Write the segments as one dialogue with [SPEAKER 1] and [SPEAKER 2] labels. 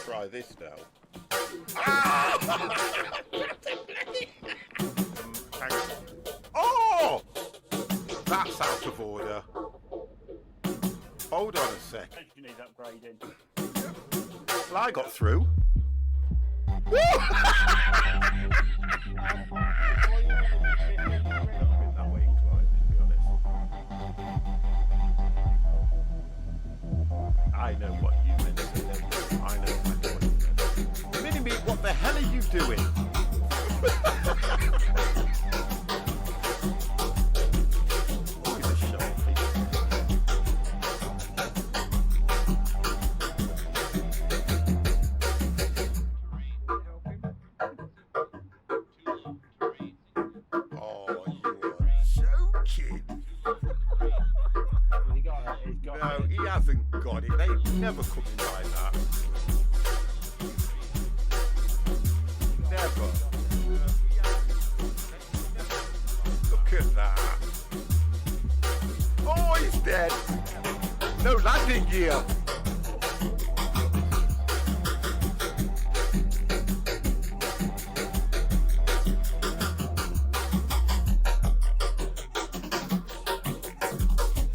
[SPEAKER 1] Try this now. Ah! Oh! That's out of order. Hold on a sec.
[SPEAKER 2] You need upgrading.
[SPEAKER 1] Well, I got through. I know what you meant to say. I know exactly what you meant. Mini-Me, what the hell are you doing? Oh, he's a sharpie. Oh, you are joking. No, he hasn't got it. They never come in like that. Never. Look at that. Oh, he's dead. No landing gear.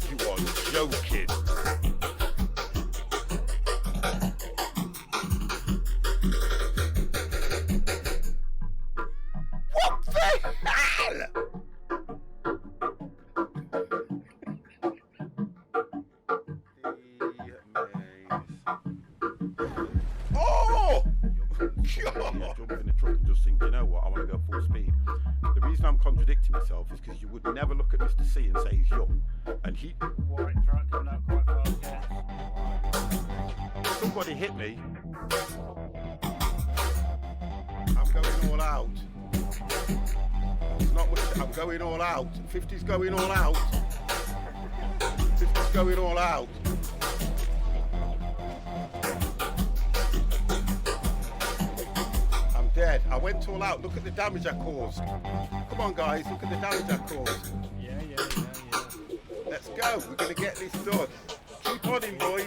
[SPEAKER 1] You are joking. Oh! Jump in the truck and just think, you know what, I want to go full speed. The reason I'm contradicting myself is because you would never look at Mr. C and say he's young. And he...
[SPEAKER 2] White truck coming out quite fast, yeah.
[SPEAKER 1] Somebody hit me. I'm going all out. It's not much, I'm going all out. 50's going all out. 50's going all out. I'm dead. I went all out. Look at the damage I caused. Come on, guys. Look at the damage I caused.
[SPEAKER 2] Yeah.
[SPEAKER 1] Let's go. We're going to get this done. Keep on in, boys.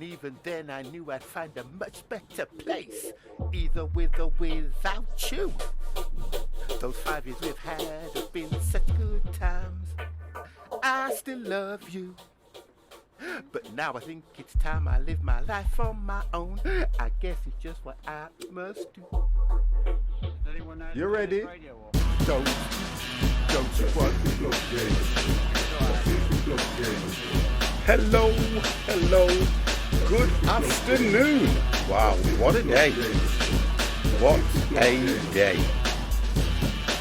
[SPEAKER 1] even then I knew I'd find a much better place, either with or without you. Those 5 years we've had have been such good times. I still love you, but now I think it's time I live my life on my own. I guess it's just what I must do.
[SPEAKER 2] Does anyone know how to
[SPEAKER 1] You
[SPEAKER 2] do
[SPEAKER 1] ready?
[SPEAKER 2] this radio or?
[SPEAKER 1] Don't you want Hello, good afternoon. Wow, what a day. What a day.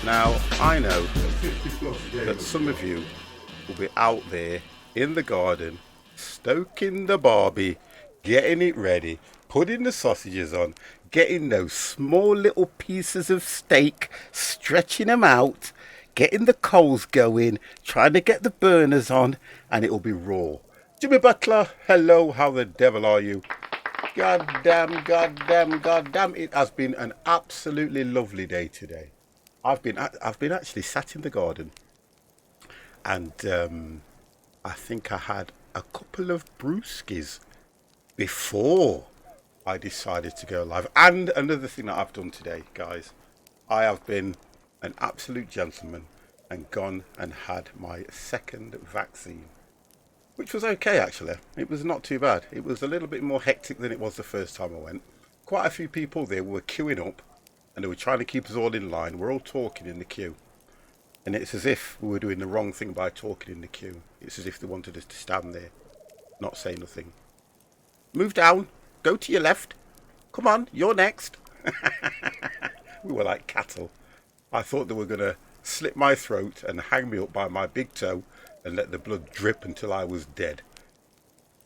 [SPEAKER 1] Now, I know that some of you will be out there in the garden, stoking the barbie, getting it ready, putting the sausages on, getting those small little pieces of steak, stretching them out, getting the coals going, trying to get the burners on, and it'll be raw. Jimmy Butler, hello, how the devil are you? God damn, it has been an absolutely lovely day today. I've been actually sat in the garden, and I think I had a couple of brewskis before I decided to go live. And another thing that I've done today, guys, I have been an absolute gentleman and gone and had my second vaccine, which was okay actually. It was not too bad. It was a little bit more hectic than it was the first time I went. Quite a few people there were queuing up, and they were trying to keep us all in line. We're all talking in the queue, and it's as if we were doing the wrong thing by talking in the queue. It's as if they wanted us to stand there, not say nothing. Move down, go to your left. Come on, you're next. We were like cattle. I thought they were going to slit my throat and hang me up by my big toe and let the blood drip until I was dead.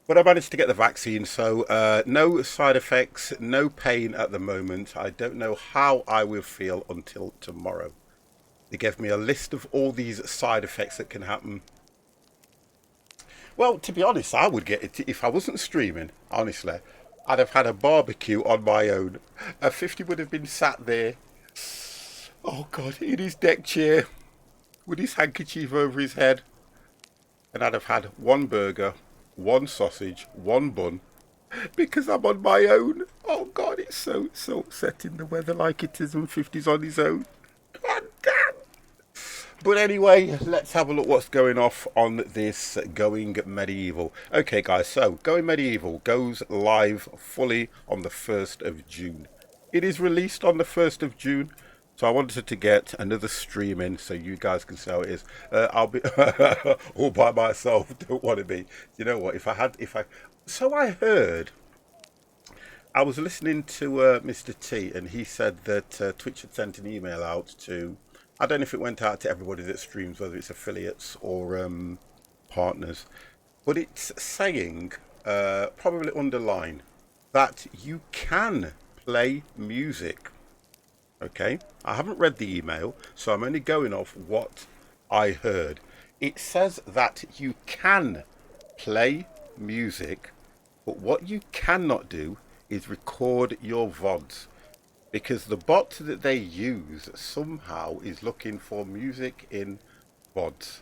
[SPEAKER 1] But I managed to get the vaccine, so no side effects, no pain at the moment. I don't know how I will feel until tomorrow. They gave me a list of all these side effects that can happen. Well, to be honest, I would get it if I wasn't streaming. Honestly, I'd have had a barbecue on my own. 50 would have been sat there, oh God, in his deck chair with his handkerchief over his head. And I'd have had one burger, one sausage, one bun, because I'm on my own. Oh God, it's so upsetting, the weather like it is, and 50's on his own. God damn. But anyway, let's have a look what's going off on this Going Medieval. Okay guys, so Going Medieval goes live fully on the 1st of June. It is released on the 1st of June. So I wanted to get another stream in so you guys can see how it is. I'll be all by myself. Don't want to be. You know what? So I heard. I was listening to Mr. T, and he said that Twitch had sent an email out to. I don't know if it went out to everybody that streams, whether it's affiliates or partners, but it's saying, probably underline, that you can play music. Okay, I haven't read the email, so I'm only going off what I heard. It says that you can play music, but what you cannot do is record your VODs, because the bot that they use somehow is looking for music in VODs.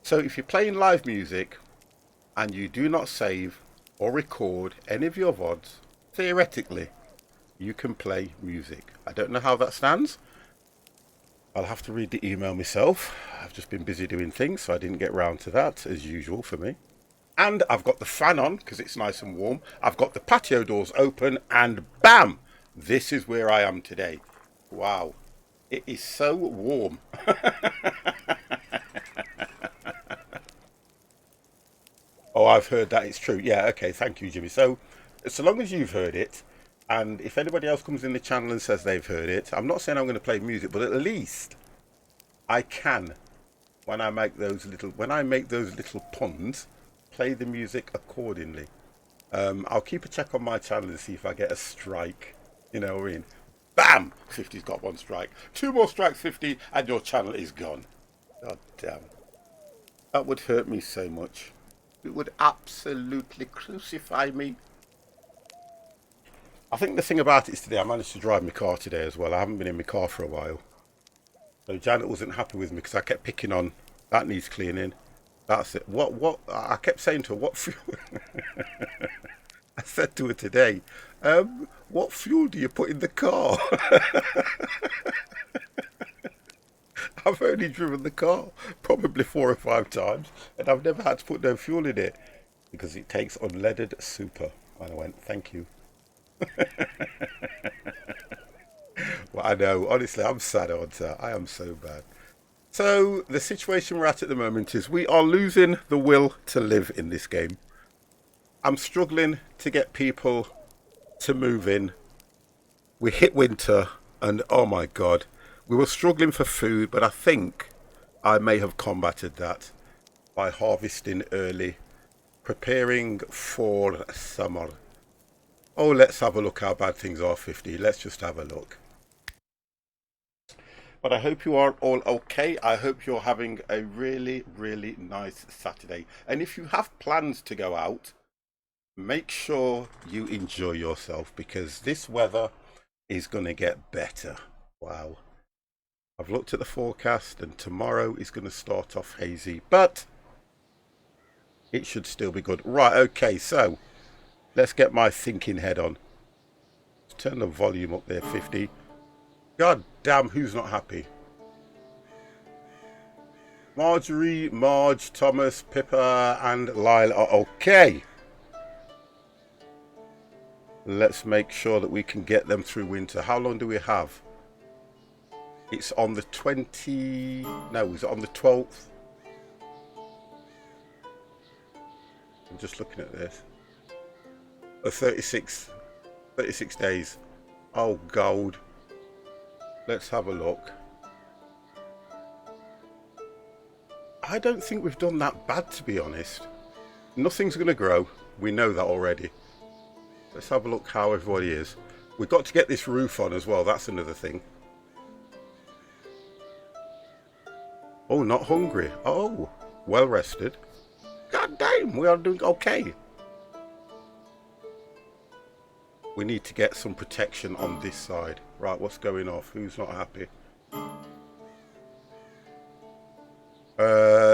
[SPEAKER 1] So if you're playing live music and you do not save or record any of your VODs, theoretically, you can play music. I don't know how that stands. I'll have to read the email myself. I've just been busy doing things, so I didn't get round to that, as usual for me. And I've got the fan on, because it's nice and warm. I've got the patio doors open, and bam! This is where I am today. Wow. It is so warm. Oh, I've heard that it's true. Yeah, okay, thank you, Jimmy. So long as you've heard it, and if anybody else comes in the channel and says they've heard it, I'm not saying I'm going to play music, but at least I can, when I make those little puns, play the music accordingly. I'll keep a check on my channel to see if I get a strike. You know what I mean? Bam! 50's got one strike. 2 more strikes, 50, and your channel is gone. God damn. That would hurt me so much. It would absolutely crucify me. I think the thing about it is today I managed to drive my car today as well. I haven't been in my car for a while. So Janet wasn't happy with me because I kept picking on, that needs cleaning. That's it. What? I kept saying to her, what fuel? I said to her today, what fuel do you put in the car? I've only driven the car probably 4 or 5 times, and I've never had to put no fuel in it because it takes unleaded super. And I went, thank you. Well, I know, honestly, I'm sad, aren't I? I am so bad. So, the situation we're at the moment is we are losing the will to live in this game. I'm struggling to get people to move in. We hit winter, and oh my god, we were struggling for food, but I think I may have combated that by harvesting early, preparing for summer. Oh, let's have a look how bad things are, 50. Let's just have a look. But I hope you are all okay. I hope you're having a really, really nice Saturday. And if you have plans to go out, make sure you enjoy yourself because this weather is going to get better. Wow. I've looked at the forecast and tomorrow is going to start off hazy, but it should still be good. Right, okay, so let's get my thinking head on. Let's turn the volume up there, 50. God damn, who's not happy? Marjorie, Marge, Thomas, Pippa, and Lyle are okay. Let's make sure that we can get them through winter. How long do we have? It's on the 20... No, is it on the 12th? I'm just looking at this. 36 days. Oh, gold. Let's have a look. I don't think we've done that bad, to be honest. Nothing's going to grow. We know that already. Let's have a look how everybody is. We've got to get this roof on as well. That's another thing. Oh, not hungry. Oh, well rested. God damn, we are doing okay. We need to get some protection on this side. Right, what's going off? Who's not happy?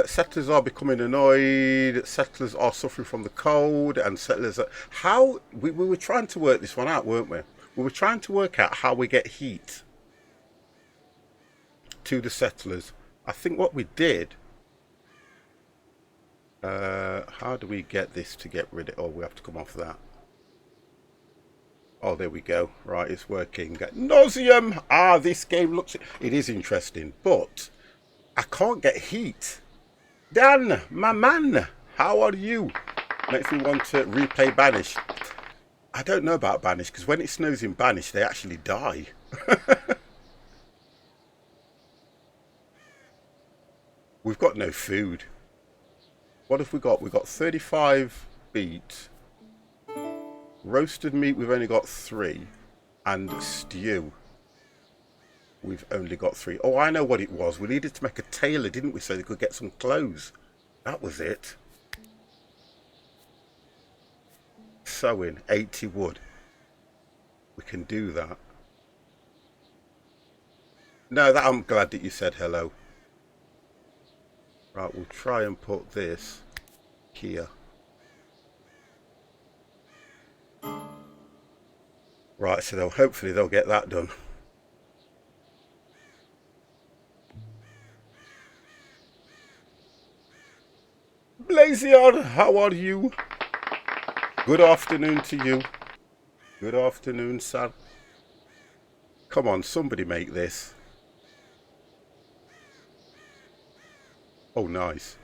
[SPEAKER 1] Settlers are becoming annoyed. Settlers are suffering from the cold, and settlers are... How... We were trying to work this one out, weren't we? We were trying to work out how we get heat to the settlers. I think what we did... how do we get this to get rid of... Oh, we have to come off that. Oh, there we go. Right, it's working. Nauseum! Ah, this game looks... It is interesting, but I can't get heat. Dan, my man, how are you? Makes me want to replay Banish. I don't know about Banish, because when it snows in Banish, they actually die. We've got no food. What have we got? We've got 35 beet. Roasted meat, we've only got 3. And stew, we've only got 3. Oh, I know what it was. We needed to make a tailor, didn't we? So they could get some clothes. That was it. Sewing, 80 wood. We can do that. No, that I'm glad that you said hello. Right, we'll try and put this here. Right, so hopefully they'll get that done. Blazion, how are you? Good afternoon to you. Good afternoon, sir. Come on, somebody make this. Oh, nice.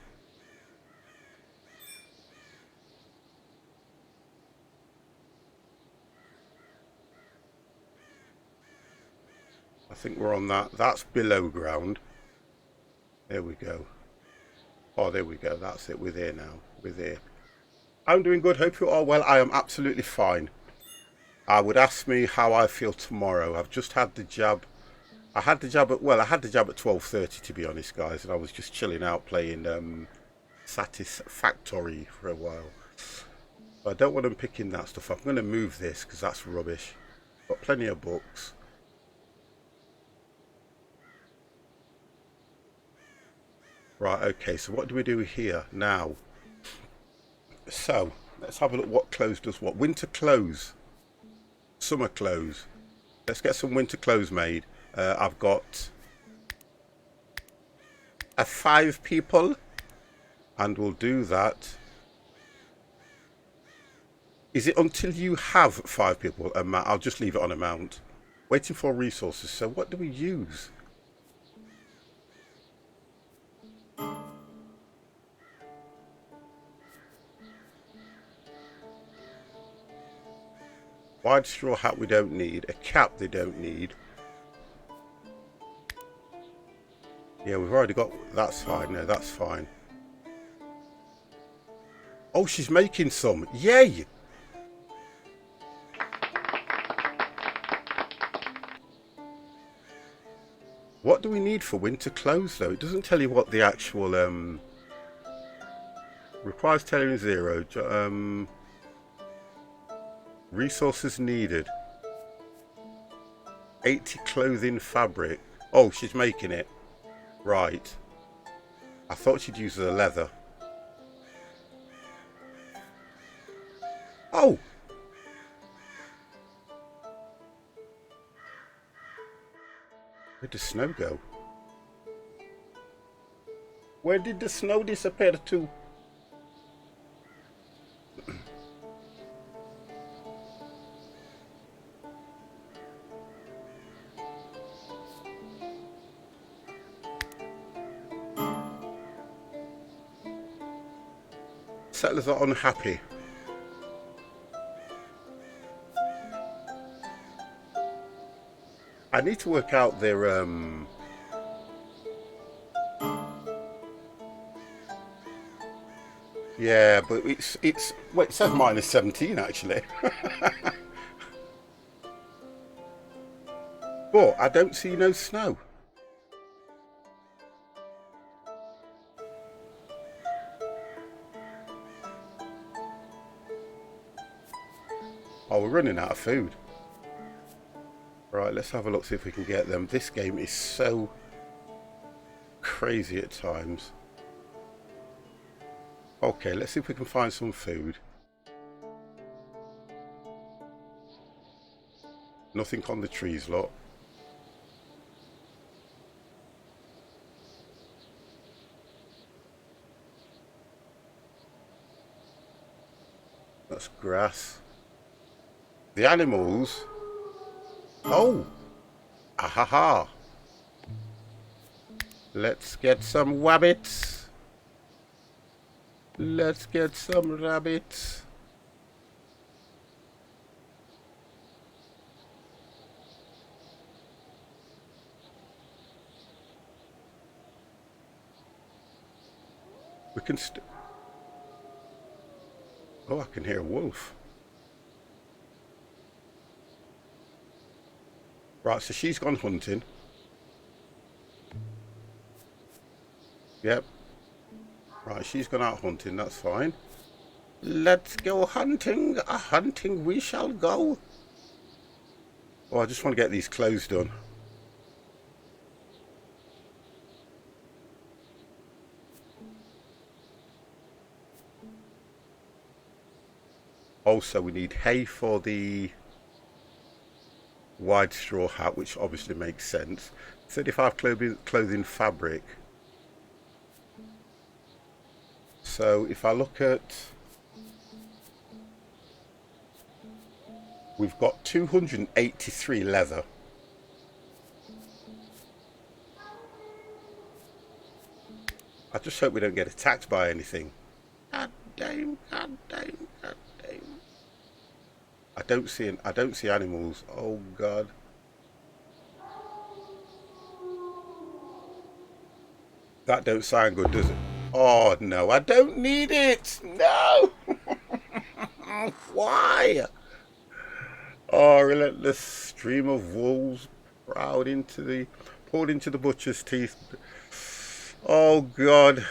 [SPEAKER 1] I think we're on that. That's below ground. There we go. Oh, there we go. That's it. We're there now. We're there. I'm doing good. Hope you are well. I am absolutely fine. I would ask me how I feel tomorrow. I've just had the jab. I had the jab at 12:30 to be honest, guys, and I was just chilling out playing Satisfactory for a while. But I don't want them picking that stuff up. I'm going to move this because that's rubbish. Got plenty of books. Right, okay, so what do we do here now? So, Let's have a look what clothes does what. Winter clothes. Summer clothes. Let's get some winter clothes made. I've got a 5 people. And we'll do that. Is it until you have 5 people? I'll just leave it on amount. Waiting for resources. So what do we use? Wide straw hat we don't need. A cap they don't need. Yeah, we've already got... That's fine. No, that's fine. Oh, she's making some. Yay! What do we need for winter clothes, though? It doesn't tell you what the actual... Requires tailoring 0. Resources needed. 80 clothing fabric. Oh, she's making it. Right. I thought she'd use the leather. Oh! Where did the snow go? Where did the snow disappear to? Settlers are unhappy. I need to work out their yeah, but it's wait, it says -17 actually. But I don't see no snow. Oh, we're running out of food. Right, let's have a look, see if we can get them. This game is so crazy at times. Okay, let's see if we can find some food. Nothing on the trees, look. That's grass. The animals. Oh! Ahaha! Let's get some rabbits. Let's get some rabbits. We can oh, I can hear a wolf. Right, so she's gone hunting. Yep. Right, she's gone out hunting, that's fine. Let's go hunting. A hunting we shall go. Oh, I just want to get these clothes done. Also, we need hay for the wide straw hat, which obviously makes sense. 35 clothing fabric. So if I look at, we've got 283 leather. I just hope we don't get attacked by anything. God damn, god damn, god damn. I don't see animals. Oh god. That don't sound good, does it? Oh no, I don't need it. No. Why? Oh, relentless stream of wolves poured into the butcher's teeth. Oh god.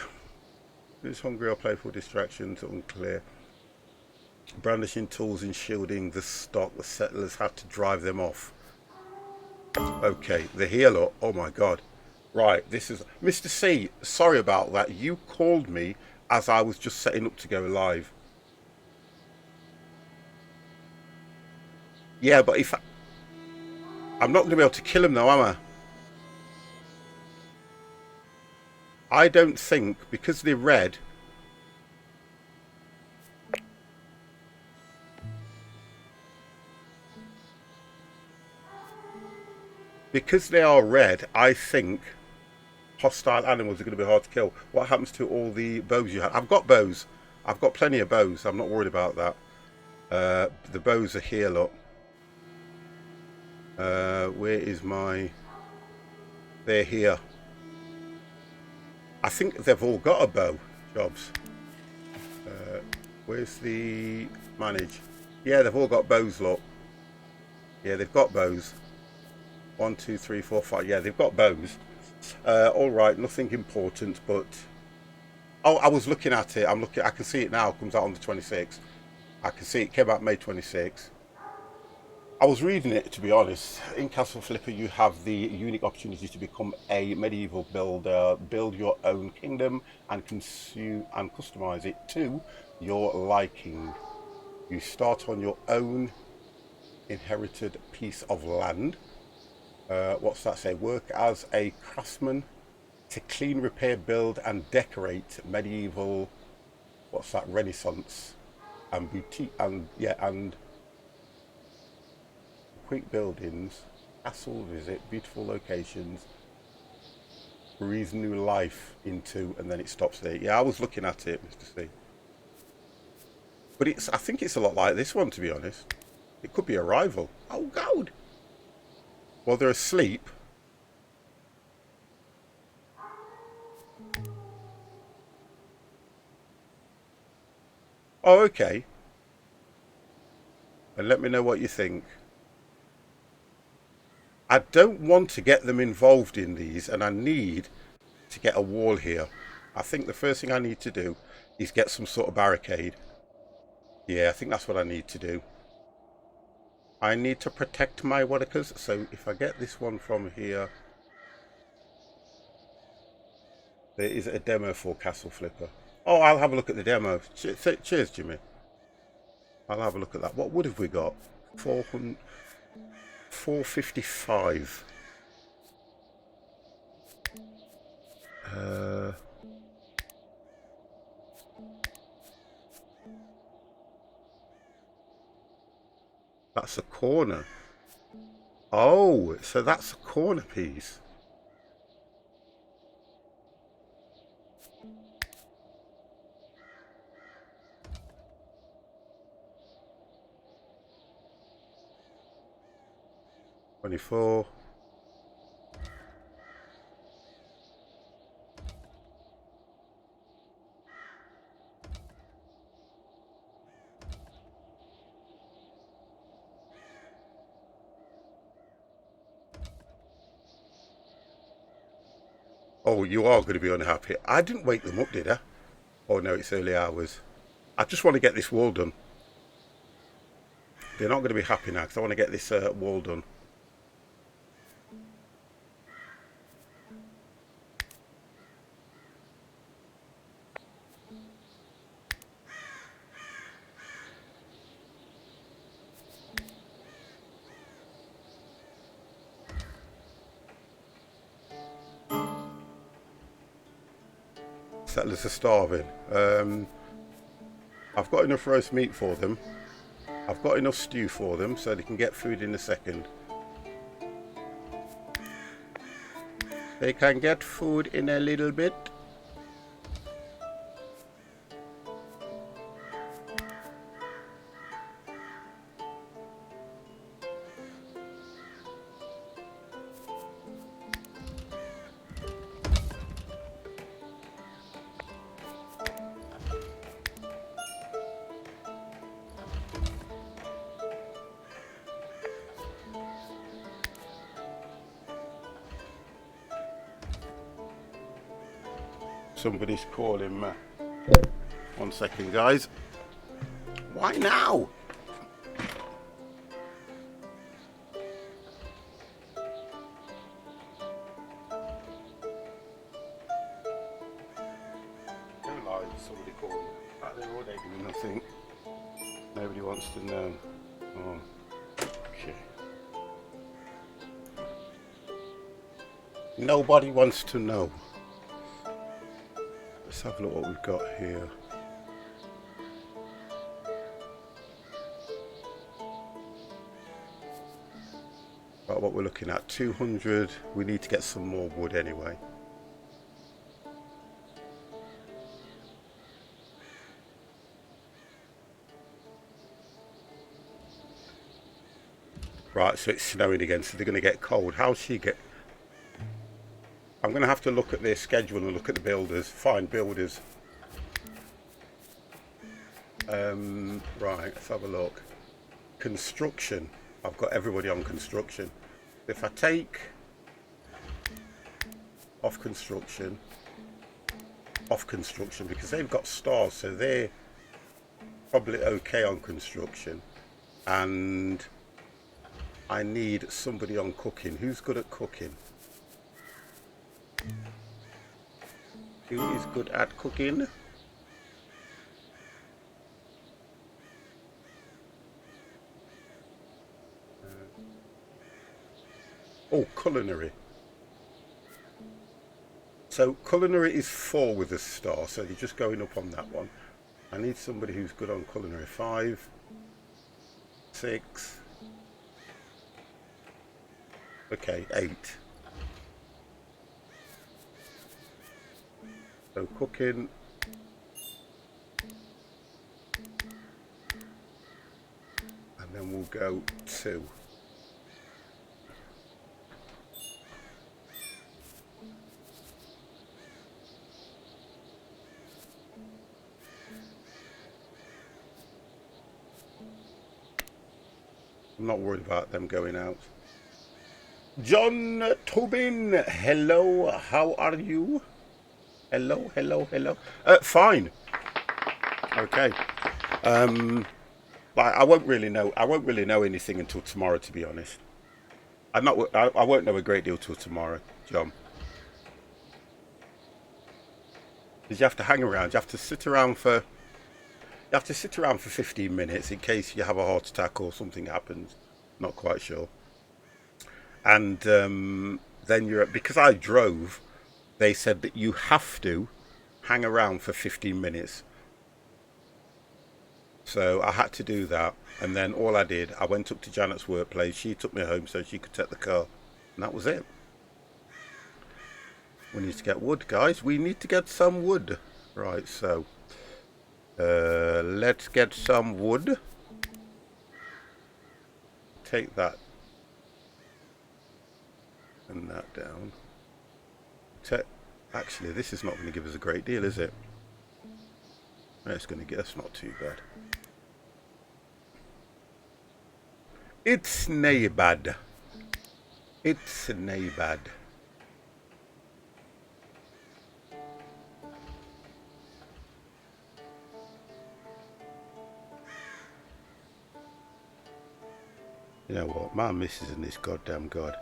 [SPEAKER 1] Who's hungry or playful distractions? Unclear. Brandishing tools and shielding the stock. The settlers have to drive them off. Okay, the healer. Oh my god. Right, this is... Mr. C, sorry about that. You called me as I was just setting up to go live. Yeah, but I'm not going to be able to kill them though, am I? I don't think, because they're red. Because they are red, I think hostile animals are going to be hard to kill. What happens to all the bows you have? I've got bows. I've got plenty of bows. I'm not worried about that. The bows are here, look. Where is my... They're here. I think they've all got a bow, Jobs. Where's the manage? Yeah, they've all got bows, look. Yeah, they've got bows. 1, 2, 3, 4, 5. Yeah, they've got bows. All right, nothing important, but... Oh, I was looking at it. I'm looking. I can see it now. It comes out on the 26th. I can see it came out May 26th. I was reading it, to be honest. In Castle Flipper, you have the unique opportunity to become a medieval builder, build your own kingdom, and consume and customize it to your liking. You start on your own inherited piece of land. What's that say? Work as a craftsman to clean, repair, build, and decorate medieval. What's that? Renaissance and boutique and quick buildings, castle visit, beautiful locations, breathe new life into, and then it stops there. Yeah, I was looking at it, Mr. C. But I think it's a lot like this one, to be honest. It could be a rival. Oh, God. Well, they're asleep. Oh, okay. And let me know what you think. I don't want to get them involved in these, and I need to get a wall here. I think the first thing I need to do is get some sort of barricade. Yeah, I think that's what I need to do. I need to protect my workers, so if I get this one from here, there is a demo for Castle Flipper. Oh, I'll have a look at the demo. Cheers, Jimmy. I'll have a look at that. What wood have we got? 400, 455. That's a corner. Oh, so that's a corner piece. $24. Oh, you are going to be unhappy. I didn't wake them up, did I? Oh no, it's early hours. I just want to get this wall done. They're not going to be happy now because I want to get this wall done. Settlers are starving. I've got enough roast meat for them. I've got enough stew for them so they can get food in a second. They can get food in a little bit. Somebody's calling me. 1 second, guys. Why now? Don't lie, somebody called me. Back there all day doing nothing. Nobody wants to know. Oh. Nobody wants to know. Let's have a look what we've got here. Right, what we're looking at, 200. We need to get some more wood anyway. Right, so it's snowing again, so they're going to get cold. How's she get... I'm going to have to look at their schedule and look at the builders, find builders. Right, let's have a look. Construction. I've got everybody on construction. If I take off construction, because they've got stars, so they're probably okay on construction. And I need somebody on cooking. Who's good at cooking? Who is good at cooking? Oh, culinary. So culinary is 4 with a star, so they're just going up on that one. I need somebody who's good on culinary. 5, 6. Okay, 8. So cooking. And then we'll go 2. I'm not worried about them going out. John Tobin, hello, how are you? Hello, hello, hello. Fine. Okay. Like I won't really know anything until tomorrow, to be honest. I won't know a great deal till tomorrow, John. Because you have to hang around. You have to sit around for 15 minutes in case you have a heart attack or something happens. Not quite sure. And then because I drove, they said that you have to hang around for 15 minutes. So I had to do that. And then all I did, I went up to Janet's workplace. She took me home so she could take the car. And that was it. We need to get wood, guys. We need to get some wood. Right, so let's get some wood. Take that and that down. Actually, this is not going to give us a great deal, is it? It's going to get us not too bad. It's nae bad. It's nae bad. You know what? My missus and this goddamn god.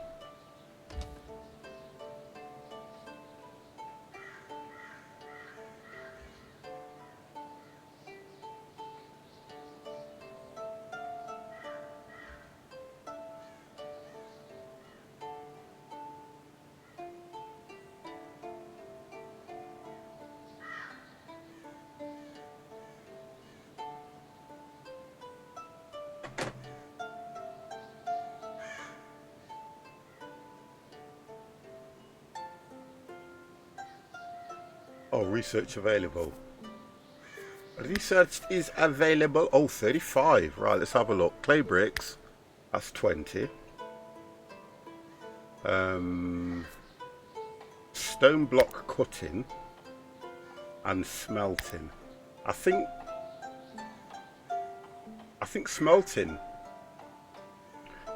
[SPEAKER 1] Oh, research available. Research is available. Oh, 35. Right, let's have a look. Clay bricks. That's 20. Stone block cutting and smelting. I think smelting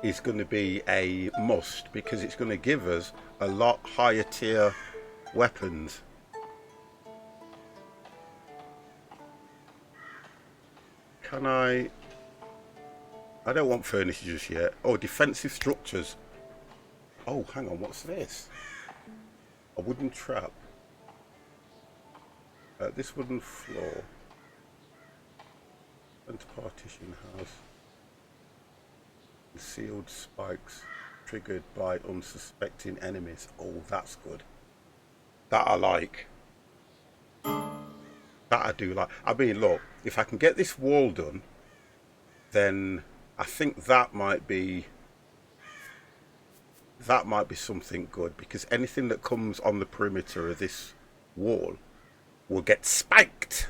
[SPEAKER 1] is going to be a must because it's going to give us a lot higher tier weapons. Can I don't want furniture just yet. Oh, defensive structures. Oh, hang on, what's this? A wooden trap. This wooden floor. And partition house. Sealed spikes. triggered by unsuspecting enemies. Oh, that's good. That I like. That I do like. I mean, look, if I can get this wall done, then I think that might be something good, because anything that comes on the perimeter of this wall will get spiked.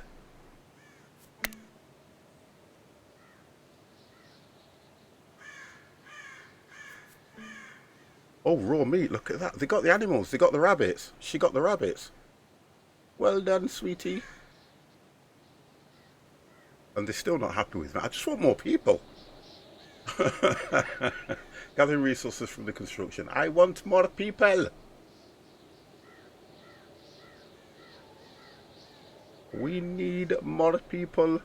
[SPEAKER 1] Oh, raw meat, look at that. They got the animals, they got the rabbits. She got the rabbits. Well done, sweetie. And they're still not happy with me. I just want more people. Gathering resources from the construction. I want more people. We need more people.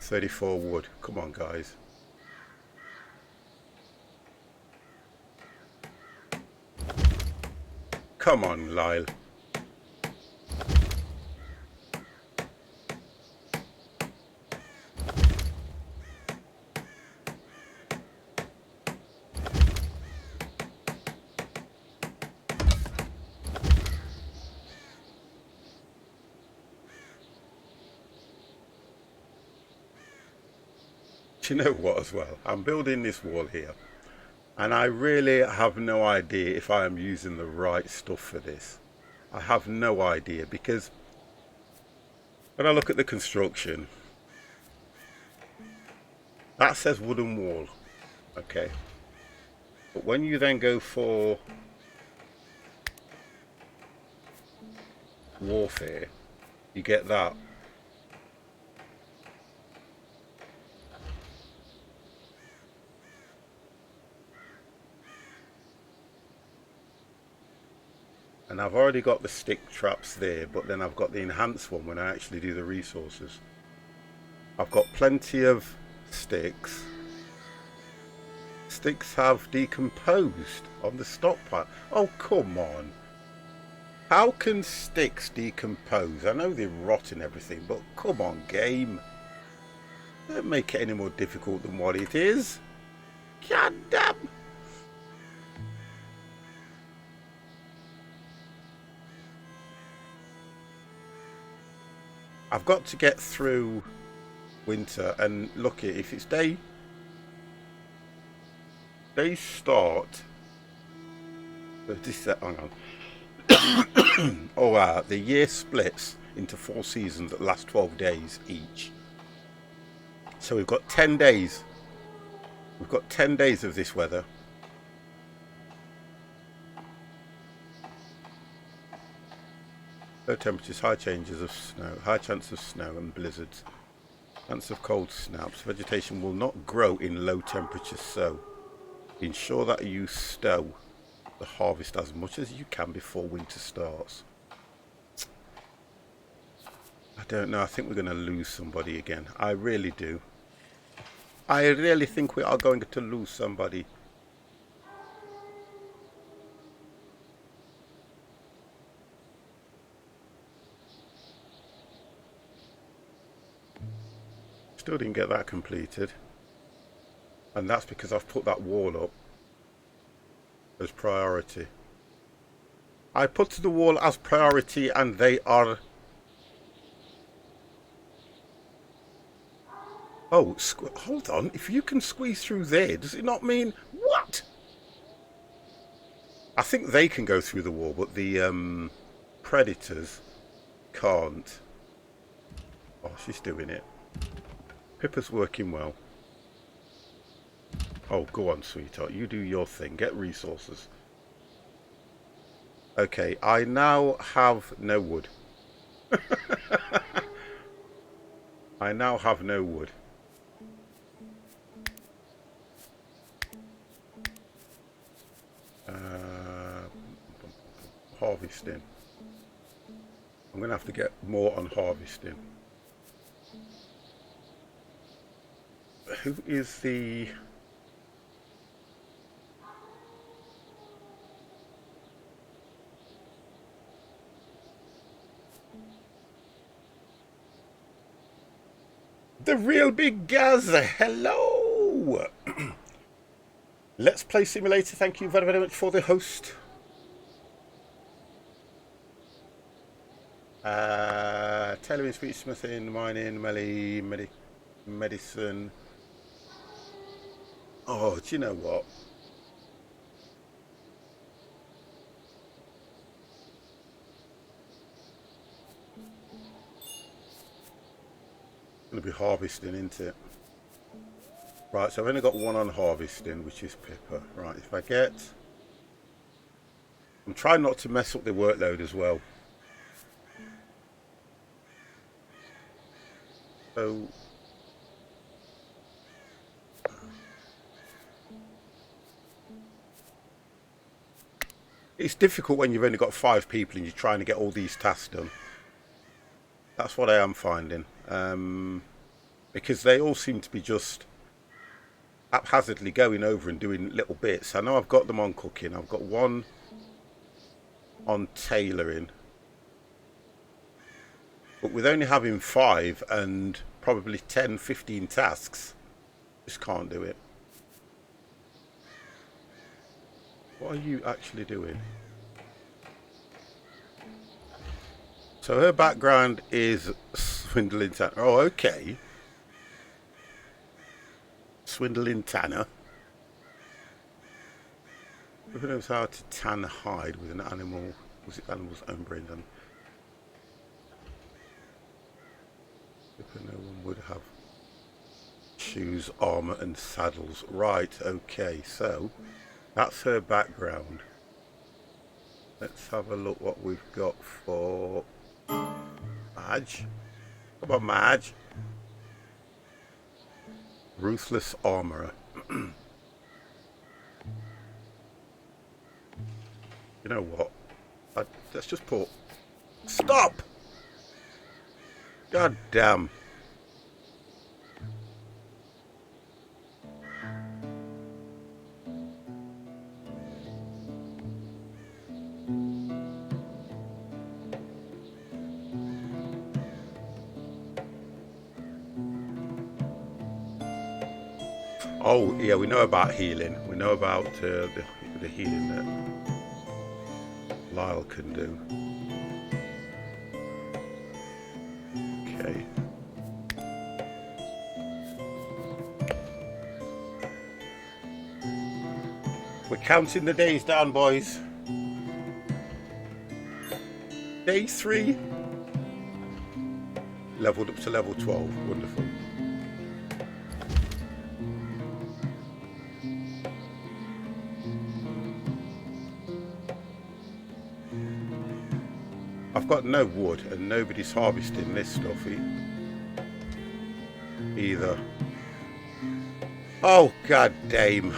[SPEAKER 1] 34 wood. Come on, guys. Come on, Lyle. Do you know what as well? I'm building this wall here, and I really have no idea if I am using the right stuff for this. I have no idea, because when I look at the construction, that says wooden wall, okay, but when you then go for warfare, you get that. And I've already got the stick traps there, but then I've got the enhanced one when I actually do the resources. I've got plenty of sticks. Sticks have decomposed on the stockpile. Oh, come on. How can sticks decompose? I know they rot and everything, but come on, game. Don't make it any more difficult than what it is. God damn. I've got to get through winter, and look, if it's day start. Hang on. Oh, the year splits into 4 seasons that last 12 days each. So we've got 10 days. We've got 10 days of this weather. Low temperatures, high changes of snow, high chance of snow and blizzards. Chance of cold snaps. Vegetation will not grow in low temperatures, so ensure that you stow the harvest as much as you can before winter starts. I don't know, I think we're going to lose somebody again. I really do. I really think we are going to lose somebody. Still didn't get that completed. And that's because I've put that wall up as priority. I put the wall as priority, and they are... Oh, hold on. If you can squeeze through there, does it not mean... What? I think they can go through the wall, but the predators can't. Oh, she's doing it. Pippa's working well. Oh, go on, sweetheart. You do your thing. Get resources. Okay, I now have no wood. I now have no wood. Harvesting. I'm going to have to get more on harvesting. Who is the... The real big Gaza? Hello! So, Let's Play Simulator, thank you very, very much for the host. Tailoring, speech smithing, mining, medicine. Oh, do you know what? Going to be harvesting, isn't it? Right, so I've only got one on harvesting, which is Pippa. Right, if I get... I'm trying not to mess up the workload as well. So... It's difficult when you've only got 5 people and you're trying to get all these tasks done. That's what I am finding. Because they all seem to be just haphazardly going over and doing little bits. I know I've got them on cooking. I've got one on tailoring. But with only having 5 and probably 10, 15 tasks, just can't do it. What are you actually doing? So her background is swindling Tanner. Oh, okay. Swindling Tanner. Who knows how to tan hide with an animal? Was it animal's own brain done? No one would have shoes, armor, and saddles. Right. Okay. So that's her background. Let's have a look what we've got for Madge. Come on, Madge. Ruthless armorer. You know what? Let's just put... Stop! God damn. Oh, yeah, we know about healing. We know about the healing that Lyle can do. Okay. We're counting the days down, boys. Day 3. Leveled up to level 12. Wonderful. I've got no wood and nobody's harvesting this stuff either. Oh, god damn.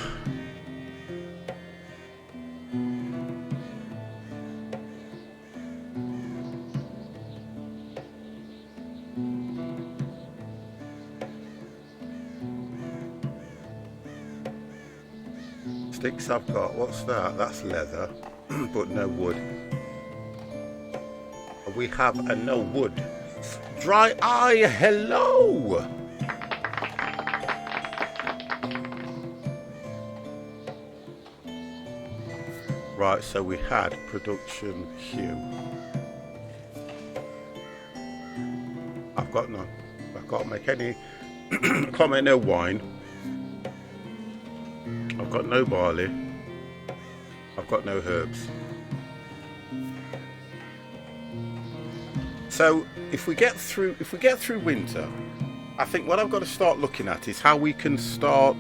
[SPEAKER 1] Sticks I've got, what's that? That's leather, but no wood. We have a no wood. Dry eye, hello! Right, so we had production Q. I've got none. I can't make any. I can't make no wine. I've got no barley. I've got no herbs. So if we get through winter, I think what I've got to start looking at is how we can start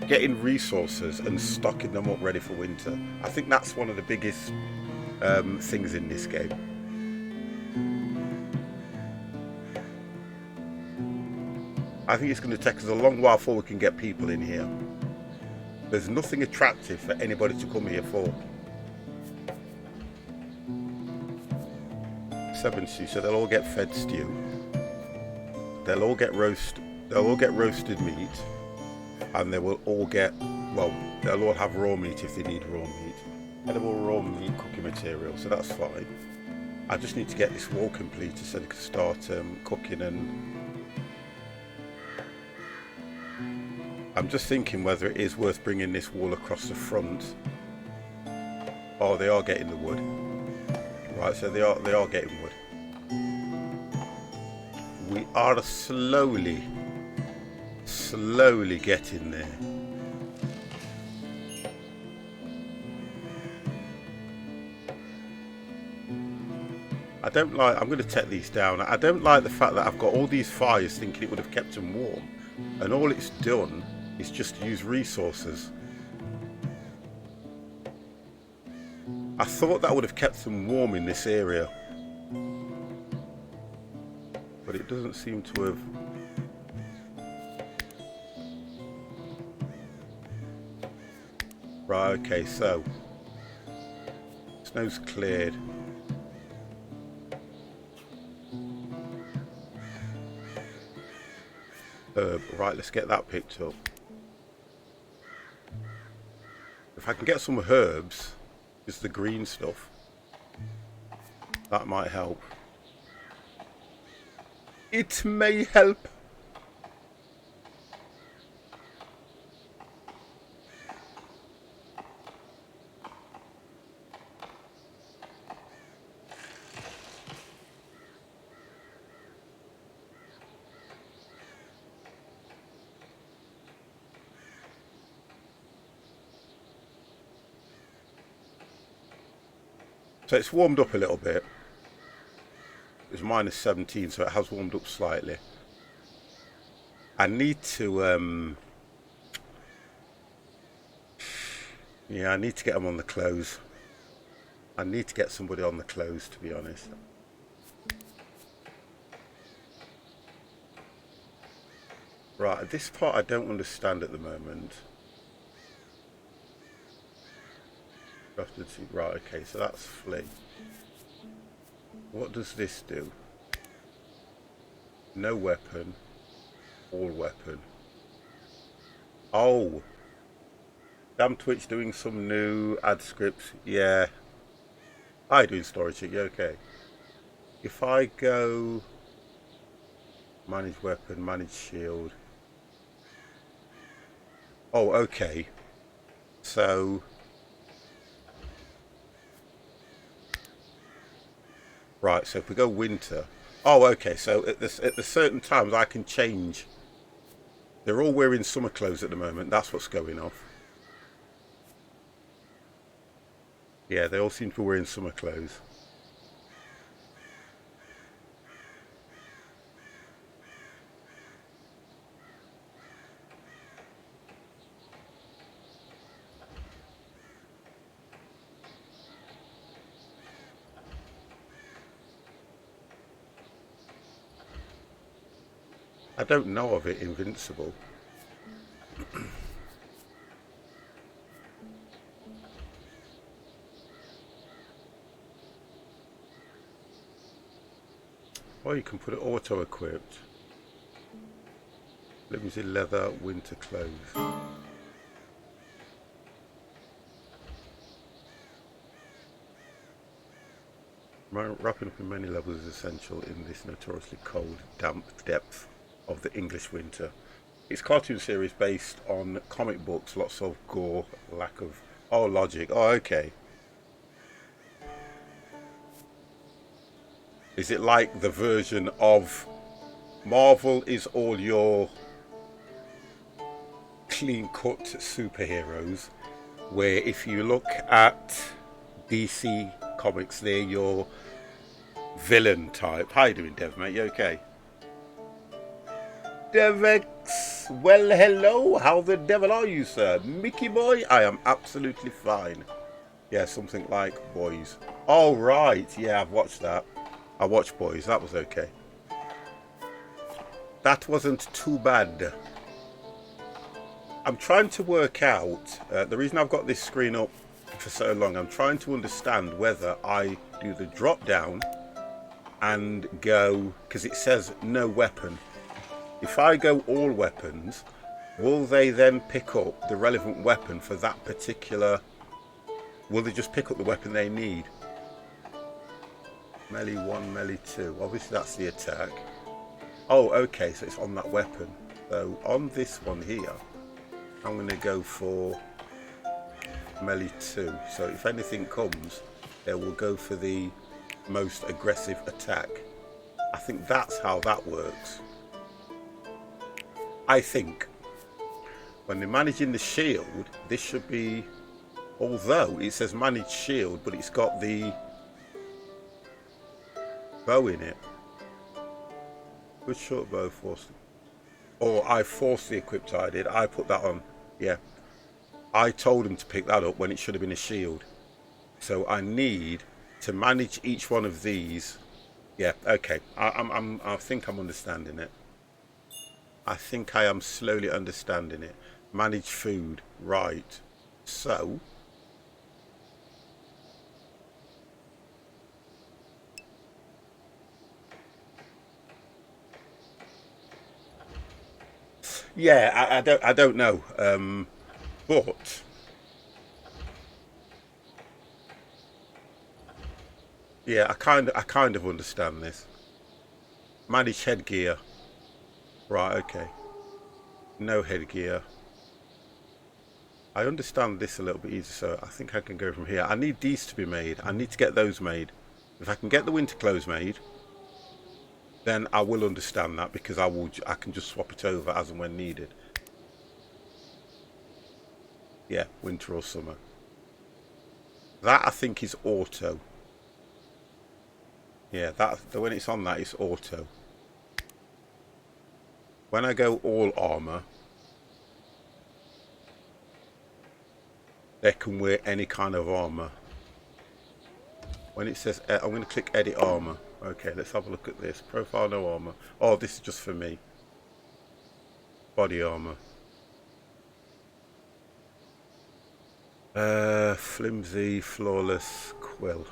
[SPEAKER 1] getting resources and stocking them up ready for winter. I think that's one of the biggest things in this game. I think it's going to take us a long while before we can get people in here. There's nothing attractive for anybody to come here for. 7 stew, so they'll all get fed stew. They'll all get roasted meat, and they will all get, well, they'll all have raw meat if they need raw meat. Edible raw meat cooking material, so that's fine. I just need to get this wall completed so they can start cooking and I'm just thinking whether it is worth bringing this wall across the front. Oh, they are getting the wood. Right, so they are getting wood. We are slowly getting there. I'm going to take these down. I don't like the fact that I've got all these fires thinking it would have kept them warm. And all it's done is just use resources. I thought that would have kept them warm in this area. But it doesn't seem to have. Right, okay, so. Snow's cleared. Right, let's get that picked up. If I can get some herbs, just the green stuff, that might help. It may help. So it's warmed up a little bit. It was minus 17, so it has warmed up slightly. I need to, yeah, I need to get them on the clothes. I need to get somebody on the clothes, to be honest. Right, this part I don't understand at the moment. Right, okay, so that's flee. What does this do? No weapon. All weapon. Oh! Damn Twitch doing some new ad scripts. Yeah. I doing storage. Yeah, okay. If I go manage weapon, manage shield. Oh, okay. So right, so if we go winter. Oh, okay, so at the certain times I can change. They're all wearing summer clothes at the moment. That's what's going off. Yeah, they all seem to be wearing summer clothes. I don't know of it invincible. Or you can put it auto equipped. Let me see, leather winter clothes. Wrapping up in many levels is essential in this notoriously cold, damp depth of the English winter. It's a cartoon series based on comic books, lots of gore, lack of... Oh, logic. Oh, okay. Is it like the version of Marvel is all your clean-cut superheroes, where if you look at DC Comics, they're your villain type. How you doing, Dev, mate? You okay? Devex, well, hello. How the devil are you, sir? Mickey boy? I am absolutely fine. Yeah, something like Boys. Oh, right. Yeah, I've watched that. I watched Boys. That was okay. That wasn't too bad. I'm trying to work out, the reason I've got this screen up for so long, I'm trying to understand whether I do the drop down and go, because it says no weapon. If I go all weapons, will they then pick up the relevant weapon for that particular... Will they just pick up the weapon they need? Melee 1, melee 2. Obviously that's the attack. Oh, okay, so it's on that weapon. So on this one here, I'm going to go for melee 2. So if anything comes, they will go for the most aggressive attack. I think that's how that works. I think when they're managing the shield, this should be, although it says manage shield, but it's got the bow in it. Good short bow force. Or I forced the equipped, I did. I put that on. Yeah. I told him to pick that up when it should have been a shield. So I need to manage each one of these. Yeah, okay. I think I'm understanding it. I think I am slowly understanding it. Manage food, right. So yeah, I don't know. But yeah, I kind of understand this. Manage headgear. Right, okay. No headgear. I understand this a little bit easier, so I think I can go from here. I need these to be made. I need to get those made. If I can get the winter clothes made, then I will understand that, because I can just swap it over as and when needed. Yeah, winter or summer. That I think is auto. Yeah, that when it's on that, it's auto. When I go all armor, they can wear any kind of armor. When it says, I'm going to click edit armor. Okay, let's have a look at this. Profile, no armor. Oh, this is just for me. Body armor. Flimsy, flawless, quill.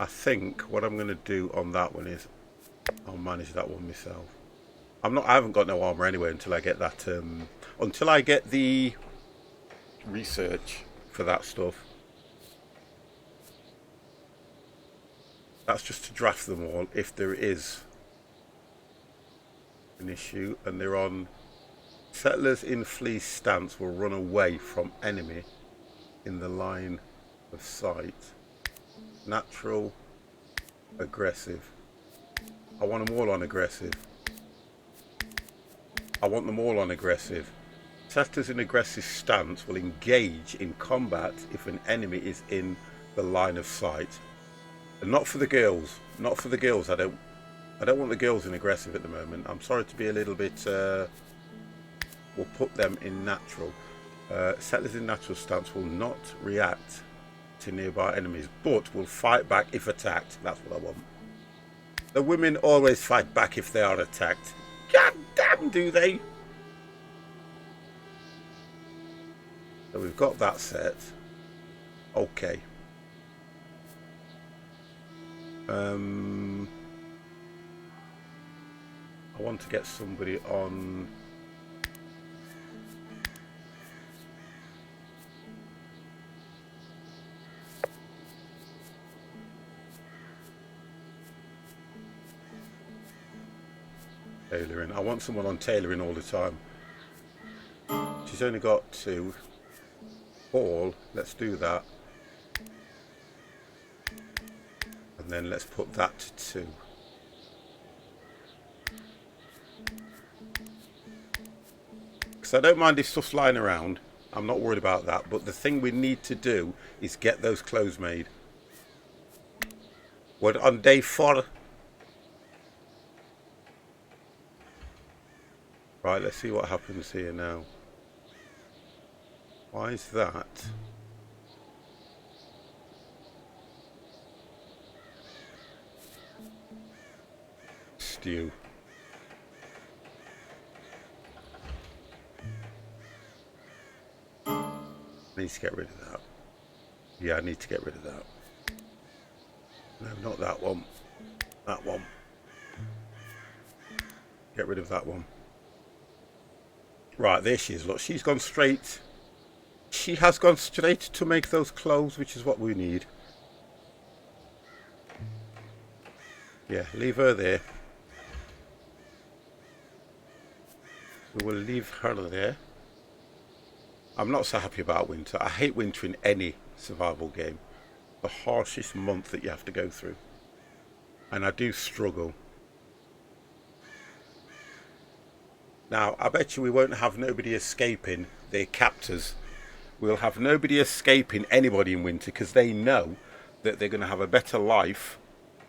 [SPEAKER 1] I think what I'm going to do on that one is I'll manage that one myself. I haven't got no armor anyway until I get that, until I get the research for that stuff. That's just to draft them all if there is an issue, and they're on settlers in fleece stance will run away from enemy in the line of sight. Natural, aggressive. I want them all on aggressive. I want them all on aggressive. Settlers in aggressive stance will engage in combat if an enemy is in the line of sight. And not for the girls. Not for the girls. I don't want the girls in aggressive at the moment. I'm sorry to be a little bit. We'll put them in natural. Settlers in natural stance will not react to nearby enemies, but will fight back if attacked. That's what I want. The women always fight back if they are attacked. God damn, do they? So we've got that set. Okay. I want to get somebody on. Tailoring. I want someone on tailoring all the time. She's only got 2. All. Let's do that. And then let's put that to 2. Because I don't mind if stuff's lying around. I'm not worried about that. But the thing we need to do is get those clothes made. We're on day 4. Right, let's see what happens here now. Why is that? Stew. I need to get rid of that. Yeah, I need to get rid of that. No, not that one. That one. Get rid of that one. Right, there she is. Look, she's gone straight. She has gone straight to make those clothes, which is what we need. Yeah, leave her there. We will leave her there. I'm not so happy about winter. I hate winter in any survival game. The harshest month that you have to go through. And I do struggle. Now, I bet you we won't have nobody escaping their captors. We'll have nobody escaping anybody in winter because they know that they're going to have a better life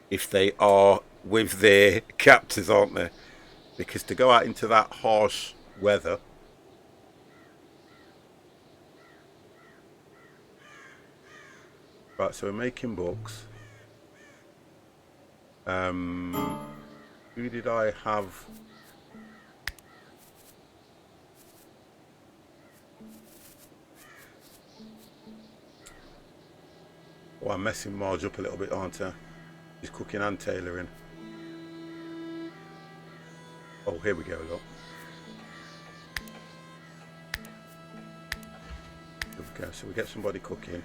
[SPEAKER 1] if they are with their captors, aren't they? Because to go out into that harsh weather. Right, so we're making books. Who did I have? Oh, I'm messing Marge up a little bit, aren't I? She's cooking and tailoring. Oh, here we go, look. Here we go. So we get somebody cooking.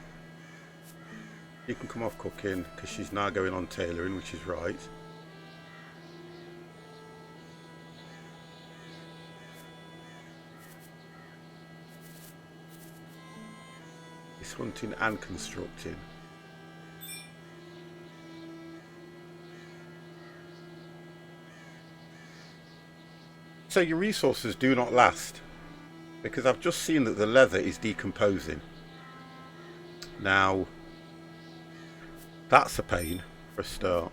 [SPEAKER 1] You can come off cooking because she's now going on tailoring, which is right. It's hunting and constructing. So your resources do not last because I've just seen that the leather is decomposing. Now, that's a pain for a start.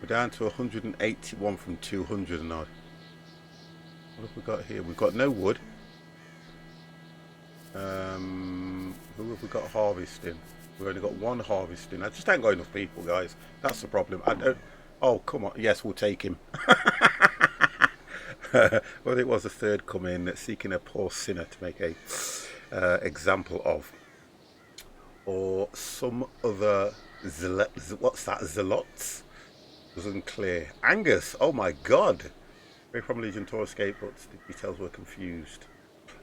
[SPEAKER 1] We're down to 181 from 200 and odd. What have we got here? We've got no wood. Who have we got harvesting? We've only got one harvesting. I just ain't got enough people, guys. That's the problem. I don't. Oh, come on. Yes, we'll take him. Well, it was a third come in seeking a poor sinner to make a example of. Or some other what's that? Zealots? Was unclear. Angus, oh my god. Very from Legion to escape, but the details were confused.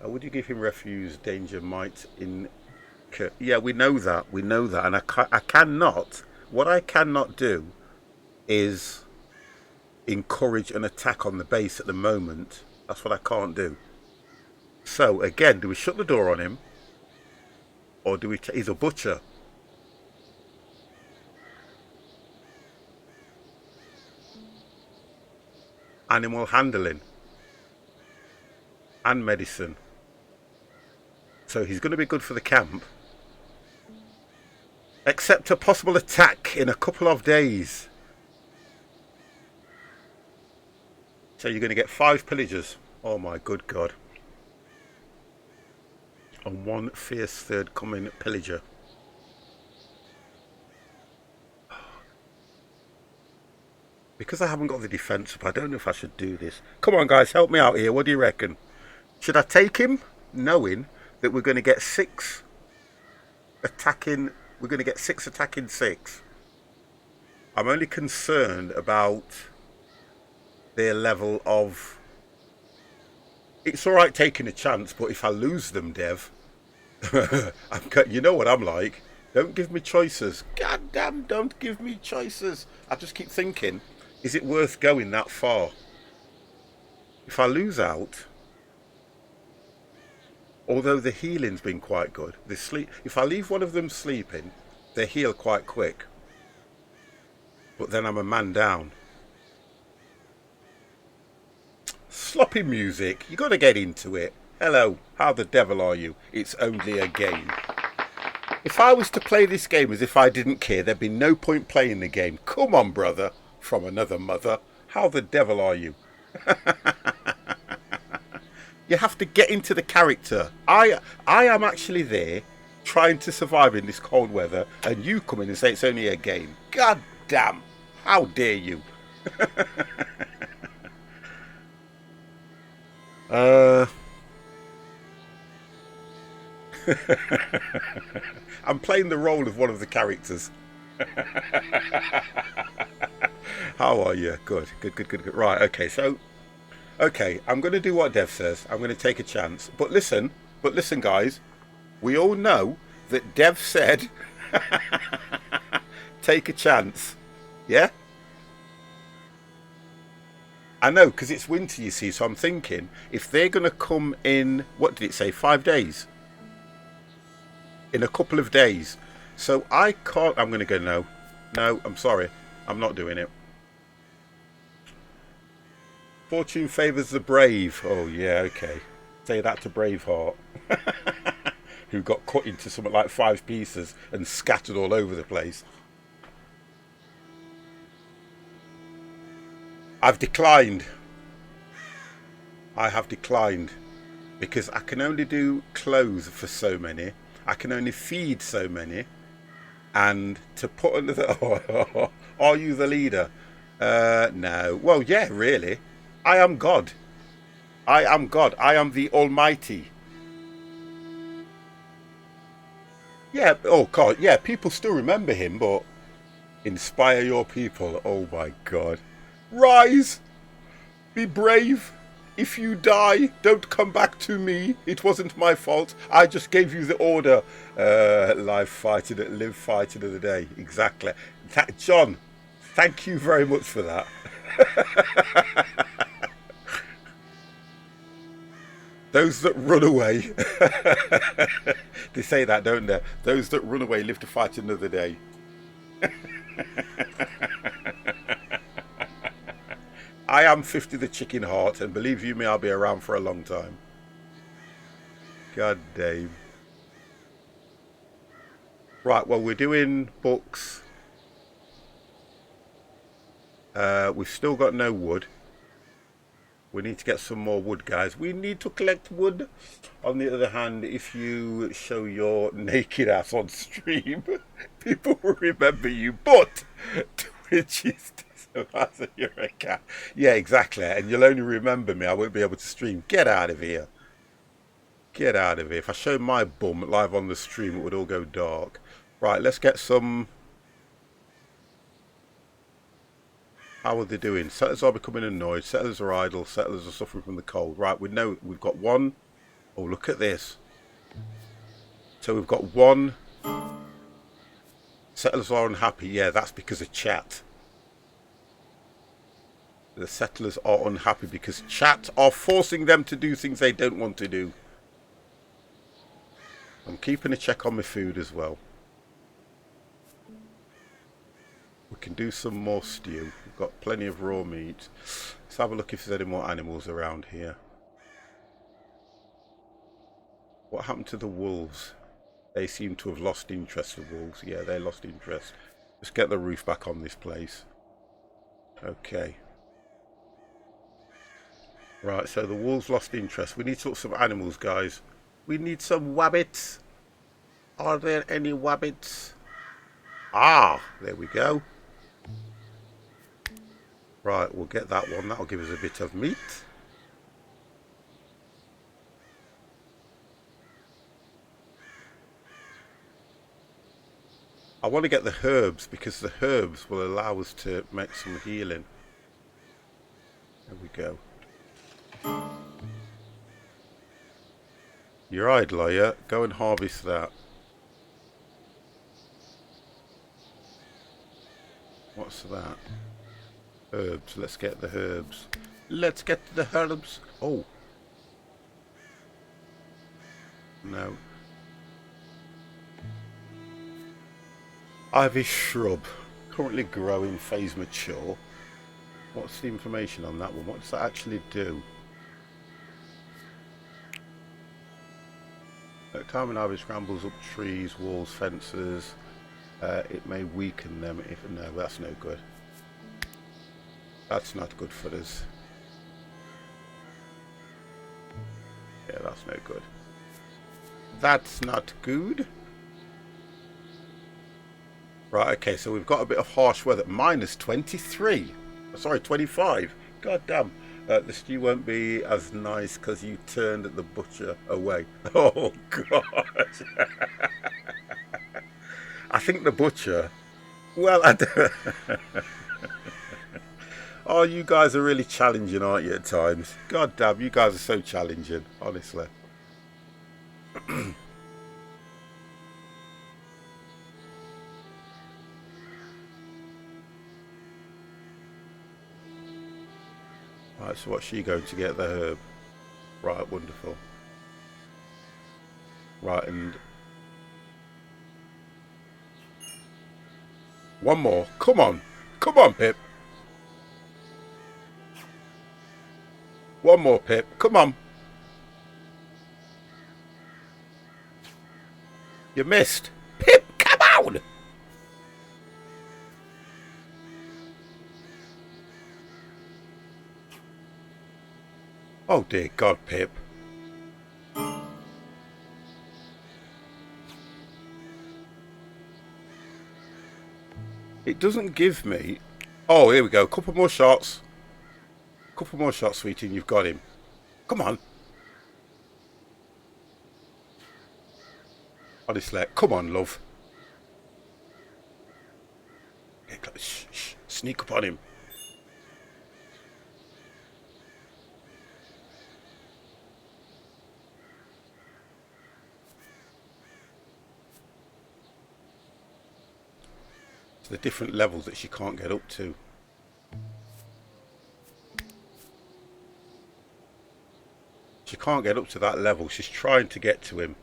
[SPEAKER 1] Would you give him refuge? Danger might incur. Yeah, we know that. We know that. And I cannot. What I cannot do is encourage an attack on the base at the moment. That's what I can't do. So, again, do we shut the door on him? Or do we... He's a butcher. Animal handling. And medicine. So he's going to be good for the camp. Except a possible attack in a couple of days. So you're going to get 5 pillagers. Oh my good God. And 1 fierce third coming pillager. Because I haven't got the defense up, I don't know if I should do this. Come on guys, help me out here. What do you reckon? Should I take him knowing that we're going to get 6 attacking... We're going to get 6 attacking 6. I'm only concerned about their level of... It's alright taking a chance, but if I lose them, Dev, you know what I'm like. Don't give me choices. God damn, don't give me choices. I just keep thinking, is it worth going that far? If I lose out, although the healing's been quite good, the sleep. If I leave one of them sleeping, they heal quite quick. But then I'm a man down. Sloppy music. You got to get into it. Hello, how the devil are you? It's only a game. If I was to play this game as if I didn't care, there'd be no point playing the game. Come on, brother, from another mother. How the devil are you? You have to get into the character. I am actually there trying to survive in this cold weather, and you come in and say it's only a game. God damn. How dare you? I'm playing the role of one of the characters. How are you? Good. Right, okay, so... Okay, I'm going to do what Dev says. I'm going to take a chance. But listen, guys. We all know that Dev said... take a chance. Yeah? I know, because it's winter, you see. So I'm thinking if they're going to come in, what did it say, 5 days? In a couple of days. So I can't. I'm going to go no. No, I'm sorry. I'm not doing it. Fortune favours the brave. Oh, yeah, okay. Say that to Braveheart, who got cut into something like 5 pieces and scattered all over the place. I've declined. I have declined because I can only do clothes for so many. I can only feed so many. And to put another, oh, are you the leader? No. Well, yeah, really. I am God. I am God. I am the Almighty. Yeah. Oh God. Yeah. People still remember him, but inspire your people. Oh my God. Rise. Be brave. If you die, don't come back to me. It wasn't my fault. I just gave you the order. Live fighting it, live fighting of the day. Exactly. John, thank you very much for that. Those that run away, they say that, don't they? Those that run away live to fight another day. I am 50 the chicken heart, and believe you me, I'll be around for a long time. God damn. Right, well, we're doing books. We've still got no wood. We need to get some more wood, guys. We need to collect wood. On the other hand, if you show your naked ass on stream, people will remember you. But Twitch is as a you're a cat. Yeah, exactly. And you'll only remember me. I won't be able to stream. Get out of here. Get out of here. If I show my bum live on the stream, it would all go dark. Right, let's get some. How are they doing? Settlers are becoming annoyed. Settlers are idle. Settlers are suffering from the cold. Right, we know we've got one. Oh, look at this. So we've got one. Settlers are unhappy. Yeah, that's because of chat. The settlers are unhappy because chat are forcing them to do things they don't want to do. I'm keeping a check on my food as well. We can do some more stew. We've got plenty of raw meat. Let's have a look if there's any more animals around here. What happened to the wolves? They seem to have lost interest, the wolves. Yeah, they lost interest. Let's get the roof back on this place. Okay. Right, so the wolves lost interest. We need to look some animals, guys. We need some wabbits. Are there any wabbits? Ah, there we go. Right, we'll get that one. That'll give us a bit of meat. I want to get the herbs because the herbs will allow us to make some healing. There we go. You're idle, are you? Go and harvest that. What's that? Herbs. Let's get the herbs. Let's get the herbs. Oh. No. Ivy shrub. Currently growing, phase mature. What's the information on that one? What does that actually do? At time when ivy scrambles up trees, walls, fences, it may weaken them if... No, that's no good. That's not good for us. Yeah, that's no good. That's not good. Right, okay, so we've got a bit of harsh weather. Minus 23. Sorry, 25. God damn. The stew won't be as nice because you turned the butcher away. Oh, God. I think the butcher... Well, I don't... Oh, you guys are really challenging, aren't you, at times? God damn, you guys are so challenging, honestly. Right, so what's she going to get? The herb. Right, wonderful. Right, and one more. Come on. Come on, Pip. One more, Pip. Come on. You missed. Pip, come on. Oh, dear God, Pip. It doesn't give me... Oh, here we go. Couple more shots. Couple more shots, sweetie, and you've got him. Come on. Honestly, come on, love. Shh, shh. Sneak up on him. It's the different levels that she can't get up to. She can't get up to that level. She's trying to get to him.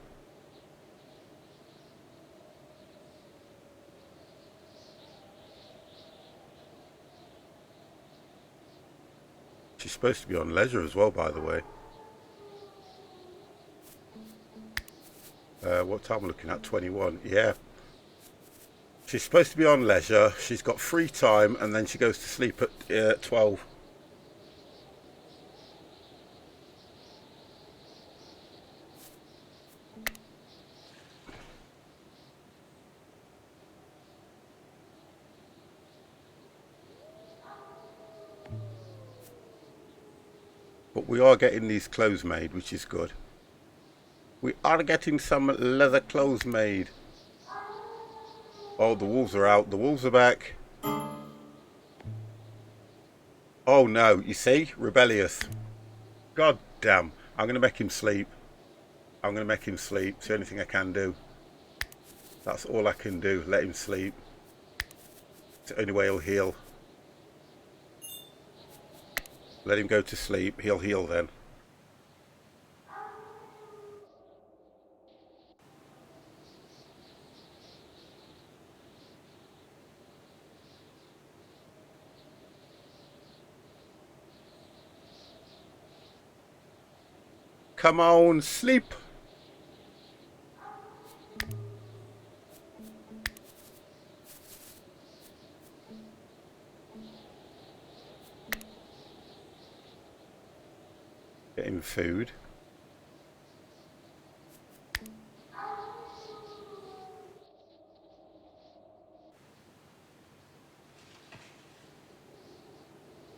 [SPEAKER 1] She's supposed to be on leisure as well, by the way. What time am I looking at? 21. Yeah. She's supposed to be on leisure. She's got free time, and then she goes to sleep at 12. But we are getting these clothes made, which is good. We are getting some leather clothes made. Oh, the wolves are out. The wolves are back. Oh no, you see? Rebellious. God damn. I'm going to make him sleep. I'm going to make him sleep. It's the only thing I can do. That's all I can do. Let him sleep. It's the only way he'll heal. Let him go to sleep. He'll heal then. Come on, sleep. Get him food.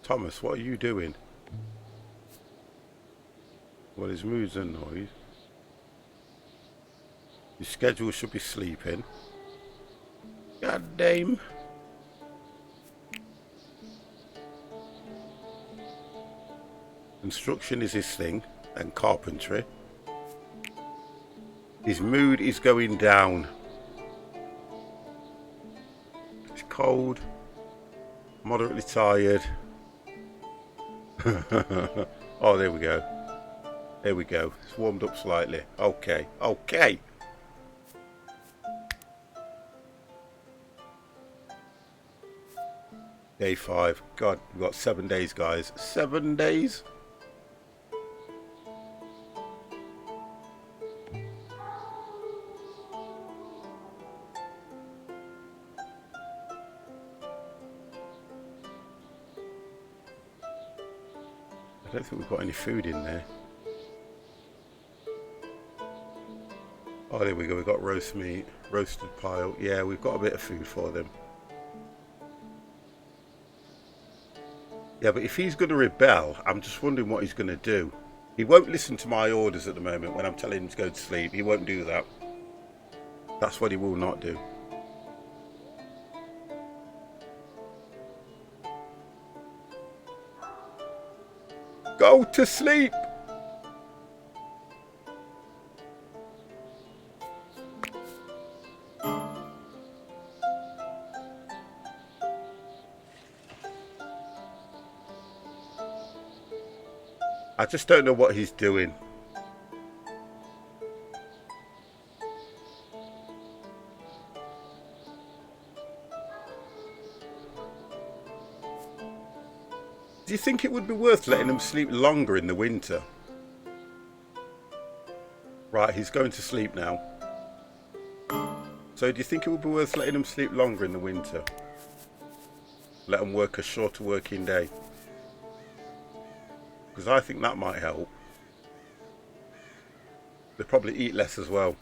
[SPEAKER 1] Thomas, what are you doing? Well, his mood's annoyed. His schedule should be sleeping. God damn. Construction is his thing, and carpentry. His mood is going down. It's cold, moderately tired. Oh, there we go. There we go. It's warmed up slightly. Okay, okay. Day 5. God, we've got 7 days, guys. 7 days? I don't think we've got any food in there. Oh, there we go. We've got roast meat, roasted pile. Yeah, we've got a bit of food for them. Yeah, but if he's going to rebel, I'm just wondering what he's going to do. He won't listen to my orders at the moment when I'm telling him to go to sleep. He won't do that. That's what he will not do. Go to sleep! I just don't know what he's doing. Do you think it would be worth letting him sleep longer in the winter? Right, he's going to sleep now. So do you think it would be worth letting him sleep longer in the winter? Let him work a shorter working day? Because I think that might help. They probably eat less as well.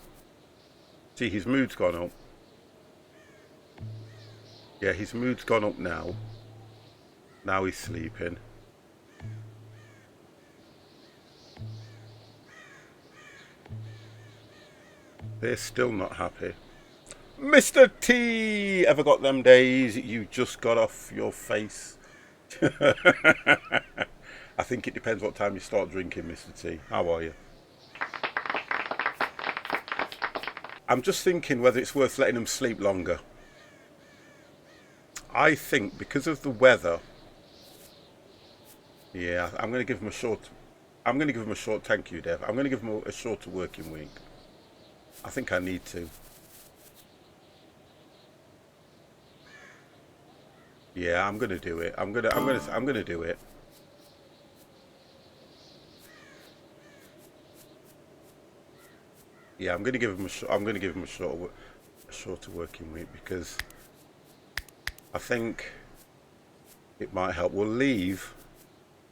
[SPEAKER 1] See, his mood's gone up. Yeah, his mood's gone up now. Now he's sleeping. They're still not happy. Mr. T! Ever got them days you just got off your face? I think it depends what time you start drinking, Mr. T. How are you? I'm just thinking whether it's worth letting them sleep longer. I think because of the weather. Yeah, I'm going to give him a short. I'm going to give him a short. Thank you, Dev. I'm going to give him a shorter working week. I think I need to. Yeah, I'm going to do it. I'm going to do it. Yeah, I'm going to give him a shorter working week because I think it might help. We'll leave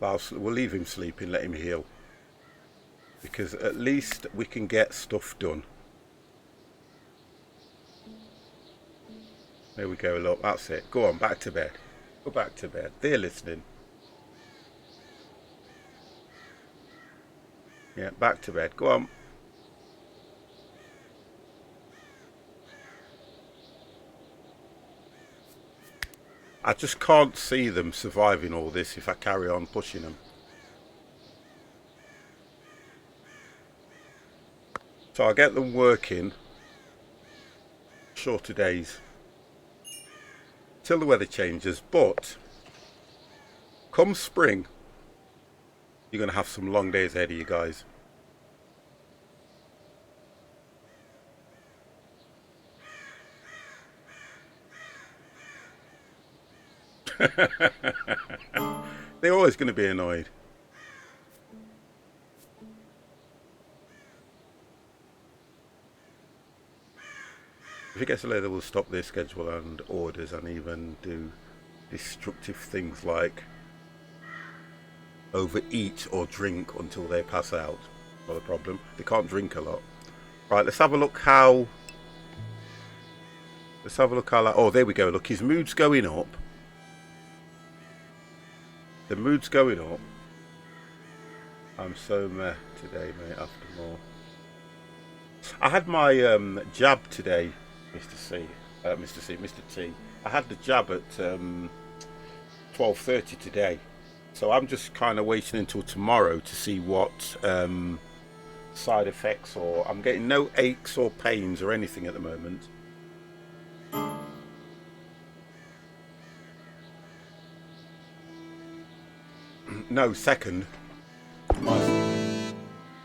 [SPEAKER 1] him sleeping, let him heal, because at least we can get stuff done. There we go, look, that's it. Go on, back to bed. Go back to bed. They're listening. Yeah, back to bed. Go on. I just can't see them surviving all this if I carry on pushing them. So I'll get them working shorter days till the weather changes, but come spring you're going to have some long days ahead of you guys. They're always going to be annoyed. If it gets later, we'll stop their schedule and orders and even do destructive things like overeat or drink until they pass out. Not a problem. They can't drink a lot. Right, let's have a look how... Oh, there we go. Look, his mood's going up. The mood's going up. I'm so meh today, mate, after more. I had my jab today, Mr. T. I had the jab at 12:30 today. So I'm just kind of waiting until tomorrow to see what side effects, or I'm getting no aches or pains or anything at the moment. No, second.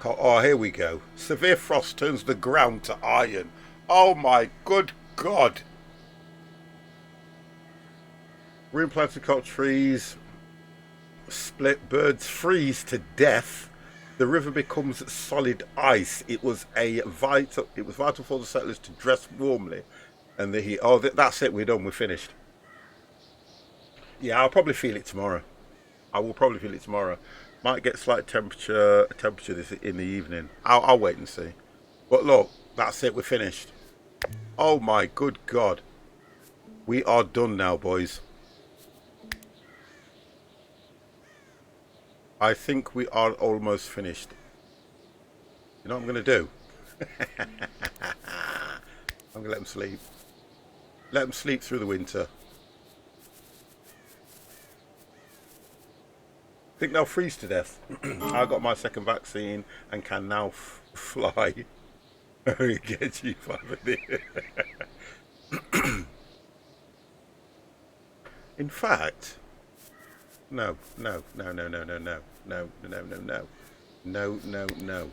[SPEAKER 1] Oh, here we go. Severe frost turns the ground to iron. Oh my good God. Replanted cut trees. Split, birds freeze to death. The river becomes solid ice. It was vital for the settlers to dress warmly, and the heat. Oh, that's it. We're done. We're finished. Yeah, I'll probably feel it tomorrow. I will probably feel it tomorrow. Might get slight temperature this in the evening. I'll wait and see. But look, that's it. We're finished. Oh my good God. We are done now, boys. I think we are almost finished. You know what I'm going to do? I'm going to let them sleep. Let them sleep through the winter. I think they'll freeze to death. I got my second vaccine and can now fly. Get you In fact, No, no, no, no, no, no, no, no, no, no, no, no, no, no.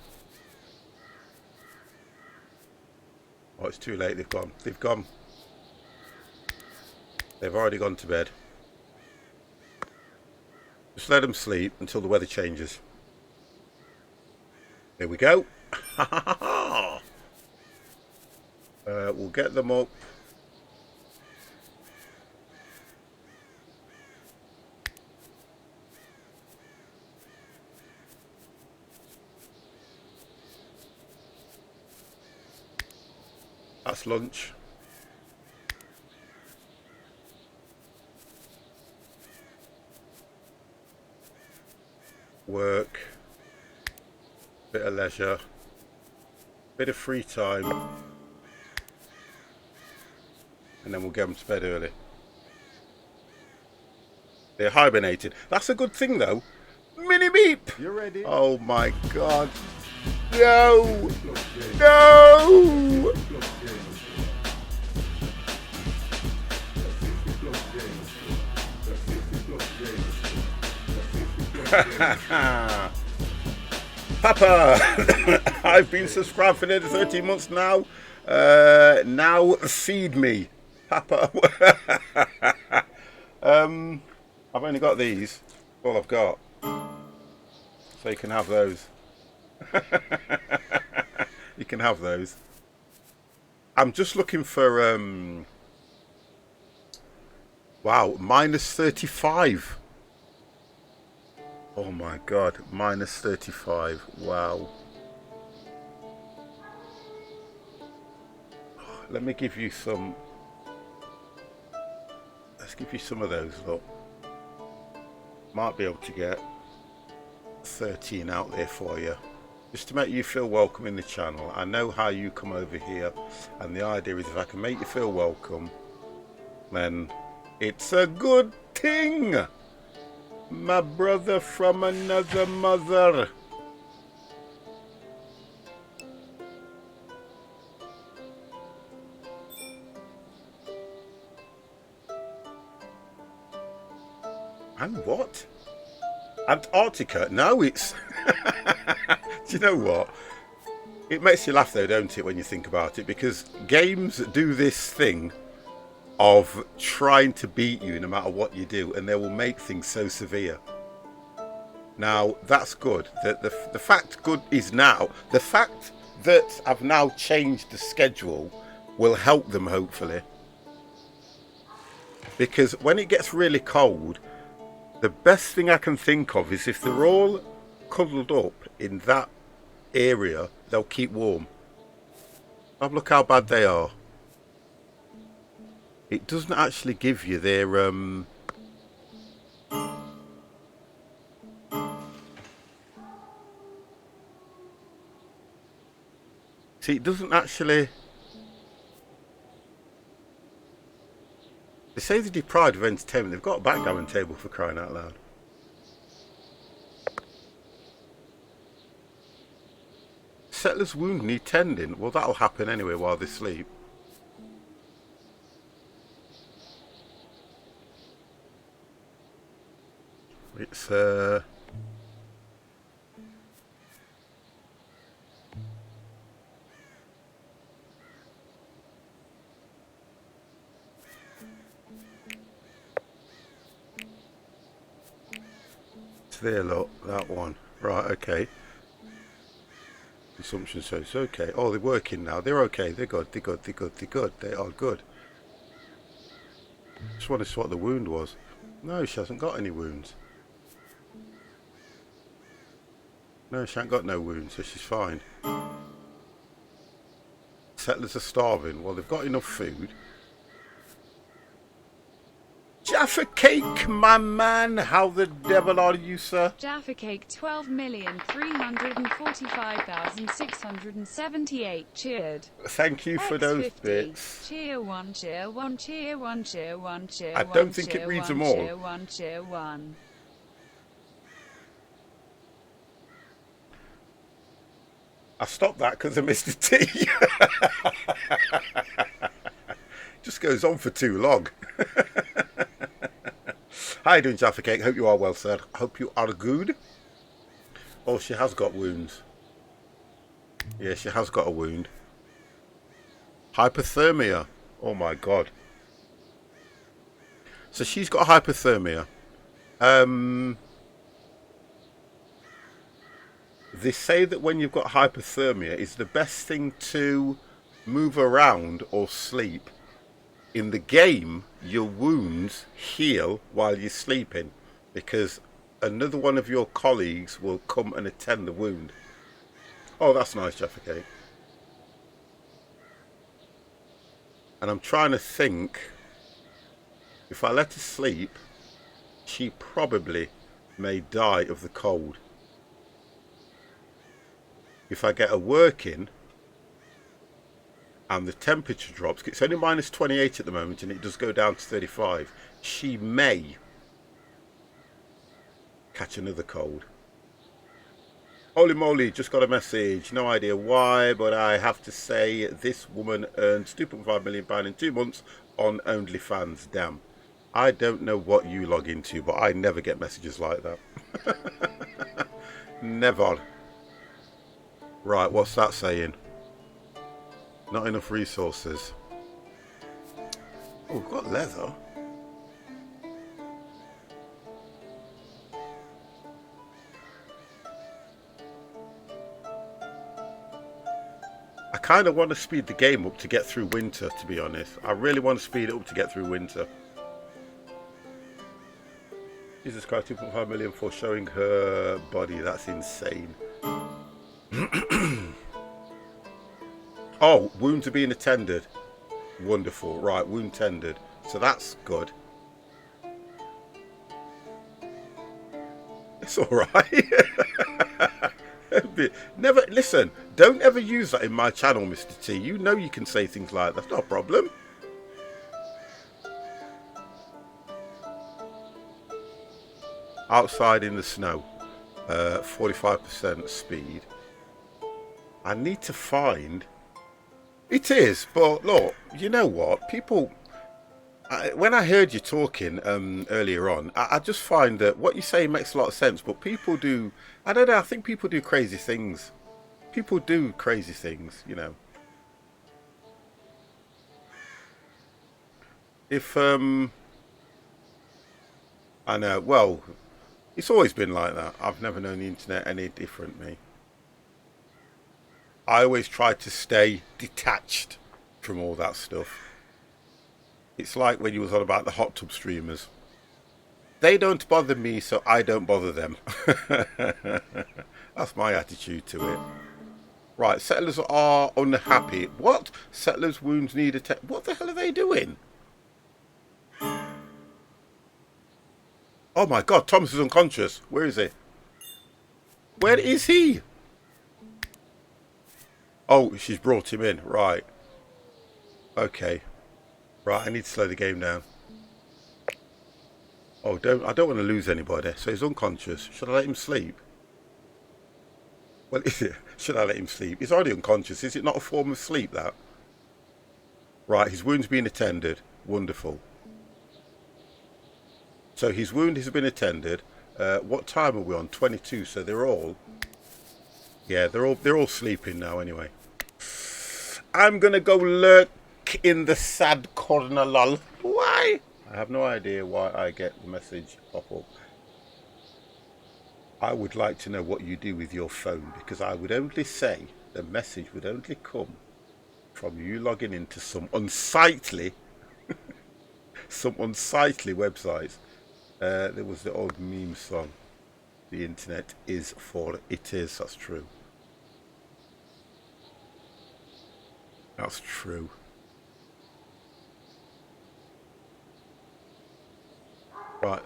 [SPEAKER 1] Oh, it's too late. They've gone. They've gone. They've already gone to bed. Just let them sleep until the weather changes. There we go. We'll get them up. That's lunch. Work. Bit of leisure. Bit of free time. And then we'll get them to bed early. They're hibernating. That's a good thing though. Mini beep!
[SPEAKER 2] You're ready.
[SPEAKER 1] Oh my god. No! No! Papa! I've been subscribed for nearly 13 months now. Now feed me. Papa. I've only got these. All I've got. So you can have those. You can have those. I'm just looking for wow, minus 35. Oh my god, minus 35. Wow. Let me give you some. Let's give you some of those, look. Might be able to get 13 out there for you. Just to make you feel welcome in the channel. I know how you come over here, and the idea is if I can make you feel welcome, then it's a good thing. My brother from another mother. And what? Antarctica? No, it's... Do you know what? It makes you laugh though, don't it, when you think about it? Because games do this thing of trying to beat you no matter what you do, and they will make things so severe. Now, that's good. The fact good is now, the fact that I've now changed the schedule will help them, hopefully. Because when it gets really cold, the best thing I can think of is if they're all cuddled up in that area, they'll keep warm. Have a look how bad they are. It doesn't actually give you their see, it doesn't actually. They say they're deprived of entertainment. They've got a backgammon table, for crying out loud. Settler's wound need tending. Well, that'll happen anyway while they sleep. It's there, look, that one. Right, okay. Consumption, so it's okay. Oh, they're working now. They're okay. They're good. They're good. They're good. They're good. They are good. Just wonder what the wound was. No, she hasn't got any wounds. No, she ain't got no wounds, so she's fine. Settlers are starving. Well, they've got enough food. Jaffa Cake, my man. How the devil are you, sir?
[SPEAKER 3] Jaffa Cake 12,345,678 cheered.
[SPEAKER 1] Thank you for those
[SPEAKER 3] X50.
[SPEAKER 1] bits.
[SPEAKER 3] Cheer one, cheer one, cheer one, cheer one, cheer
[SPEAKER 1] I
[SPEAKER 3] one.
[SPEAKER 1] don't think it
[SPEAKER 3] cheer
[SPEAKER 1] reads
[SPEAKER 3] one,
[SPEAKER 1] them all.
[SPEAKER 3] Cheer one, cheer one.
[SPEAKER 1] I stopped that because I missed a T. Just goes on for too long. How you doing, Jaffa Cake? Hope you are well, sir. Hope you are good. Oh, she has got wounds. Yeah, she has got a wound. Hypothermia. Oh my god. So she's got hypothermia. They say that when you've got hypothermia, it's the best thing to move around or sleep. In the game, your wounds heal while you're sleeping because another one of your colleagues will come and attend the wound. Oh, that's nice, Jaffa Cake. And I'm trying to think, if I let her sleep, she probably may die of the cold. If I get her working and the temperature drops, it's only minus 28 at the moment and it does go down to 35, she may catch another cold. Holy moly, just got a message. No idea why, but I have to say this woman earns £2.5 million in 2 months on OnlyFans. Damn. I don't know what you log into, but I never get messages like that. Never. Right, what's that saying? Not enough resources. Oh, we've got leather. I kind of want to speed the game up to get through winter, to be honest. I really want to speed it up to get through winter. Jesus Christ, 2.5 million for showing her body. That's insane. Oh, wounds are being attended. Wonderful. Right, wound tended. So that's good. It's alright. Never, listen, don't ever use that in my channel, Mr. T. You know you can say things like that. That's not a problem. Outside in the snow. 45% speed. I need to find... It is, but look, you know what? People... when I heard you talking earlier on, I just find that what you say makes a lot of sense, but people do... I don't know, I think people do crazy things. People do crazy things, you know. If, I know, well, it's always been like that. I've never known the internet any different, me. I always try to stay detached from all that stuff. It's like when you was on about the hot tub streamers. They don't bother me, so I don't bother them. That's my attitude to it. Right, settlers are unhappy. What? Settlers' wounds need a... What the hell are they doing? Oh my god, Thomas is unconscious. Where is he? Where is he? Oh, she's brought him in. Right. Okay. Right, I need to slow the game down. Oh, I don't want to lose anybody. So he's unconscious. Should I let him sleep? Well, is it? Should I let him sleep? He's already unconscious. Is it not a form of sleep, that? Right, his wound's been attended. Wonderful. So his wound has been attended. What time are we on? 22. So they're all... Yeah, they're all sleeping now anyway. I'm gonna go lurk in the sad corner, lol. Why? I have no idea why I get the message pop up. I would like to know what you do with your phone, because I would only say the message would only come from you logging into some unsightly websites. There was the old meme song, the internet is for it is. That's true. That's true. Right.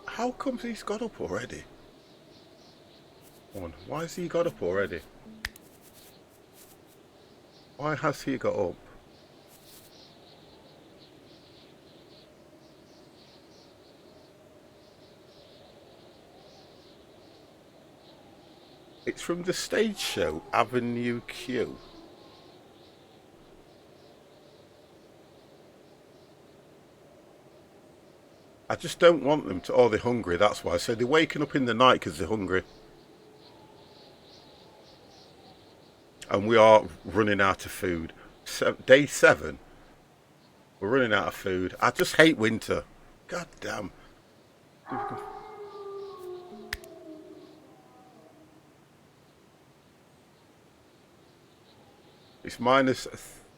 [SPEAKER 1] How comes he's got up already? Why has he got up already? Why has he got up? It's from the stage show Avenue Q. I just don't want them to. Oh, they're hungry. That's why. So they're waking up in the night because they're hungry. And we are running out of food. Day 7. We're running out of food. I just hate winter. God damn. It's minus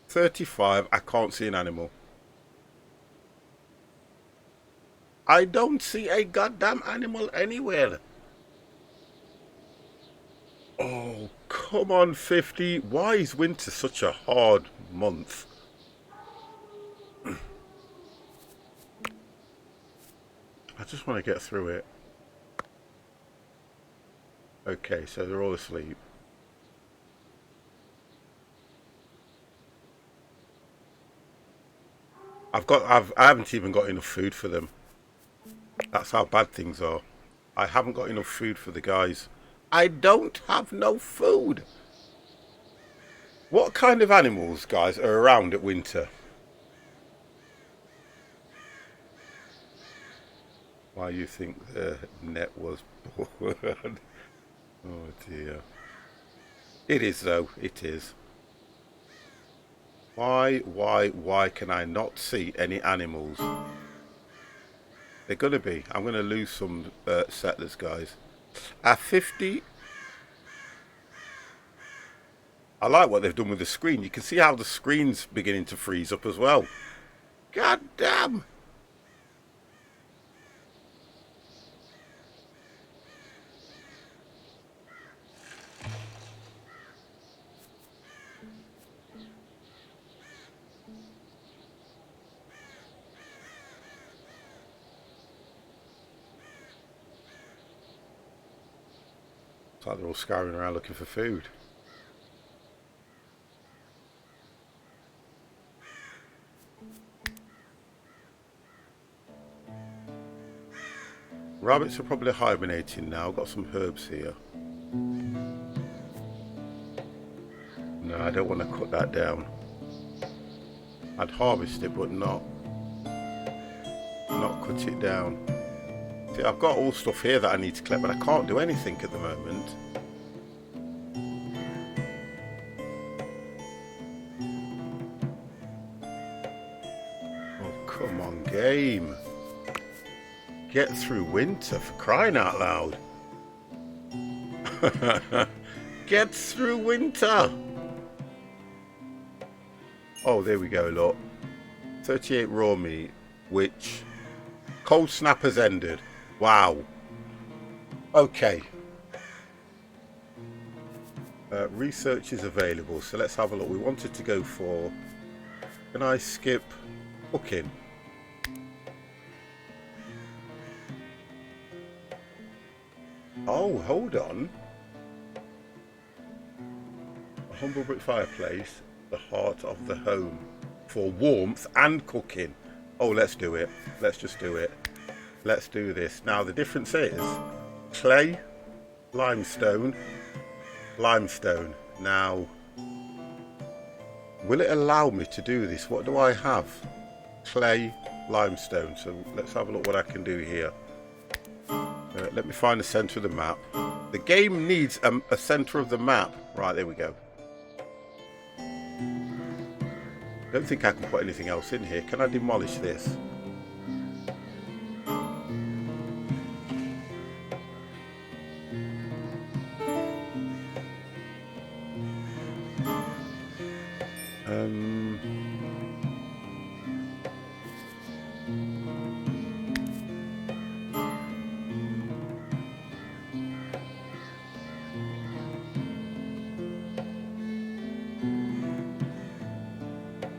[SPEAKER 1] 35. I can't see an animal. I don't see a goddamn animal anywhere. Oh, come on, 50. Why is winter such a hard month? I just want to get through it. Okay, so they're all asleep. I haven't even got enough food for them. That's how bad things are. I haven't got enough food for the guys. I don't have no food. What kind of animals, guys, are around at winter? Why you think the net was born? Oh dear. It is though, it is. Why can I not see any animals? They're gonna be. I'm gonna lose some settlers, guys. At 50. I like what they've done with the screen. You can see how the screen's beginning to freeze up as well. God damn! It's like they're all scouring around looking for food. Rabbits are probably hibernating now. Got some herbs here. No, I don't want to cut that down. I'd harvest it, but not cut it down. See, I've got all stuff here that I need to collect, but I can't do anything at the moment. Oh, come on, game. Get through winter, for crying out loud. Get through winter. Oh, there we go, look. 38 raw meat, which cold snap has ended. Wow. Okay. Research is available, so let's have a look. We wanted to go for... Can I skip cooking? Oh, hold on. A humble brick fireplace, the heart of the home, for warmth and cooking. Oh, let's do it. Let's just do it. Let's do this. Now, the difference is clay, limestone, limestone. Now, will it allow me to do this? What do I have? Clay, limestone. So let's have a look what I can do here. Let me find the center of the map. The game needs a center of the map. Right, there we go. Don't think I can put anything else in here. Can I demolish this?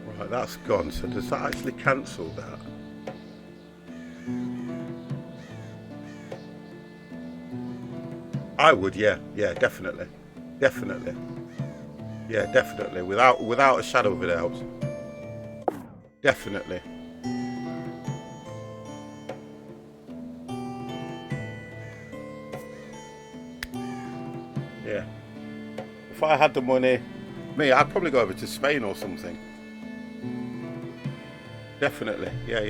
[SPEAKER 1] Right, that's gone. So does that actually cancel that? I would, yeah, definitely, definitely, yeah, definitely, without a shadow of a doubt, definitely. Yeah, if I had the money, I'd probably go over to Spain or something. Definitely, yeah.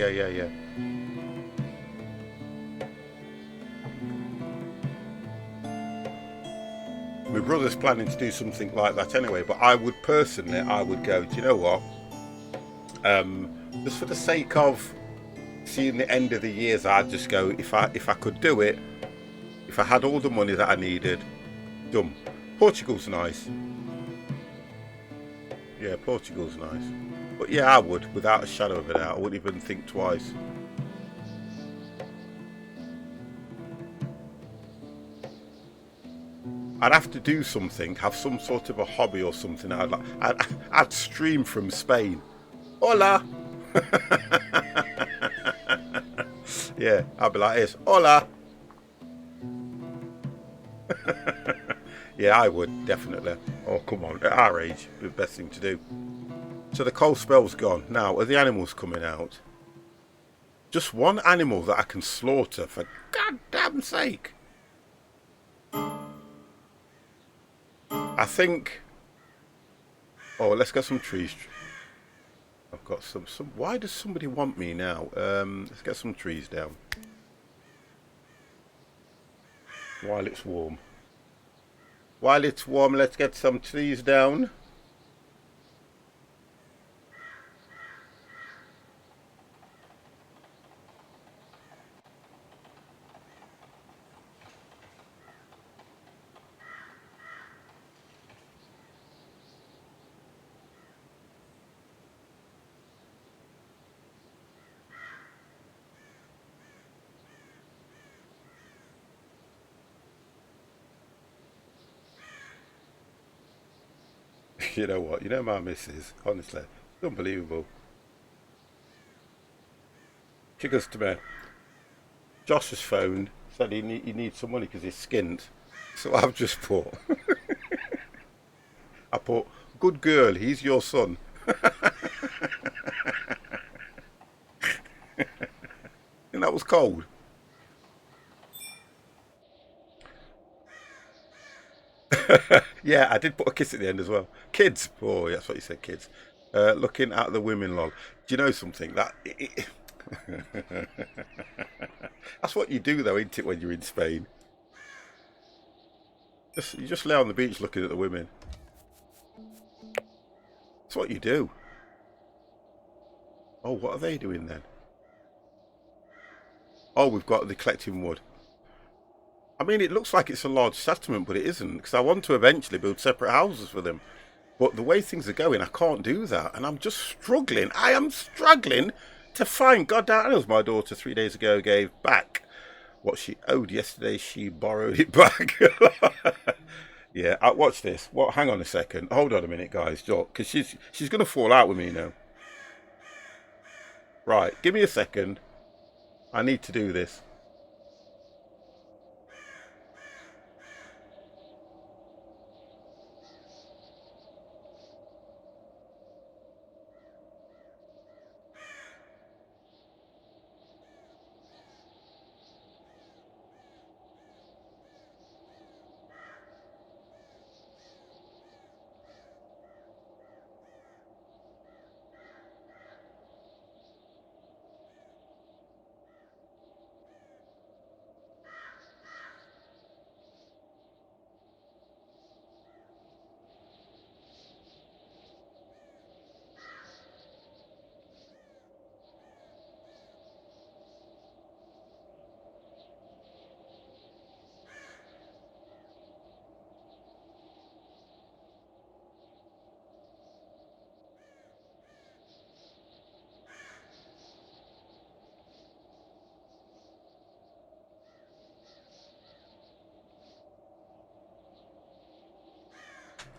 [SPEAKER 1] My brother's planning to do something like that anyway, but I would personally, I would go, do you know what? Just for the sake of seeing the end of the years, I'd just go, if I could do it, if I had all the money that I needed, done. Portugal's nice. Yeah, Portugal's nice. But yeah, I would, without a shadow of a doubt. I wouldn't even think twice. I'd have to do something, have some sort of a hobby or something. I'd stream from Spain. Hola! Yeah, I'd be like this. Hola! Yeah, I would, definitely. Oh, come on. At our age, it'd be the best thing to do. So the cold spell's gone. Now, are the animals coming out? Just one animal that I can slaughter, for goddamn sake. I think... Oh, let's get some trees. I've got some... Why does somebody want me now? Let's get some trees down. While it's warm. While it's warm, let's get some trees down. You know what? You know my missus, honestly, it's unbelievable. She goes to me, Josh has phoned, said he needs some money because he's skint. So I've just put, I put, good girl, he's your son. And that was cold. Yeah, I did put a kiss at the end as well. Kids. Oh, that's what you said, kids. Looking at the women log. Do you know something? That's what you do though, isn't it, when you're in Spain? You just lay on the beach looking at the women. That's what you do. Oh, what are they doing then? Oh, we've got the collecting wood. I mean, it looks like it's a large settlement, but it isn't, because I want to eventually build separate houses for them. But the way things are going, I can't do that, and I'm just struggling. I am struggling to find. God damn, knows my daughter 3 days ago gave back what she owed yesterday. She borrowed it back. Yeah, watch this. What? Hang on a second. Hold on a minute, guys, because she's going to fall out with me now. Right, give me a second. I need to do this.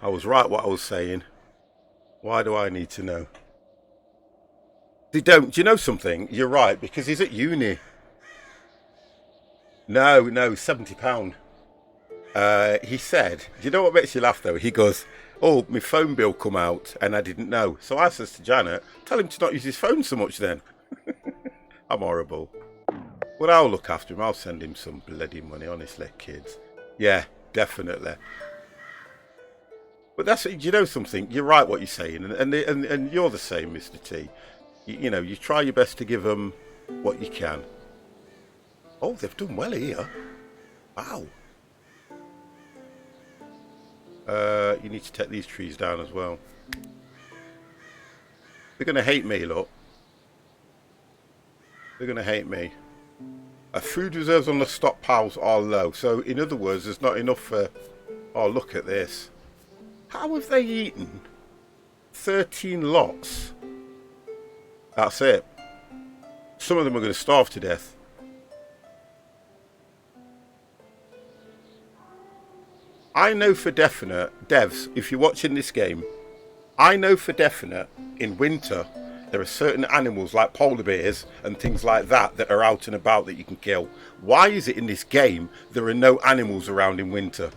[SPEAKER 1] I was right what I was saying. Why do I need to know? They don't. Do you know something? You're right, because he's at uni. No, £70. He said, do you know what makes you laugh though? He goes, oh, my phone bill come out and I didn't know. So I says to Janet, tell him to not use his phone so much then. I'm horrible. But I'll look after him. I'll send him some bloody money, honestly, kids. Yeah, definitely. But that's, you know something? You're right what you're saying. And you're the same, Mr. T. You know, you try your best to give them what you can. Oh, they've done well here. Wow. You need to take these trees down as well. They're going to hate me, look. They're going to hate me. Food reserves on the stockpiles are low. So, in other words, there's not enough for... Oh, look at this. How have they eaten 13 lots? That's it. Some of them are going to starve to death. I know for definite, devs, if you're watching this game, I know for definite in winter there are certain animals like polar bears and things like that that are out and about that you can kill. Why is it in this game there are no animals around in winter?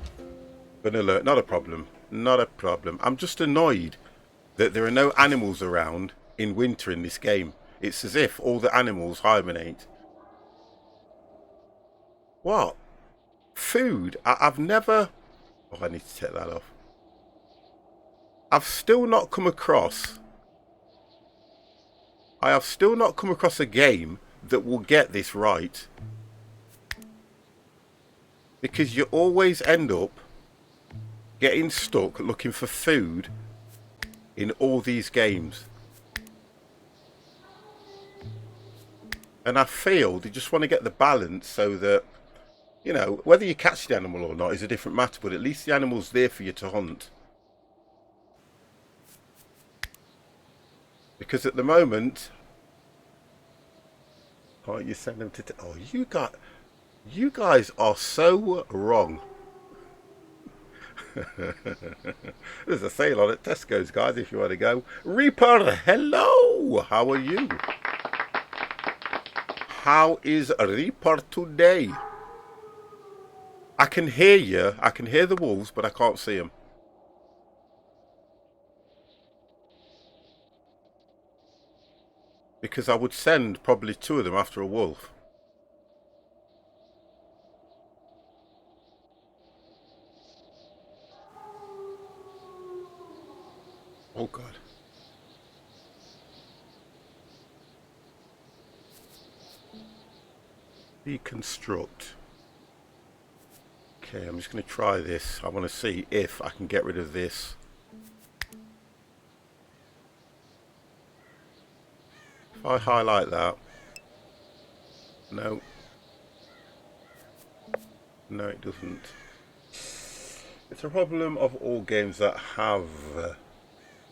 [SPEAKER 1] An alert, not a problem. Not a problem. I'm just annoyed that there are no animals around in winter in this game. It's as if all the animals hibernate. What? Food? I've never... Oh, I need to take that off. I've still not come across... I have still not come across a game that will get this right. Because you always end up getting stuck looking for food in all these games. And I feel they just want to get the balance so that, you know, whether you catch the animal or not is a different matter, but at least the animal's there for you to hunt. Because at the moment... Oh, you send them to... Oh, you guys are so wrong. There's a sale on at Tesco's, guys, if you want to go. Reaper, hello! How are you? How is Reaper today? I can hear you. I can hear the wolves, but I can't see them. Because I would send probably 2 of them after a wolf. Oh God. Deconstruct. Okay, I'm just going to try this. I want to see if I can get rid of this. If I highlight that. No. No, it doesn't. It's a problem of all games that have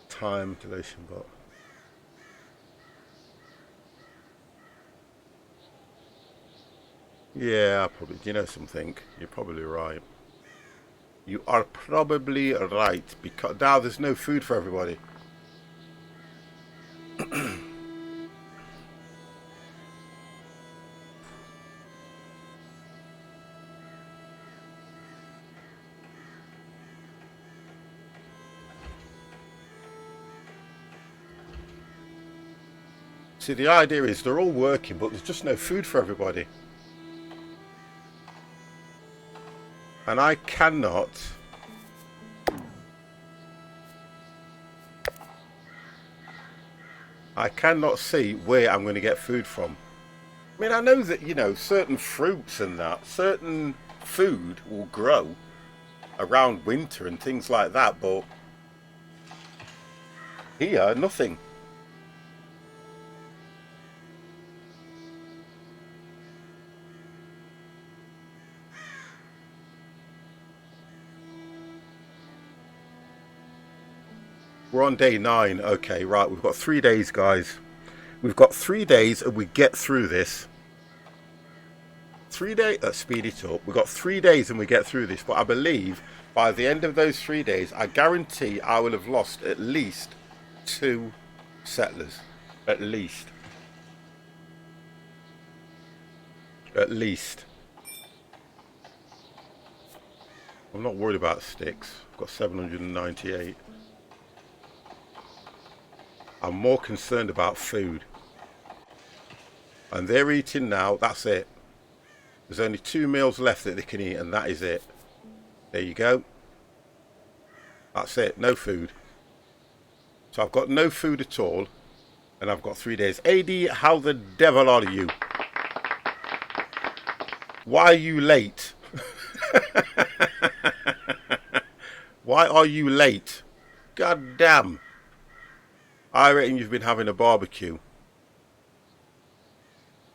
[SPEAKER 1] time dilation, but yeah, probably. Do you know something? You're probably right. You are probably right, because now there's no food for everybody. See, the idea is they're all working, but there's just no food for everybody. And I cannot... see where I'm going to get food from. I mean, I know that, you know, certain fruits and that, certain food will grow around winter and things like that, but here, nothing. We're on day 9. Okay, right. We've got 3 days, guys. We've got 3 days and we get through this. 3 days. Let's speed it up. We've got 3 days and we get through this. But I believe by the end of those 3 days, I guarantee I will have lost at least 2 settlers. At least. At least. I'm not worried about sticks. I've got 798. I'm more concerned about food. And they're eating now, that's it. There's only 2 meals left that they can eat and that is it. There you go. That's it, no food. So I've got no food at all. And I've got 3 days. AD, how the devil are you? Why are you late? Why are you late? God damn. I reckon you've been having a barbecue.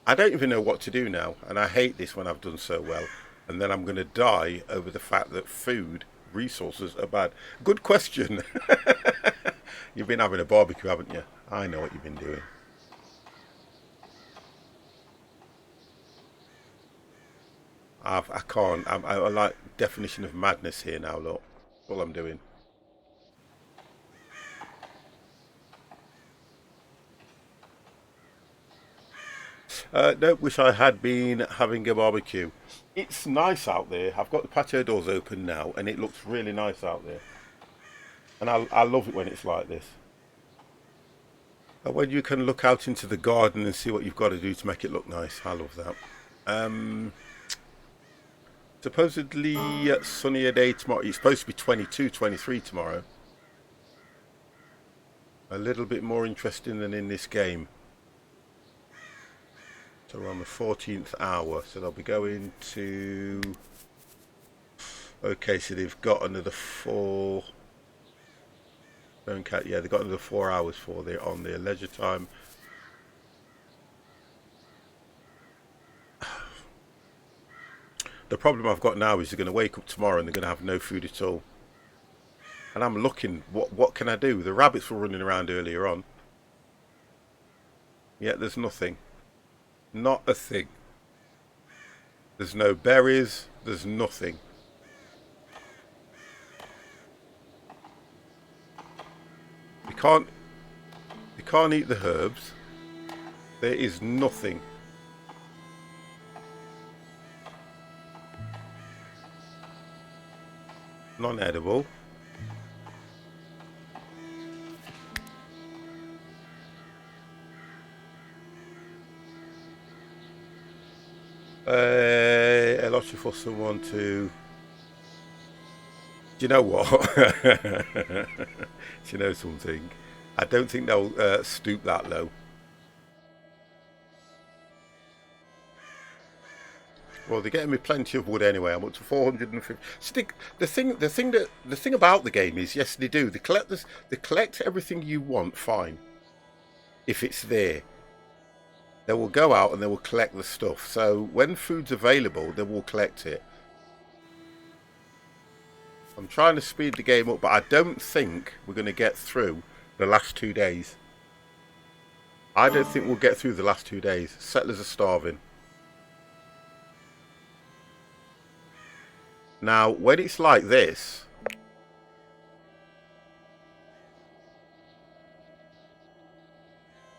[SPEAKER 1] I don't even know what to do now, and I hate this when I've done so well. And then I'm going to die over the fact that food resources are bad. Good question. You've been having a barbecue, haven't you? I know what you've been doing. I can't. I like definition of madness here now, look. That's all I'm doing. No, wish I had been having a barbecue. It's nice out there. I've got the patio doors open now, and it looks really nice out there. And I love it when it's like this. And when you can look out into the garden and see what you've got to do to make it look nice. I love that. Supposedly sunnier day tomorrow. It's supposed to be 22, 23 tomorrow. A little bit more interesting than in this game. So we're on the 14th hour. So they'll be going to... Okay, so they've got another 4... Don't count, yeah, they've got another 4 hours for their on their leisure time. The problem I've got now is they're going to wake up tomorrow and they're going to have no food at all. And I'm looking, what can I do? The rabbits were running around earlier on. Yet there's nothing. Not a thing. There's no berries, there's nothing. You can't eat the herbs. There is nothing. Non-edible. A lot for someone to... Do you know what? Do you know something? I don't think they'll stoop that low. Well, they're getting me plenty of wood anyway. I'm up to 450. So the thing about the game is, yes, they do. They collect everything you want. Fine, if it's there, they will go out and they will collect the stuff. So when food's available, they will collect it. I'm trying to speed the game up, but I don't think we're going to get through the last 2 days. I don't think we'll get through the last 2 days. Settlers are starving. Now, when it's like this,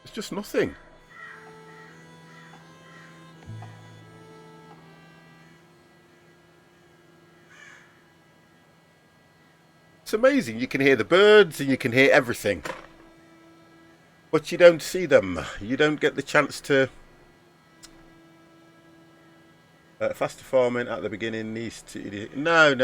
[SPEAKER 1] it's just nothing. It's amazing. You can hear the birds and you can hear everything. But you don't see them. You don't get the chance to... faster farming at the beginning needs to... No.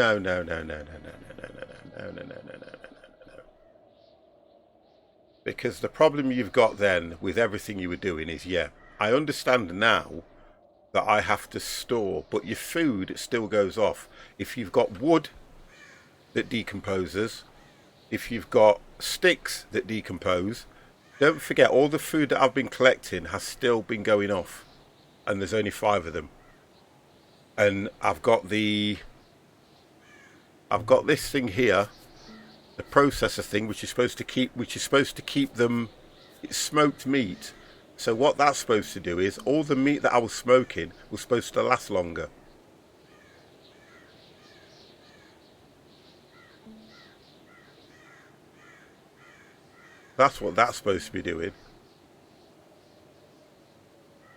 [SPEAKER 1] Because the problem you've got then with everything you were doing is, yeah, I understand now that I have to store, but your food still goes off. If you've got wood that decomposes, if you've got sticks that decompose, don't forget all the food that I've been collecting has still been going off, and there's only 5 of them. And I've got this thing here, the processor thing, which is supposed to keep them. It's smoked meat. So what that's supposed to do is all the meat that I was smoking was supposed to last longer. That's what that's supposed to be doing.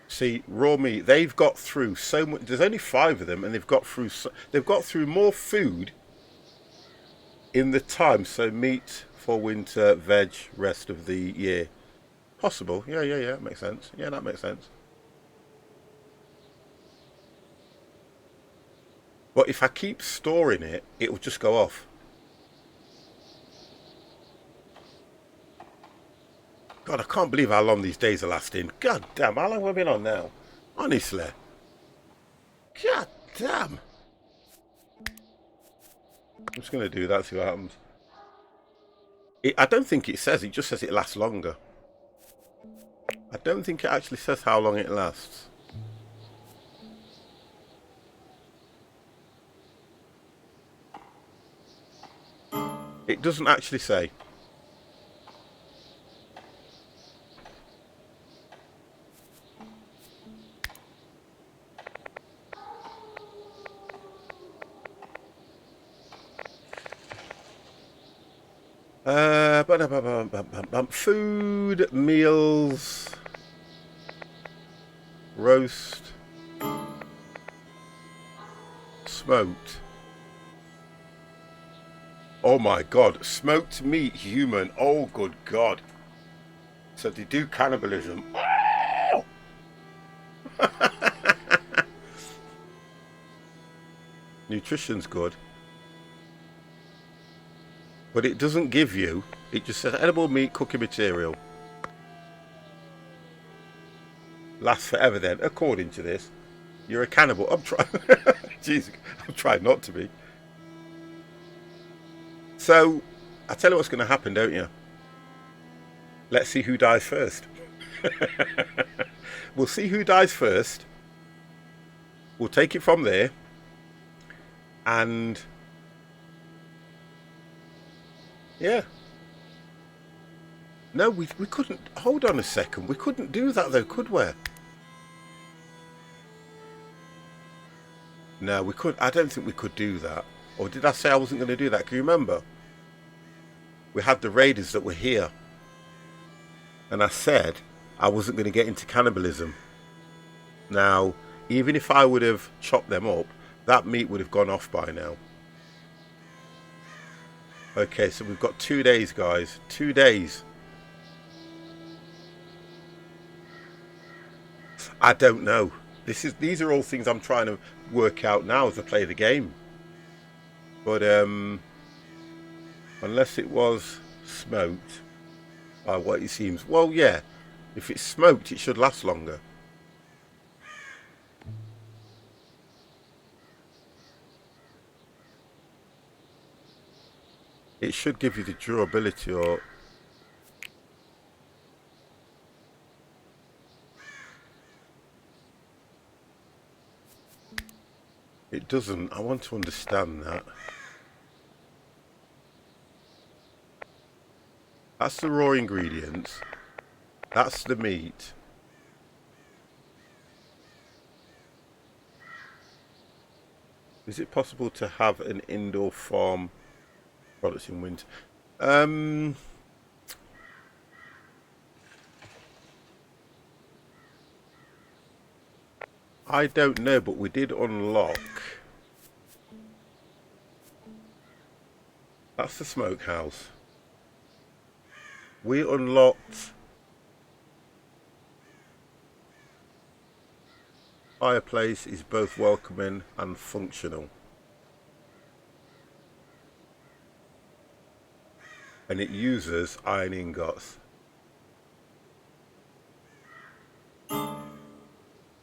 [SPEAKER 1] See, raw meat, they've got through so much. There's only 5 of them, and they've got through more food in the time. So meat for winter, veg rest of the year. Possible. Yeah, that makes sense. Yeah, that makes sense. But if I keep storing it, it will just go off. God, I can't believe how long these days are lasting. God damn, how long have I been on now? Honestly. God damn. just going to do that, see what happens. I don't think it says, it just says it lasts longer. I don't think it actually says how long it lasts. It doesn't actually say. Food, meals, roast, smoked. Oh my god, smoked meat, human. Oh good god. So they do cannibalism. Nutrition's good. But it doesn't give you, it just says edible meat cooking material. Lasts forever then, according to this. You're a cannibal. I'm trying. Jeez, I'm trying not to be. So, I tell you what's going to happen, don't you? Let's see who dies first. We'll see who dies first. We'll take it from there. And yeah. No, we couldn't. Hold on a second. We couldn't do that though, could we? No, we could. I don't think we could do that. Or did I say I wasn't going to do that? Can you remember? We had the raiders that were here. And I said I wasn't going to get into cannibalism. Now, even if I would have chopped them up, that meat would have gone off by now. Okay, so we've got 2 days, guys. 2 days. I don't know. These are all things I'm trying to work out now as I play the game. But unless it was smoked, by what it seems. Well, yeah. If it's smoked, it should last longer. It should give you the durability or... It doesn't. I want to understand that. That's the raw ingredients. That's the meat. Is it possible to have an indoor farm products in winter? I don't know, but we did unlock. That's the smokehouse. We unlocked fireplace is both welcoming and functional. And it uses iron ingots.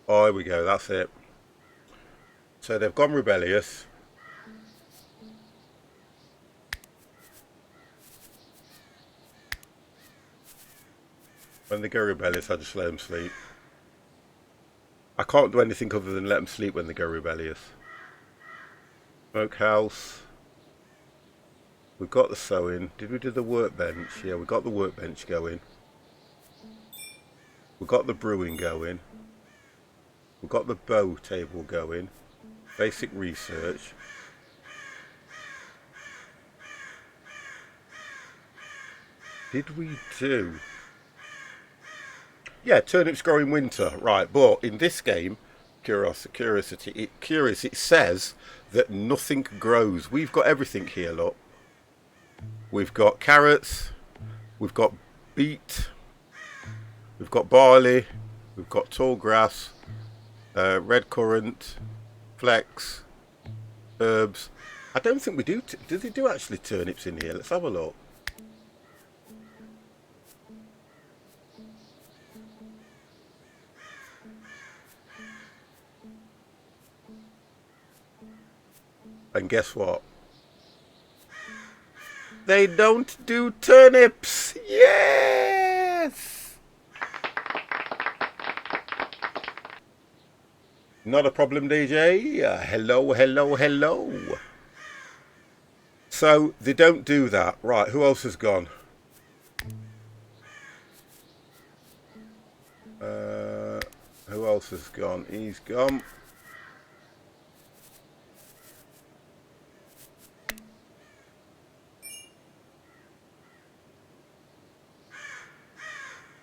[SPEAKER 1] Oh, here we go, that's it. So they've gone rebellious. When they go rebellious, I just let them sleep. I can't do anything other than let them sleep when they go rebellious. Smokehouse. We've got the sewing. Did we do the workbench? Yeah, we got the workbench going. We've got the brewing going. We've got the bow table going. Basic research. Did we do... Yeah, turnips grow in winter, right? But in this game, curious, it says that nothing grows. We've got everything here, look. We've got carrots, we've got beet, we've got barley, we've got tall grass, red currant, flex, herbs. I don't think we do. Do they do actually turnips in here? Let's have a look. And guess what? They don't do turnips. Yes. Not a problem, DJ. Hello, hello, hello. So they don't do that. Right, who else has gone? Who else has gone? He's gone.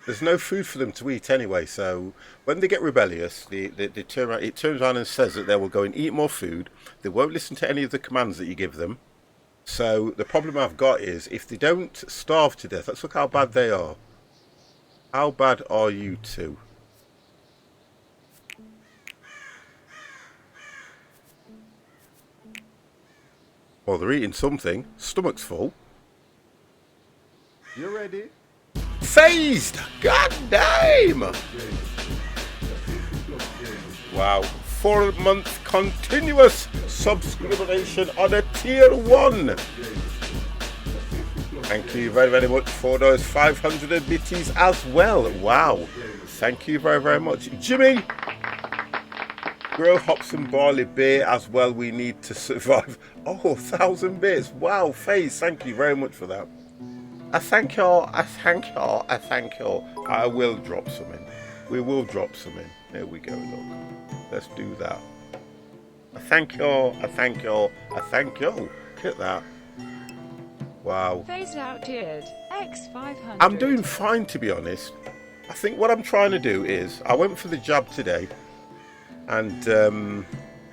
[SPEAKER 1] There's no food for them to eat anyway, so when they get rebellious, it turns around and says that they will go and eat more food. They won't listen to any of the commands that you give them. So the problem I've got is if they don't starve to death, let's look how bad they are. How bad are you two? Well, they're eating something. Stomach's full.
[SPEAKER 2] You ready?
[SPEAKER 1] Phased! God damn! Wow. 4-month continuous subscription on a tier 1. Thank you very, very much for those 500 bitties as well. Wow. Thank you very, very much. Jimmy! Grow hops and barley beer as well. We need to survive. Oh, 1,000 bits. Wow, Phase, thank you very much for that. I thank y'all. I thank y'all. I thank y'all. I will drop some in. We will drop some in. There we go, look. Let's do that. I thank y'all. I thank y'all. I thank y'all. Look at that. Wow.
[SPEAKER 3] Phased out tiered. X500.
[SPEAKER 1] I'm doing fine, to be honest. I think what I'm trying to do is, I went for the jab today, and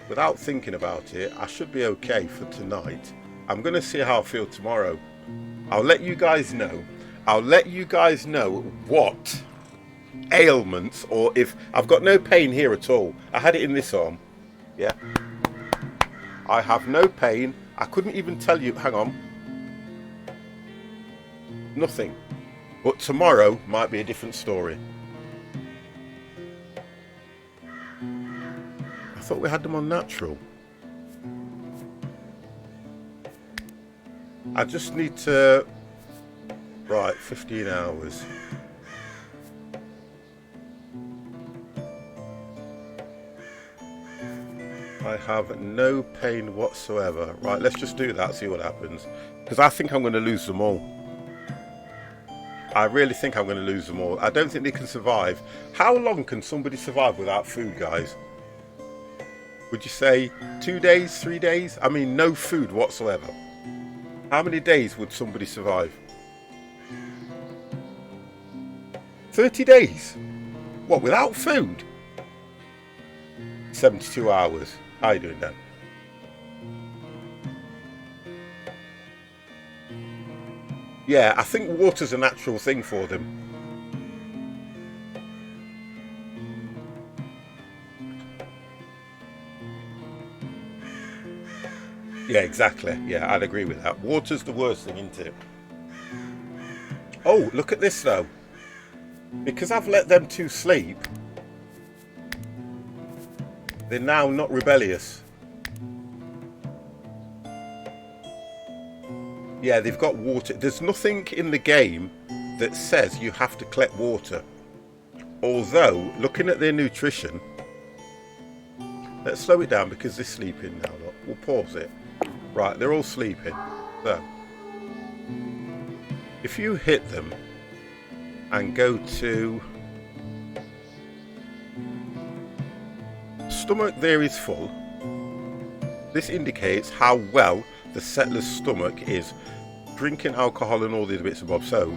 [SPEAKER 1] without thinking about it, I should be okay for tonight. I'm going to see how I feel tomorrow. I'll let you guys know. I'll let you guys know what ailments, or if I've got no pain here at all. I had it in this arm. Yeah. I have no pain. I couldn't even tell you. Hang on. Nothing. But tomorrow might be a different story. I thought we had them on natural. I just need to... Right, 15 hours. I have no pain whatsoever. Right, let's just do that, see what happens. Because I think I'm going to lose them all. I really think I'm going to lose them all. I don't think they can survive. How long can somebody survive without food, guys? Would you say 2 days, 3 days? I mean, no food whatsoever. How many days would somebody survive? 30 days? What, without food? 72 hours. How are you doing, Dan? Yeah, I think water's a natural thing for them. Yeah, exactly. Yeah, I'd agree with that. Water's the worst thing, isn't it? Oh, look at this though. Because I've let them two sleep, they're now not rebellious. Yeah, they've got water. There's nothing in the game that says you have to collect water. Although, looking at their nutrition, let's slow it down because they're sleeping now. Look. We'll pause it. Right, they're all sleeping. So, if you hit them and go to stomach, there is full. This indicates how well the settler's stomach is drinking alcohol and all these bits and bobs. So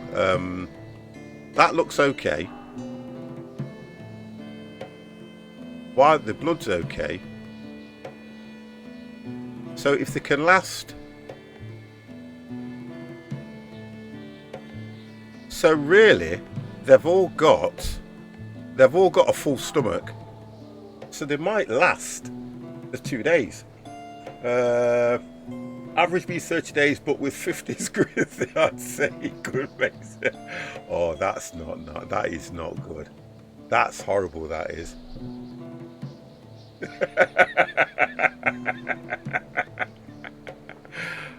[SPEAKER 1] that looks okay. While the blood's okay. So if they can last, so really they've all got a full stomach, so they might last the 2 days. Average be 30 days, but with 50's growth, I'd say it could make sense. Oh, that is not good. That's horrible, that is.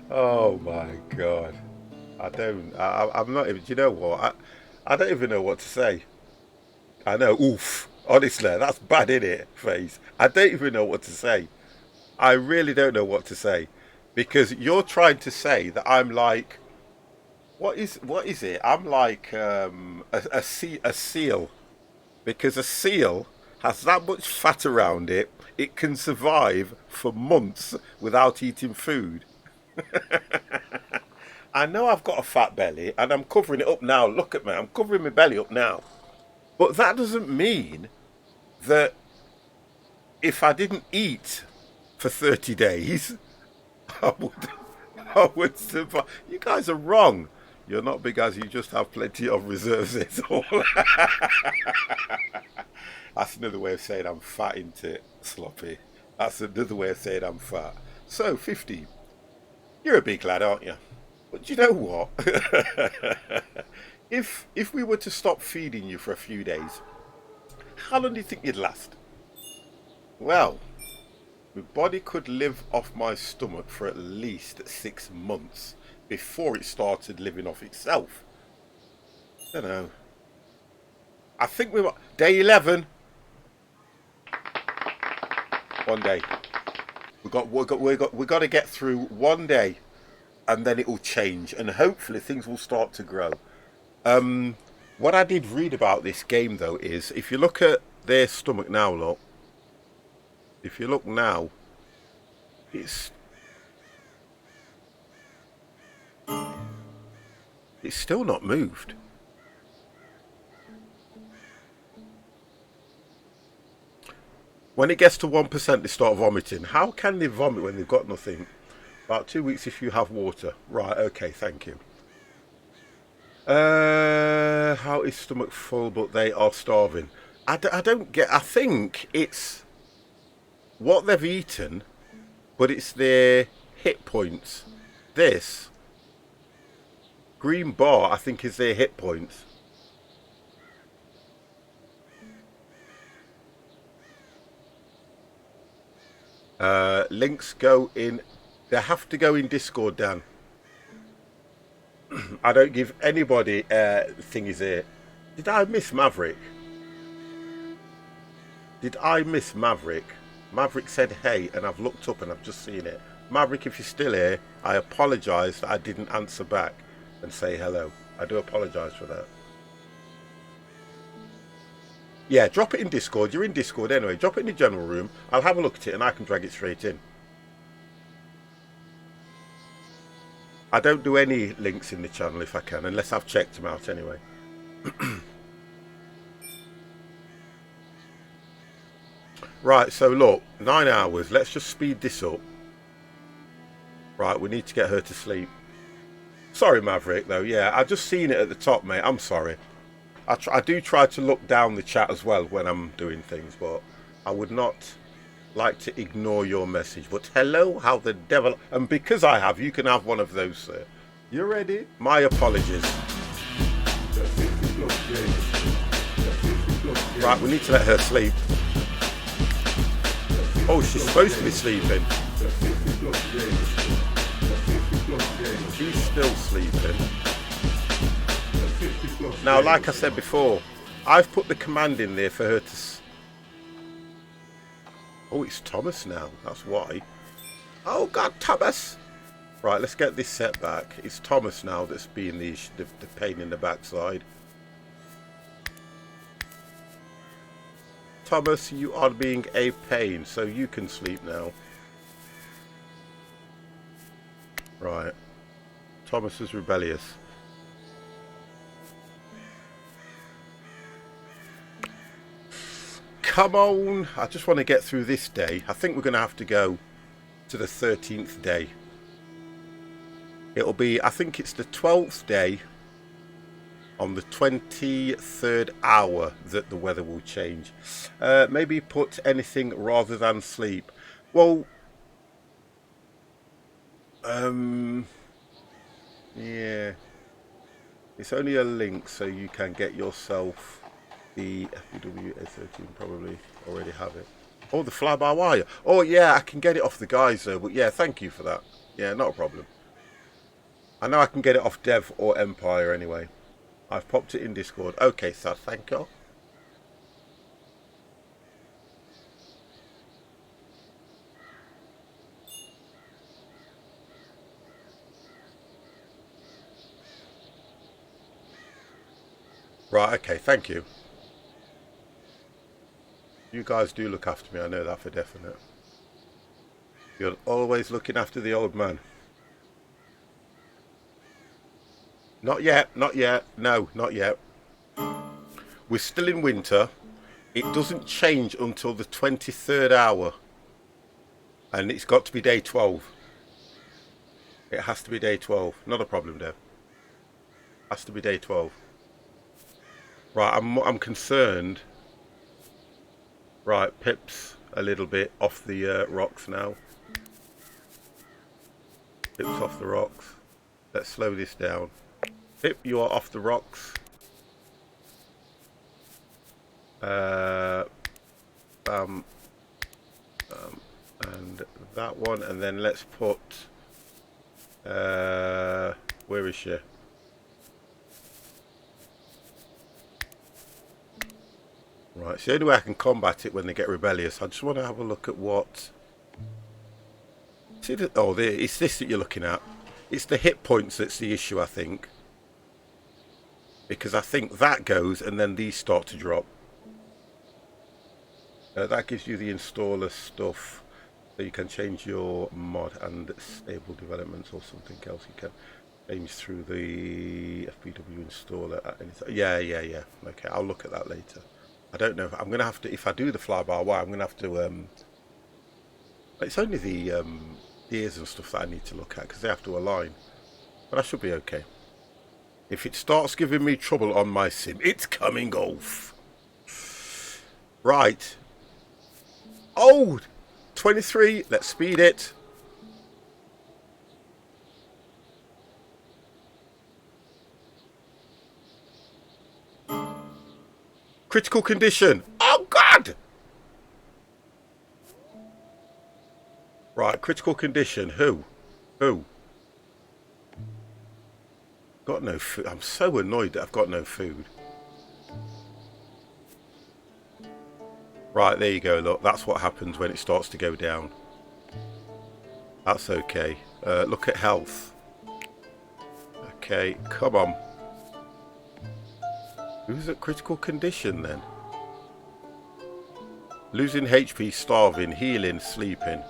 [SPEAKER 1] Oh my god. don't. I'm not even. Do you know what? I don't even know what to say. I know. Oof. Honestly, that's bad, isn't it? Face. I don't even know what to say. I really don't know what to say, because you're trying to say that I'm like, what is it? I'm like a seal, because a seal has that much fat around it. It can survive for months without eating food. I know I've got a fat belly and I'm covering it up now. Look at me, I'm covering my belly up now. But that doesn't mean that if I didn't eat for 30 days, I would, I would survive. You guys are wrong. You're not big as you just have plenty of reserves. It's all. That's another way of saying I'm fat, isn't it, Sloppy? That's another way of saying I'm fat. So, 50. You're a big lad, aren't you? But do you know what? If we were to stop feeding you for a few days, how long do you think you'd last? Well, my body could live off my stomach for at least 6 months before it started living off itself. I don't know. I think we were day 11. One day. We got to get through one day, and then it will change, and hopefully things will start to grow. What I did read about this game though is, if you look at their stomach now, look. If you look now, it's still not moved. When it gets to 1%, they start vomiting. How can they vomit when they've got nothing? About 2 weeks if you have water. Right, okay, thank you. How is stomach full but they are starving? I don't get. I think it's what they've eaten, but it's their hit points. This green bar, I think, is their hit points. Links go in. They have to go in Discord, Dan. I don't give anybody thingies here. Did I miss Maverick? Did I miss Maverick? Maverick said hey, and I've looked up and I've just seen it. Maverick, if you're still here, I apologise that I didn't answer back and say hello. I do apologise for that. Yeah, drop it in Discord. You're in Discord anyway. Drop it in the general room. I'll have a look at it and I can drag it straight in. I don't do any links in the channel if I can, unless I've checked them out anyway. Right, so look, 9 hours. Let's just speed this up. Right, we need to get her to sleep. Sorry, Maverick, though. Yeah, I've just seen it at the top, mate. I'm sorry. I do try to look down the chat as well when I'm doing things, but I would not like to ignore your message. But hello, how the devil... And because I have, you can have one of those, sir. You ready? My apologies. Right, we need to let her sleep. Oh, she's supposed to be sleeping. She's still sleeping. Now, like I said before, I've put the command in there for her to... Oh, it's Thomas now. That's why. Oh, God, Thomas! Right, let's get this set back. It's Thomas now that's being the pain in the backside. Thomas, you are being a pain, so you can sleep now. Right. Thomas is rebellious. Come on! I just want to get through this day. I think we're going to have to go to the 13th day. It'll be, I think it's the 12th day on the 23rd hour that the weather will change. Maybe put anything rather than sleep. Well, yeah. It's only a link, so you can get yourself the FPW A13. Probably already have it. Oh, the fly-by-wire. Oh, yeah, I can get it off the guys, though. But yeah, thank you for that. Yeah, not a problem. I know I can get it off Dev or Empire anyway. I've popped it in Discord. Okay, sir, thank you. Right, okay, thank you. You guys do look after me, I know that for definite. You're always looking after the old man. Not yet, not yet. No, not yet. We're still in winter. It doesn't change until the 23rd hour. And it's got to be day 12. It has to be day 12. Not a problem, Dev. Has to be day 12. Right, I'm concerned. Right, Pip's a little bit off the rocks now. Pip's off the rocks. Let's slow this down. Pip, you are off the rocks. Bam. And that one. And then let's put... where is she? Right, it's the only way I can combat it when they get rebellious. I just want to have a look at what... See the... Oh, it's this that you're looking at. It's the hit points that's the issue, I think. Because I think that goes and then these start to drop. That gives you the installer stuff. So you can change your mod and stable developments or something else. You can change through the FBW installer at any time. Yeah. Okay, I'll look at that later. I don't know. I'm going to have to, if I do the fly-by-wire, I'm going to have to... it's only the gears and stuff that I need to look at because they have to align. But I should be okay. If it starts giving me trouble on my sim, it's coming off. Right. Oh, 23. Let's speed it. Critical condition. Oh, God. Right, critical condition. Who? Got no food. I'm so annoyed that I've got no food. Right, there you go. Look, that's what happens when it starts to go down. That's okay. Look at health. Okay, come on. Who's at critical condition then? Losing HP, starving, healing, sleeping.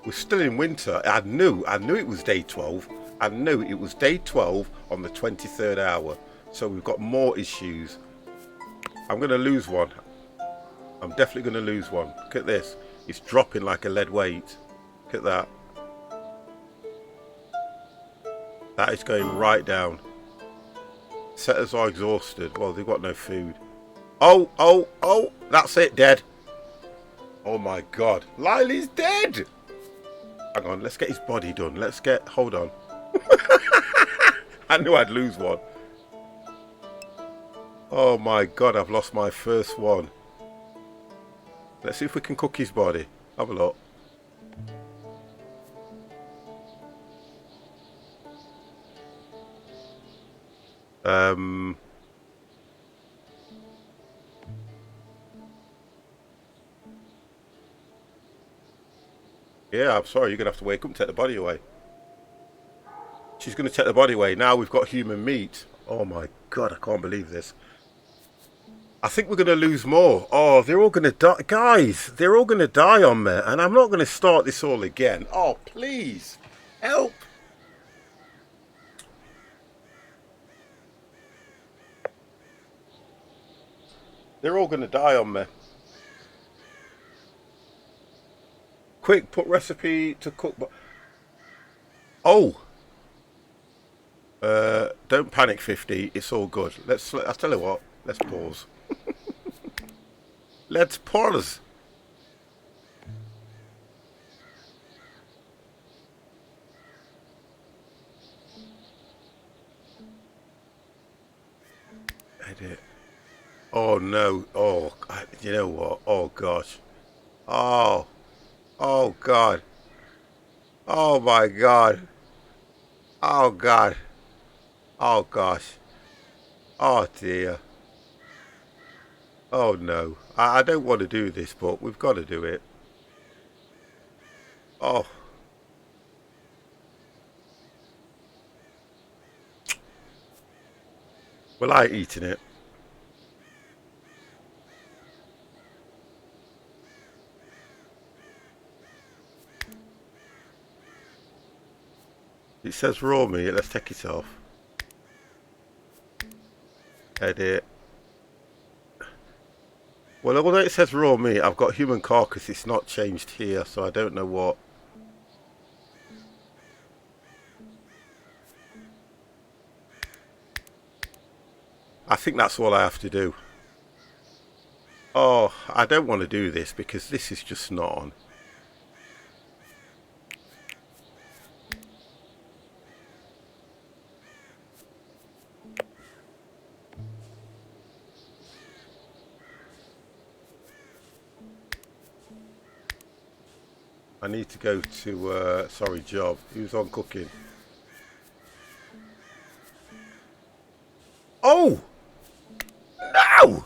[SPEAKER 1] We're still in winter. I knew it was day 12. I knew it was day 12 on the 23rd hour. So we've got more issues. I'm going to lose one. I'm definitely going to lose one. Look at this. It's dropping like a lead weight. Look at that. That is going right down. Setters are exhausted. Well, they've got no food. Oh. That's it. Dead. Oh my God. Lily's dead. Hang on, let's get his body done. Hold on. I knew I'd lose one. Oh my God, I've lost my first one. Let's see if we can cook his body. Have a look. Yeah, I'm sorry, you're going to have to wake up and take the body away. She's going to take the body away. Now we've got human meat. Oh my God, I can't believe this. I think we're going to lose more. Oh, they're all going to die. Guys, they're all going to die on me. And I'm not going to start this all again. Oh, please. Help. They're all going to die on me. Quick, put recipe to cook. Oh. Don't panic, 50. It's all good. I'll tell you what. Let's pause. Let's pause. Edit. Oh no. Oh, you know what? Oh gosh. Oh. Oh God. Oh my God. Oh God. Oh gosh. Oh dear. Oh no. I don't want to do this, but we've got to do it. Oh. Well, I eating it. It says raw meat. Let's take it off. Edit. Well, although it says raw meat, I've got human carcass. It's not changed here, so I don't know what. I think that's all I have to do. Oh, I don't want to do this because this is just not on. I need to go to, sorry, job. Who's on cooking? Oh! No!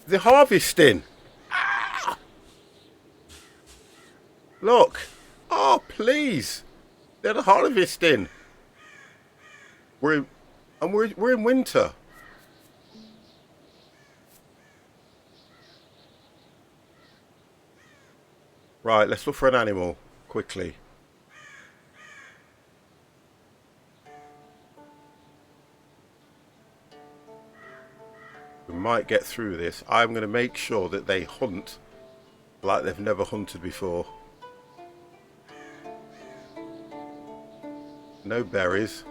[SPEAKER 1] The harvesting. Ah! Look. Oh, please. They're the harvesting. We're in winter. Right, let's look for an animal quickly. We might get through this. I'm going to make sure that they hunt like they've never hunted before. No berries.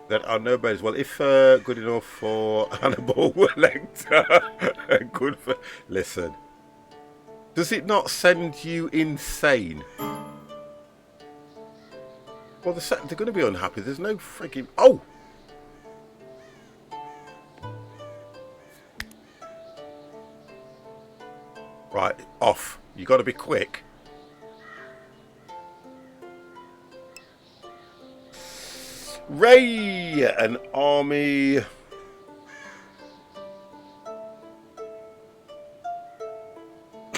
[SPEAKER 1] There are no berries. Well, if good enough for Hannibal Lecter, good for. Listen. Does it not send you insane? Well, they're going to be unhappy. There's no freaking. Oh! Right, off. You got to be quick. Ray, an army.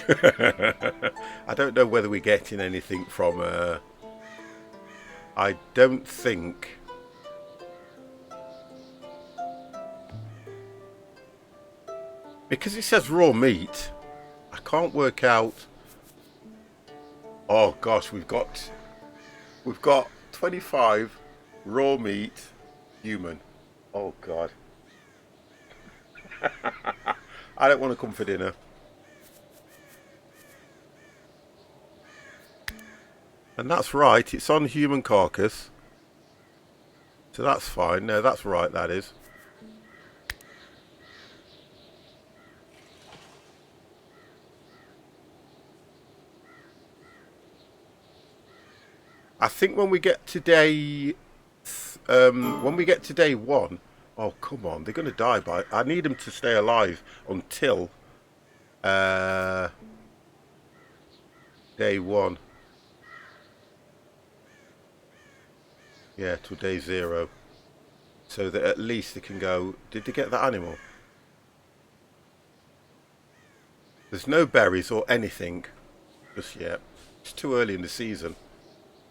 [SPEAKER 1] I don't know whether we're getting anything from I don't think. Because it says raw meat, I can't work out. Oh gosh, we've got 25 raw meat human. Oh God. I don't want to come for dinner. And that's right, it's on human carcass. So that's fine. No, that's right, that is. I think when we get to day one, oh come on, they're going to die by. I need them to stay alive until day one. Yeah, till day 0, so that at least they can go. Did they get that animal? There's no berries or anything just yet. It's too early in the season,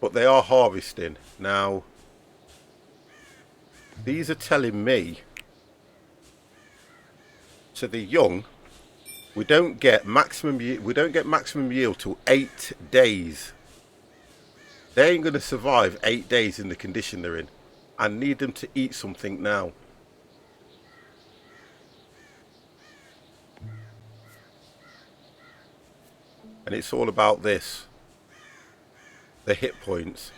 [SPEAKER 1] but they are harvesting now. These are telling me, so the young, we don't get maximum yield till 8 days. They ain't going to survive 8 days in the condition they're in. I need them to eat something now. And it's all about this. The hit points.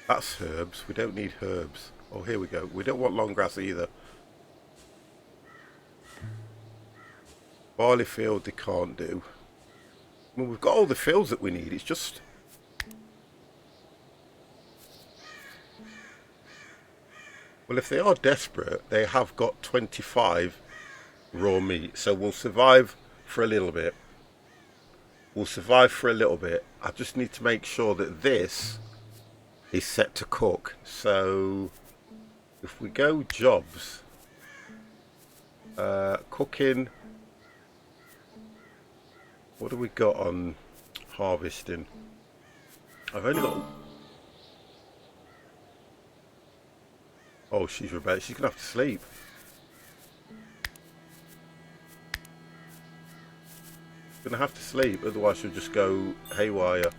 [SPEAKER 1] That's herbs. We don't need herbs. Oh, here we go. We don't want long grass either. Barley field they can't do. Well, we've got all the fields that we need. It's just Well, if they are desperate, they have got 25 raw meat, so we'll survive for a little bit. We'll survive for a little bit. I just need to make sure that this is set to cook. So if we go jobs, cooking, what do we got on harvesting? I've only got... Oh, she's rebellious. She's going to have to sleep. Going to have to sleep, otherwise she'll just go haywire.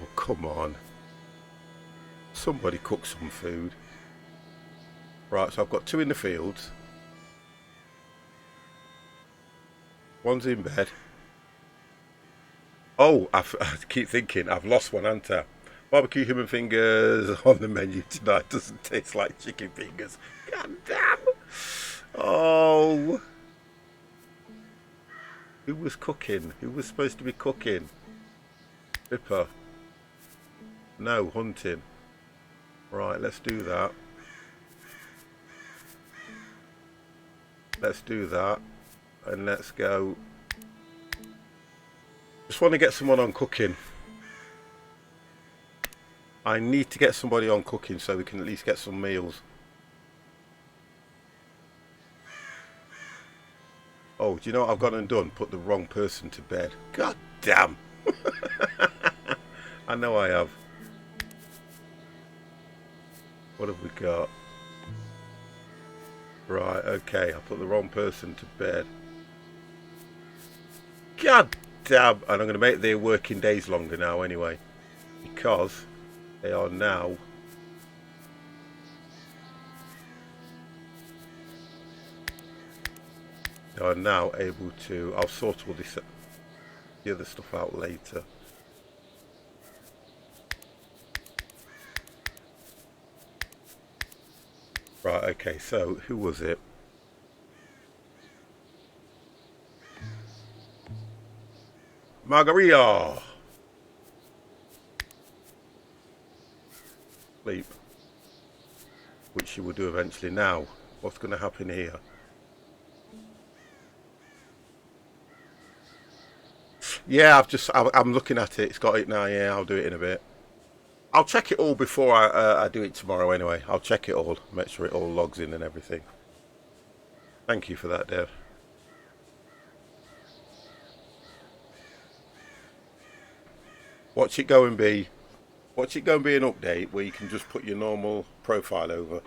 [SPEAKER 1] Oh, come on. Somebody cook some food. Right, so I've got 2 in the fields. One's in bed. Oh, I keep thinking I've lost one, haven't I? Barbecue human fingers on the menu tonight. Doesn't taste like chicken fingers. God damn. Oh. Who was cooking? Who was supposed to be cooking? Ripper. No, hunting. Right, let's do that. Let's do that. And let's go. Just want to get someone on cooking. I need to get somebody on cooking so we can at least get some meals. Oh, do you know what I've gone and done? Put the wrong person to bed. God damn. I know I have. What have we got? Right, okay. I put the wrong person to bed. God damn. And I'm going to make their working days longer now anyway. Because they are now... They are now able to... I'll sort all this, the other stuff out later. Right, okay, so who was it? Margarita! Sleep. Which she will do eventually. Now, what's going to happen here? Yeah, I'm looking at it. It's got it now. Yeah, I'll do it in a bit. I'll check it all before I do it tomorrow anyway. I'll check it all, make sure it all logs in and everything. Thank you for that, Dev. Watch it go and be an update where you can just put your normal profile over.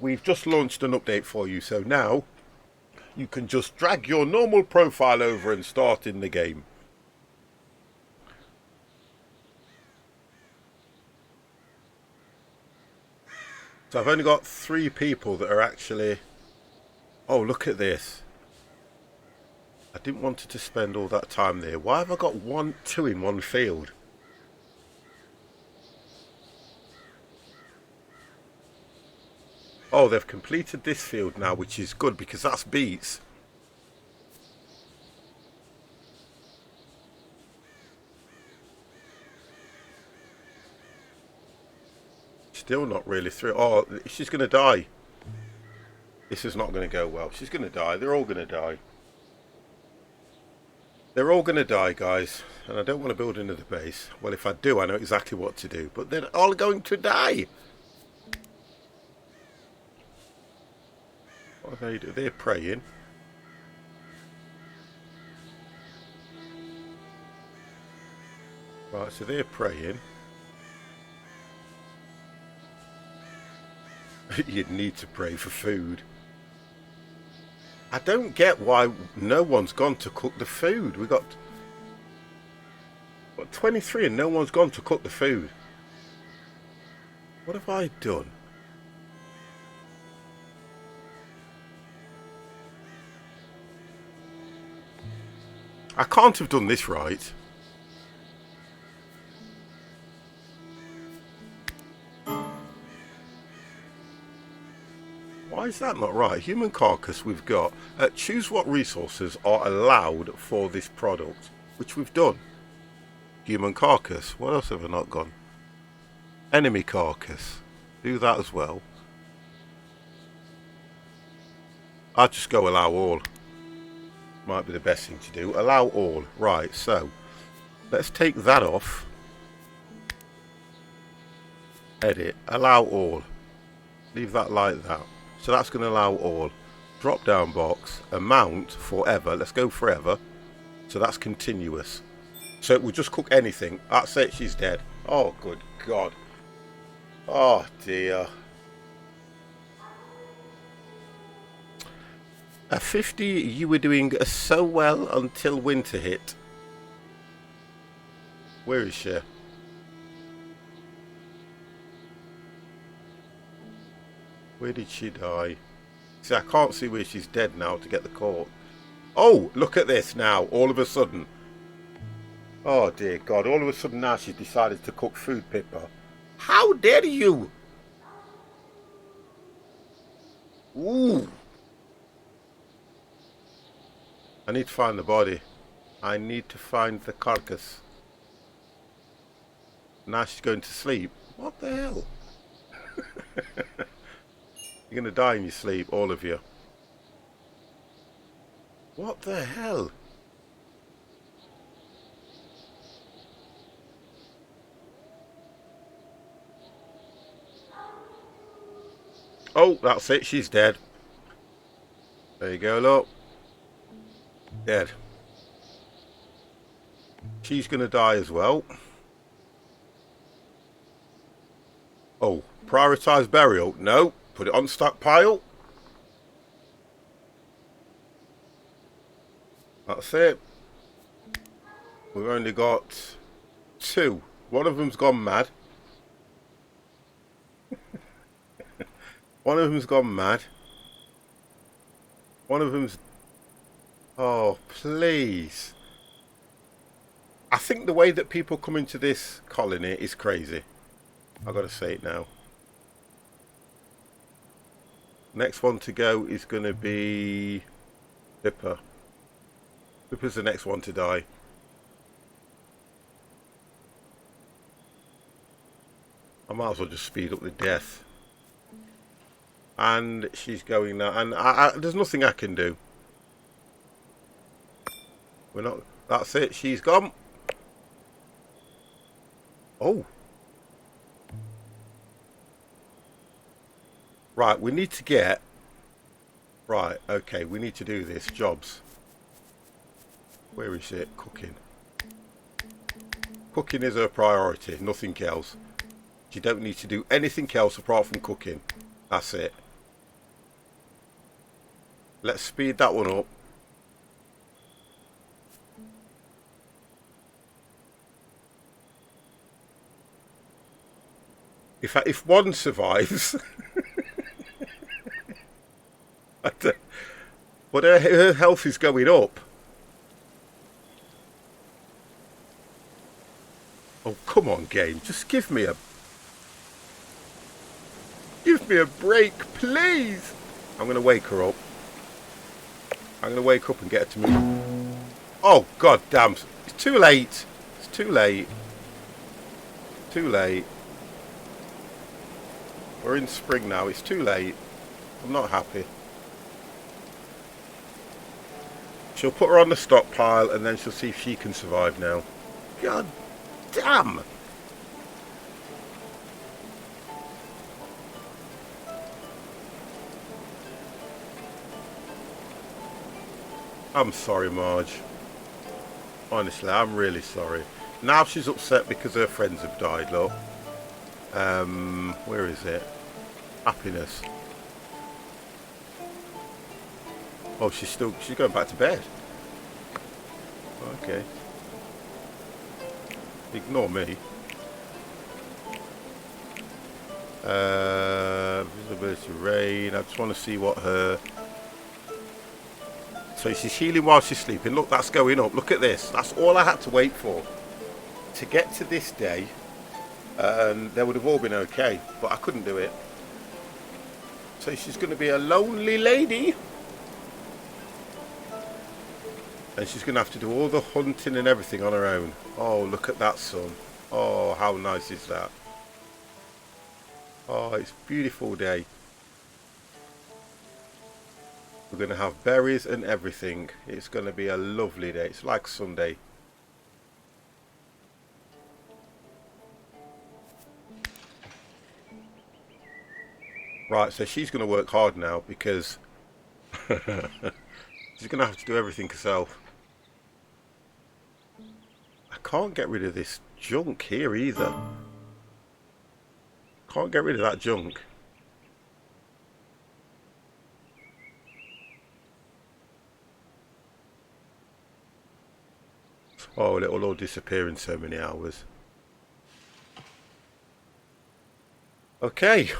[SPEAKER 1] We've just launched an update for you, so now you can just drag your normal profile over and start in the game. So I've only got 3 people that are actually... Oh, look at this. I didn't want to spend all that time there. Why have I got 2 in one field? Oh, they've completed this field now, which is good because that's beets. Still not really through. Oh, she's going to die. This is not going to go well. She's going to die. They're all going to die. They're all going to die, guys. And I don't want to build another base. Well, if I do, I know exactly what to do. But they're all going to die. What are they doing? They're praying. Right, so they're praying. You'd need to pray for food. I don't get why no one's gone to cook the food. We got 23 and no one's gone to cook the food. What have I done? I can't have done this right. Why is that not right? Human carcass we've got. Choose what resources are allowed for this product, which we've done. Human carcass. What else have I not gone? Enemy carcass. Do that as well. I'll just go allow all. Might be the best thing to do. Allow all. Right, so let's take that off. Edit. Allow all. Leave that like that. So that's going to allow all. Drop down box. Amount forever. Let's go forever. So that's continuous. So it will just cook anything. That's it. She's dead. Oh, good God. Oh, dear. At 50, you were doing so well until winter hit. Where is she? Where did she die? See, I can't see where she's dead now to get the call. Oh, look at this now, all of a sudden. Oh, dear God, all of a sudden now she's decided to cook food, Pippa. How dare you? Ooh. I need to find the body. I need to find the carcass. Now she's going to sleep. What the hell? You're going to die in your sleep, all of you. What the hell? Oh, that's it. She's dead. There you go, look. Dead. She's going to die as well. Oh, prioritise burial. No. Put it on stockpile. That's it. We've only got 2. One of them's gone mad. One of them's gone mad. One of them's... Oh, please. I think the way that people come into this colony is crazy. I've got to say it now. Next one to go is going to be Pippa. Pippa's the next one to die. I might as well just speed up the death. And she's going now. And there's nothing I can do. We're not... That's it. She's gone. Oh. Right, we need to get... Right, okay, we need to do this. Jobs. Where is it? Cooking. Cooking is her priority, nothing else. You don't need to do anything else apart from cooking. That's it. Let's speed that one up. If one survives... But her health is going up. Oh, come on, game. Just give me a break, please. I'm going to wake her up. I'm going to wake up and get her to move. Oh, God damn. It's too late. It's too late. Too late. We're in spring now. It's too late. I'm not happy. She'll put her on the stockpile and then she'll see if she can survive now. God damn! I'm sorry, Marge. Honestly, I'm really sorry. Now she's upset because her friends have died, look. Where is it? Happiness. Oh, she's going back to bed. Okay. Ignore me. Visibility rain. I just want to see what her... So she's healing while she's sleeping. Look, that's going up. Look at this. That's all I had to wait for. To get to this day, they would have all been okay. But I couldn't do it. So she's going to be a lonely lady. And she's going to have to do all the hunting and everything on her own. Oh, look at that sun. Oh, how nice is that? Oh, it's a beautiful day. We're going to have berries and everything. It's going to be a lovely day. It's like Sunday. Right, so she's going to work hard now because she's going to have to do everything herself. I can't get rid of this junk here either. Can't get rid of that junk. Oh, it'll all disappear in so many hours. Okay.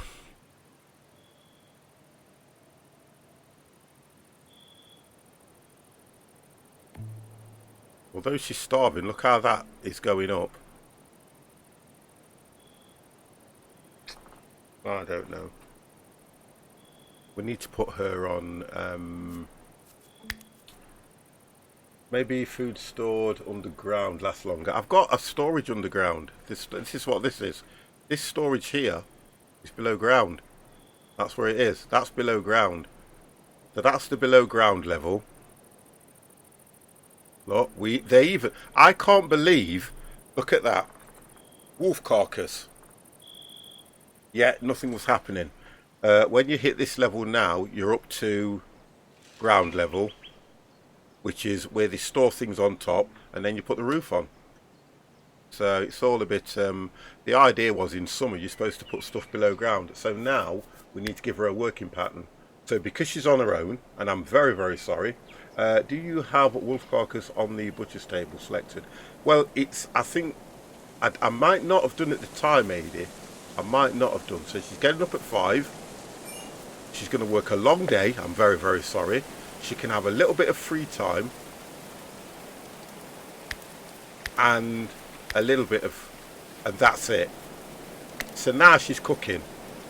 [SPEAKER 1] Although she's starving, look how that is going up. I don't know. We need to put her on maybe food stored underground lasts longer. I've got a storage underground. This is what this is. This storage here is below ground. That's where it is. That's below ground. So that's the below ground level. Look, I can't believe, look at that. Wolf carcass. Yet nothing was happening. When you hit this level now, you're up to ground level, which is where they store things on top, and then you put the roof on. So it's all a bit, the idea was in summer you're supposed to put stuff below ground. So now we need to give her a working pattern. So because she's on her own, and I'm very, very sorry, do you have wolf carcass on the butcher's table selected? Well, I think, I might not have done at the time, Adi. I might not have done. So she's getting up at 5. She's going to work a long day. I'm very, very sorry. She can have a little bit of free time. And a little bit of, and that's it. So now she's cooking.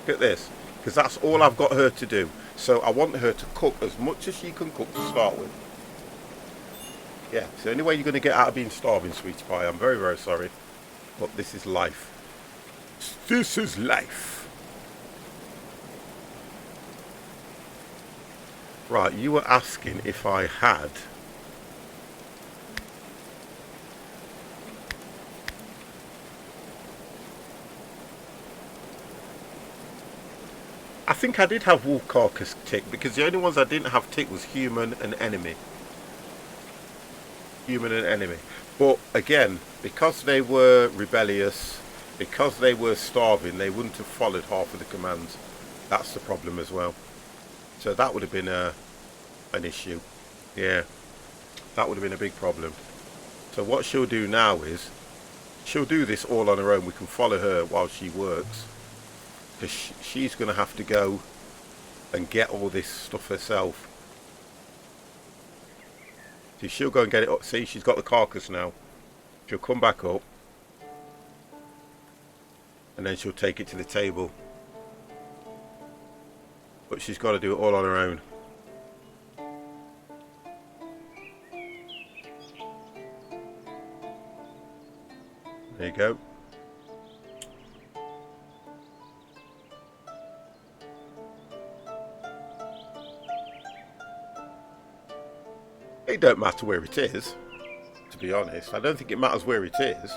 [SPEAKER 1] Look at this. Because that's all I've got her to do. So I want her to cook as much as she can cook to start with. Yeah, it's the only way you're going to get out of being starving, sweetie pie. I'm very, very sorry. But this is life. This is life. Right, you were asking if I had I think I did have wolf carcass tick, because the only ones I didn't have tick was human and enemy. Human and enemy. But again, because they were rebellious, because they were starving, they wouldn't have followed half of the commands. That's the problem as well. So that would have been an issue. Yeah, that would have been a big problem. So what she'll do now is, she'll do this all on her own. We can follow her while she works. Because she's going to have to go and get all this stuff herself. So she'll go and get it up. See, she's got the carcass now. She'll come back up. And then she'll take it to the table. But she's got to do it all on her own. There you go. It don't matter where it is, to be honest. I don't think it matters where it is,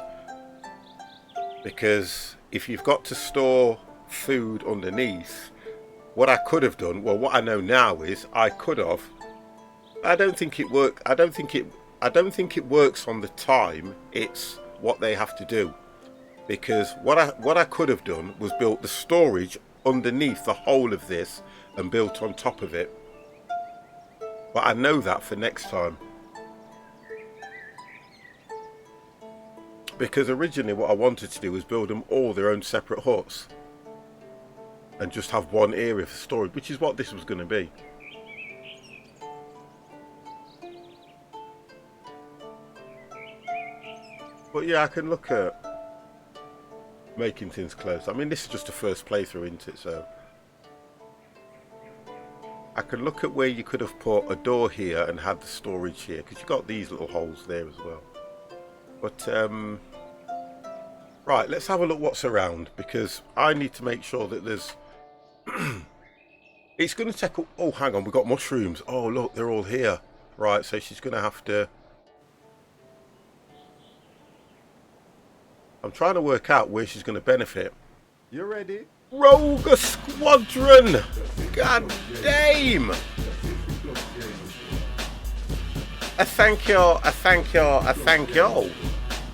[SPEAKER 1] because if you've got to store food underneath, what I could have done, well, what I know now is I could have. I don't think it work. I don't think it works on the time. It's what they have to do, because what I could have done was built the storage underneath the whole of this and built on top of it. But I know that for next time. Because originally what I wanted to do was build them all their own separate huts. And just have one area for storage, which is what this was going to be. But yeah, I can look at making things close. I mean, this is just a first playthrough, isn't it? So I could look at where you could have put a door here and had the storage here, because you got these little holes there as well. But right, let's have a look what's around, because I need to make sure that there's it's going to take. Oh, hang on, we've got mushrooms. Oh, look, they're all here. Right, so she's going to have to. I'm trying to work out where she's going to benefit.
[SPEAKER 2] You ready?
[SPEAKER 1] Rogue Squadron! God damn! A thank you, a thank you, a thank you.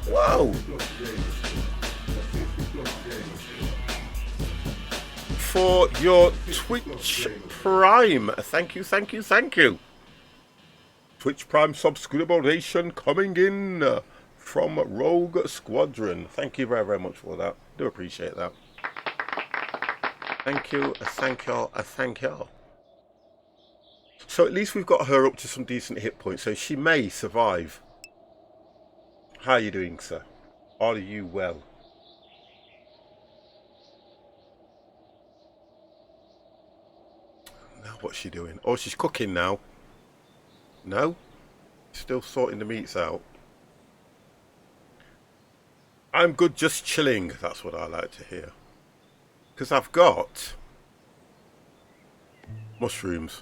[SPEAKER 1] Whoa! For your Twitch Prime. Thank you, thank you, thank you. Twitch Prime subscription coming in from Rogue Squadron. Thank you very, very much for that. Do appreciate that. Thank you, thank you, thank you. So at least we've got her up to some decent hit points, so she may survive. How are you doing, sir? Are you well? Now what's she doing? Oh, she's cooking now. No? Still sorting the meats out. I'm good, just chilling. That's what I like to hear. Because I've got mushrooms.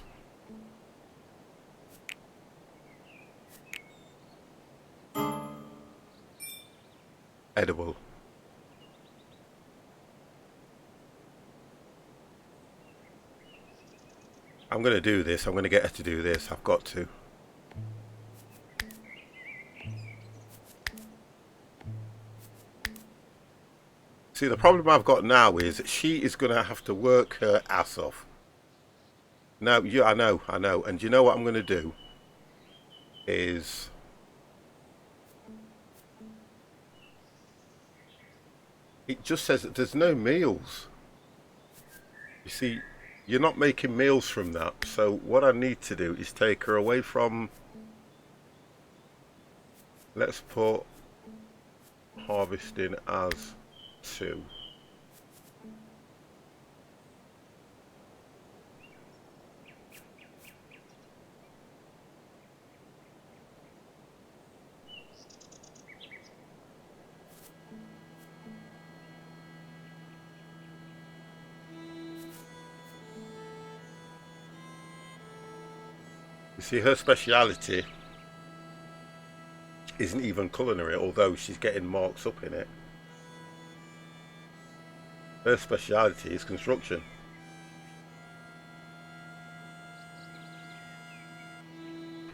[SPEAKER 1] Edible. I'm going to do this. I'm going to get her to do this. I've got to. See, the problem I've got now is she is going to have to work her ass off. Now, yeah, I know. And you know what I'm going to do? Is... it just says that there's no meals. You see, you're not making meals from that. So what I need to do is take her away from... let's put harvesting as 2. You see, her speciality isn't even culinary, although she's getting marks up in it. Her speciality is construction.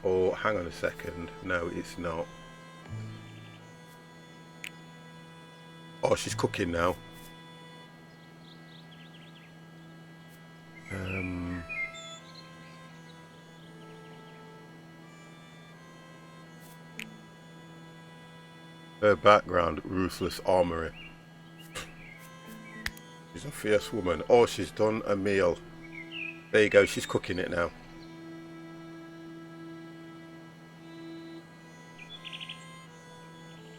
[SPEAKER 1] Or, hang on a second, no, it's not. Oh, she's cooking now. Her background, ruthless armory. She's a fierce woman. Oh, she's done a meal. There you go, she's cooking it now.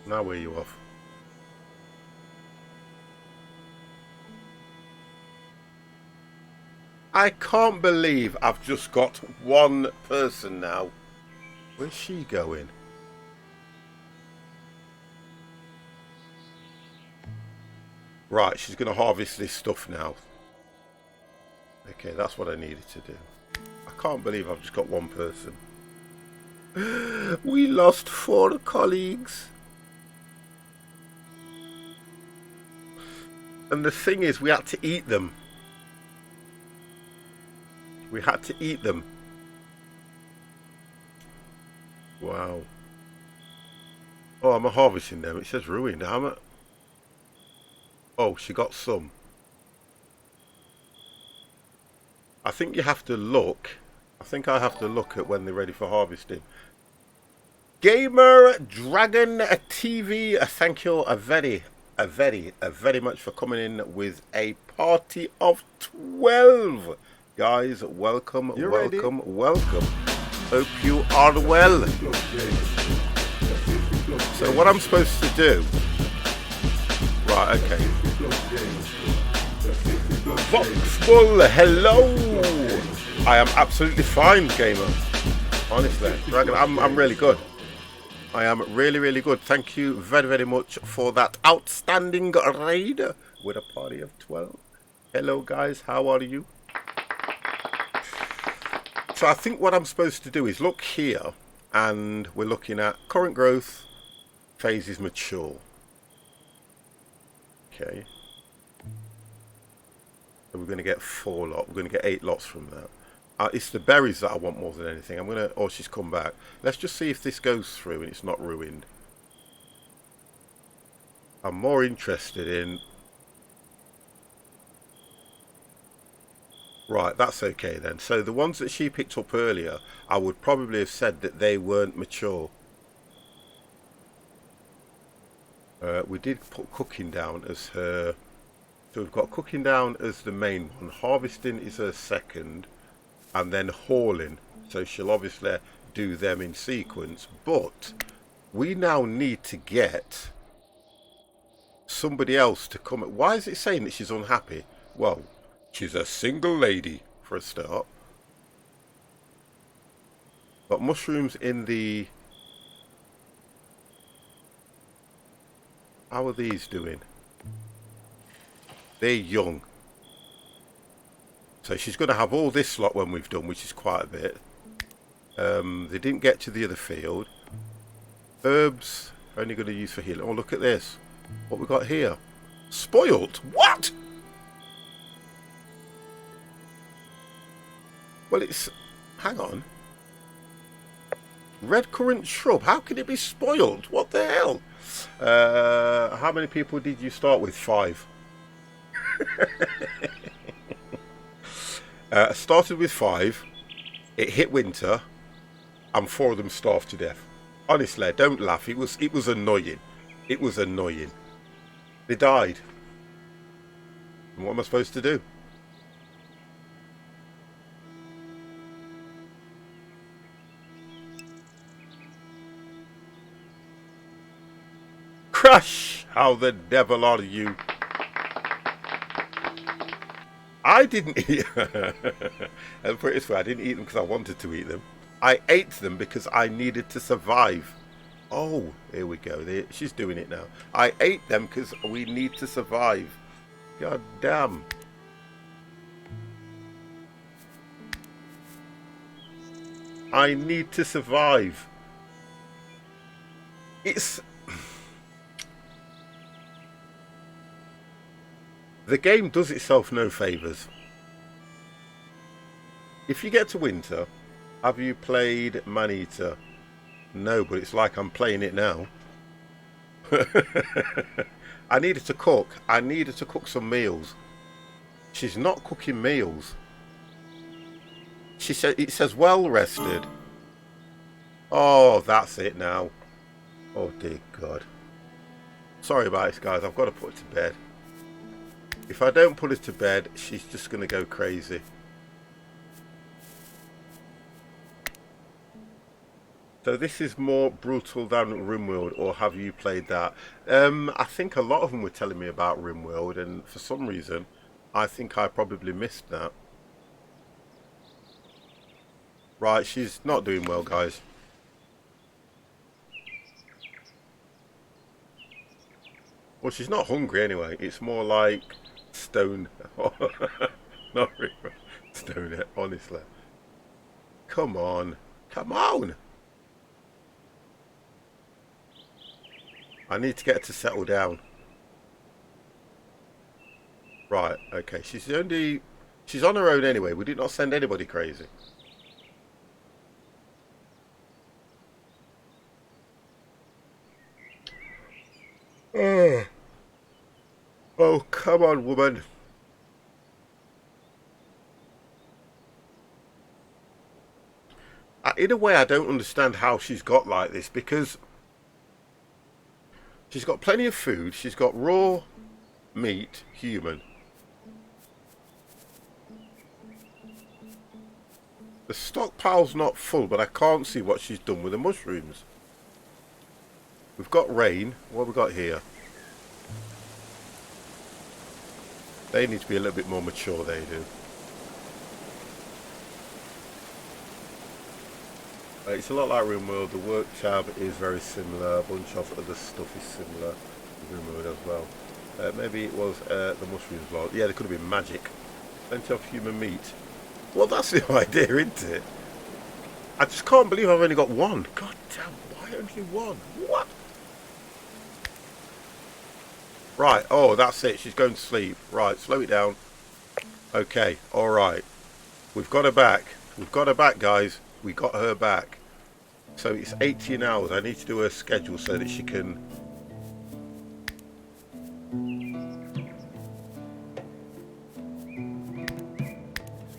[SPEAKER 1] Now where are you off? I can't believe I've just got one person now. Where's she going? Right, she's going to harvest this stuff now. Okay, that's what I needed to do. I can't believe I've just got one person. We lost 4 colleagues. And the thing is, we had to eat them. We had to eat them. Wow. Oh, I'm harvesting them. It says ruined. How much? Oh, she got some. I think you have to look. I think I have to look at when they're ready for harvesting. Gamer Dragon TV, thank you very much for coming in with a party of 12. Guys, welcome, welcome. Hope you are well. So what I'm supposed to do... right, okay. Voxbull, hello. I am absolutely fine, gamer. Honestly, Dragon, I'm really good. I am really, really good. Thank you very, very much for that outstanding raid with a party of 12. Hello, guys. How are you? So I think what I'm supposed to do is look here, and we're looking at current growth, phases mature. Okay. So we're going to get 4 lots. We're going to get 8 lots from that. It's the berries that I want more than anything. I'm going to... Oh, she's come back. Let's just see if this goes through and it's not ruined. I'm more interested in... Right, that's okay then. So the ones that she picked up earlier, I would probably have said that they weren't mature. We did put cooking down as her... So we've got cooking down as the main one. Harvesting is her second. And then hauling. So she'll obviously do them in sequence. But we now need to get somebody else to come. Why is it saying that she's unhappy? Well, she's a single lady for a start. Got mushrooms in the... How are these doing? They're young. So she's going to have all this lot when we've done, which is quite a bit. They didn't get to the other field. Herbs, only going to use for healing. Oh, look at this. What we got here? Spoiled? What? Well, it's... Hang on. Red currant shrub. How can it be spoiled? What the hell? How many people did you start with? 5. Started with 5. It hit winter, and 4 of them starved to death. Honestly, don't laugh. It was annoying. It was annoying. They died. And what am I supposed to do? Crash! How the devil are you? I didn't eat... I'll put it this way, I didn't eat them because I wanted to eat them. I ate them because I needed to survive. Oh, here we go. She's doing it now. I ate them because we need to survive. God damn. I need to survive. It's... The game does itself no favours. If you get to winter, have you played Maneater? No, but it's like I'm playing it now. I needed to cook. I needed to cook some meals. She's not cooking meals. She said it says well rested. Oh, that's it now. Oh dear God. Sorry about this, guys. I've got to put it to bed. If I don't put her to bed, she's just going to go crazy. So this is more brutal than RimWorld, or have you played that? I think a lot of them were telling me about RimWorld, and for some reason, I think I probably missed that. Right, she's not doing well, guys. Well, she's not hungry anyway. It's more like... Stone. Not really. Stone it, honestly. Come on. Come on. I need to get her to settle down. Right, okay. She's on her own anyway. We did not send anybody crazy. Oh, come on, woman. In a way, I don't understand how she's got like this, because she's got plenty of food. She's got raw meat, human. The stockpile's not full, but I can't see what she's done with the mushrooms. We've got rain. What have we got here? They need to be a little bit more mature, they do. It's a lot like RimWorld. The work tab is very similar. A bunch of other stuff is similar to RimWorld as well. Maybe it was the mushrooms as well. Yeah, there could have been magic. Plenty of human meat. Well, that's the idea, isn't it? I just can't believe I've only got one. God damn, why only one? What? Right, oh, that's it. She's going to sleep. Right, slow it down. Okay, alright. We've got her back. We've got her back, guys. We got her back. So it's 18 hours. I need to do her schedule so that she can...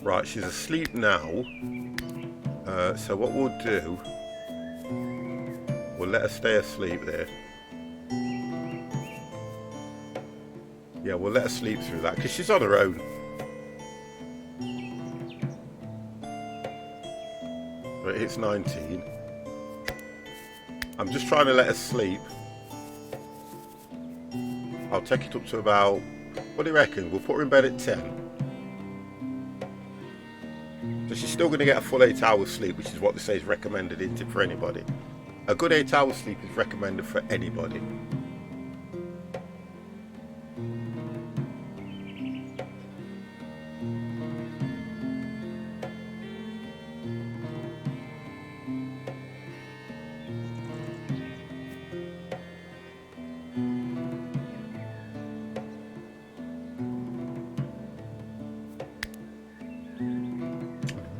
[SPEAKER 1] Right, she's asleep now. So what we'll do... We'll let her stay asleep there. Yeah, we'll let her sleep through that because she's on her own. Right, it hits 19. I'm just trying to let her sleep. I'll take it up to about... What do you reckon? We'll put her in bed at 10. So she's still going to get a full 8 hours sleep, which is what they say is recommended, isn't it, for anybody? A good 8 hours sleep is recommended for anybody.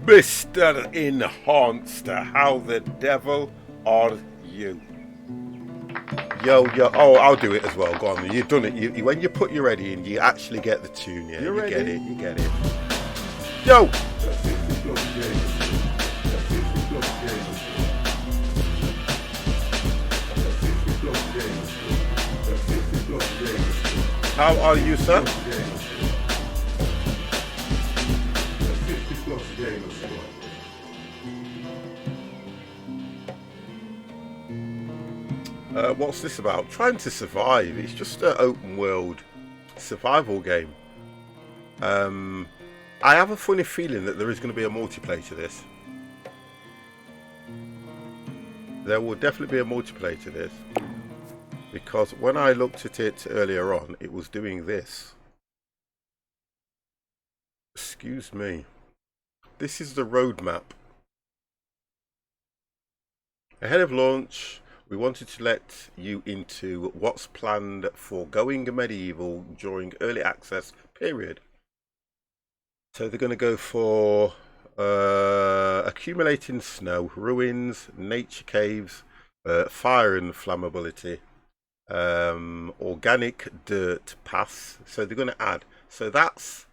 [SPEAKER 1] Mr. Enhancer, how the devil are you? Yo, oh, I'll do it as well. Go on, you've done it. When you put Yah-Ready in, you actually get the tune. Yeah, you get it. You get it. Yo. How are you, sir? What's this about? Trying to survive. It's just an open world survival game. I have a funny feeling that there is going to be a multiplayer to this. There will definitely be a multiplayer to this. Because when I looked at it earlier on, it was doing this. Excuse me. This is the roadmap. Ahead of launch, we wanted to let you into what's planned for going medieval during early access period. So they're going to go for accumulating snow, ruins, nature caves, fire and flammability, organic dirt paths. So they're going to add. So that's...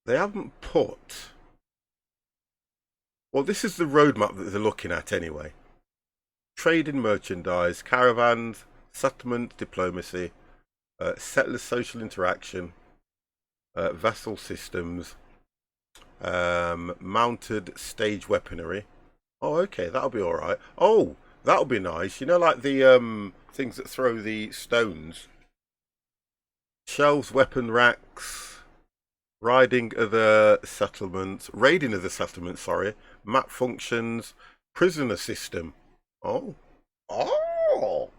[SPEAKER 1] They haven't put... Well, this is the roadmap that they're looking at anyway. Trade and merchandise, caravans, settlement, diplomacy, settler social interaction, vessel systems, mounted stage weaponry. Oh, okay, that'll be all right. Oh, that'll be nice. You know, like the things that throw the stones. Shelves, weapon racks, raiding other settlements, sorry, map functions, prisoner system. Oh. Oh.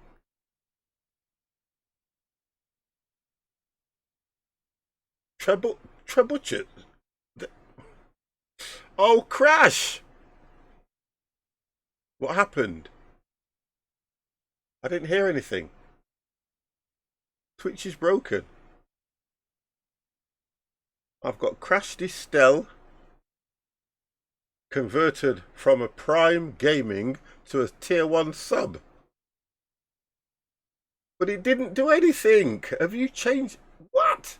[SPEAKER 1] Trebuchet. Oh, crash. What happened? I didn't hear anything. Twitch is broken. I've got Crash Distill converted from a Prime Gaming to a Tier 1 sub. But it didn't do anything. Have you changed? What?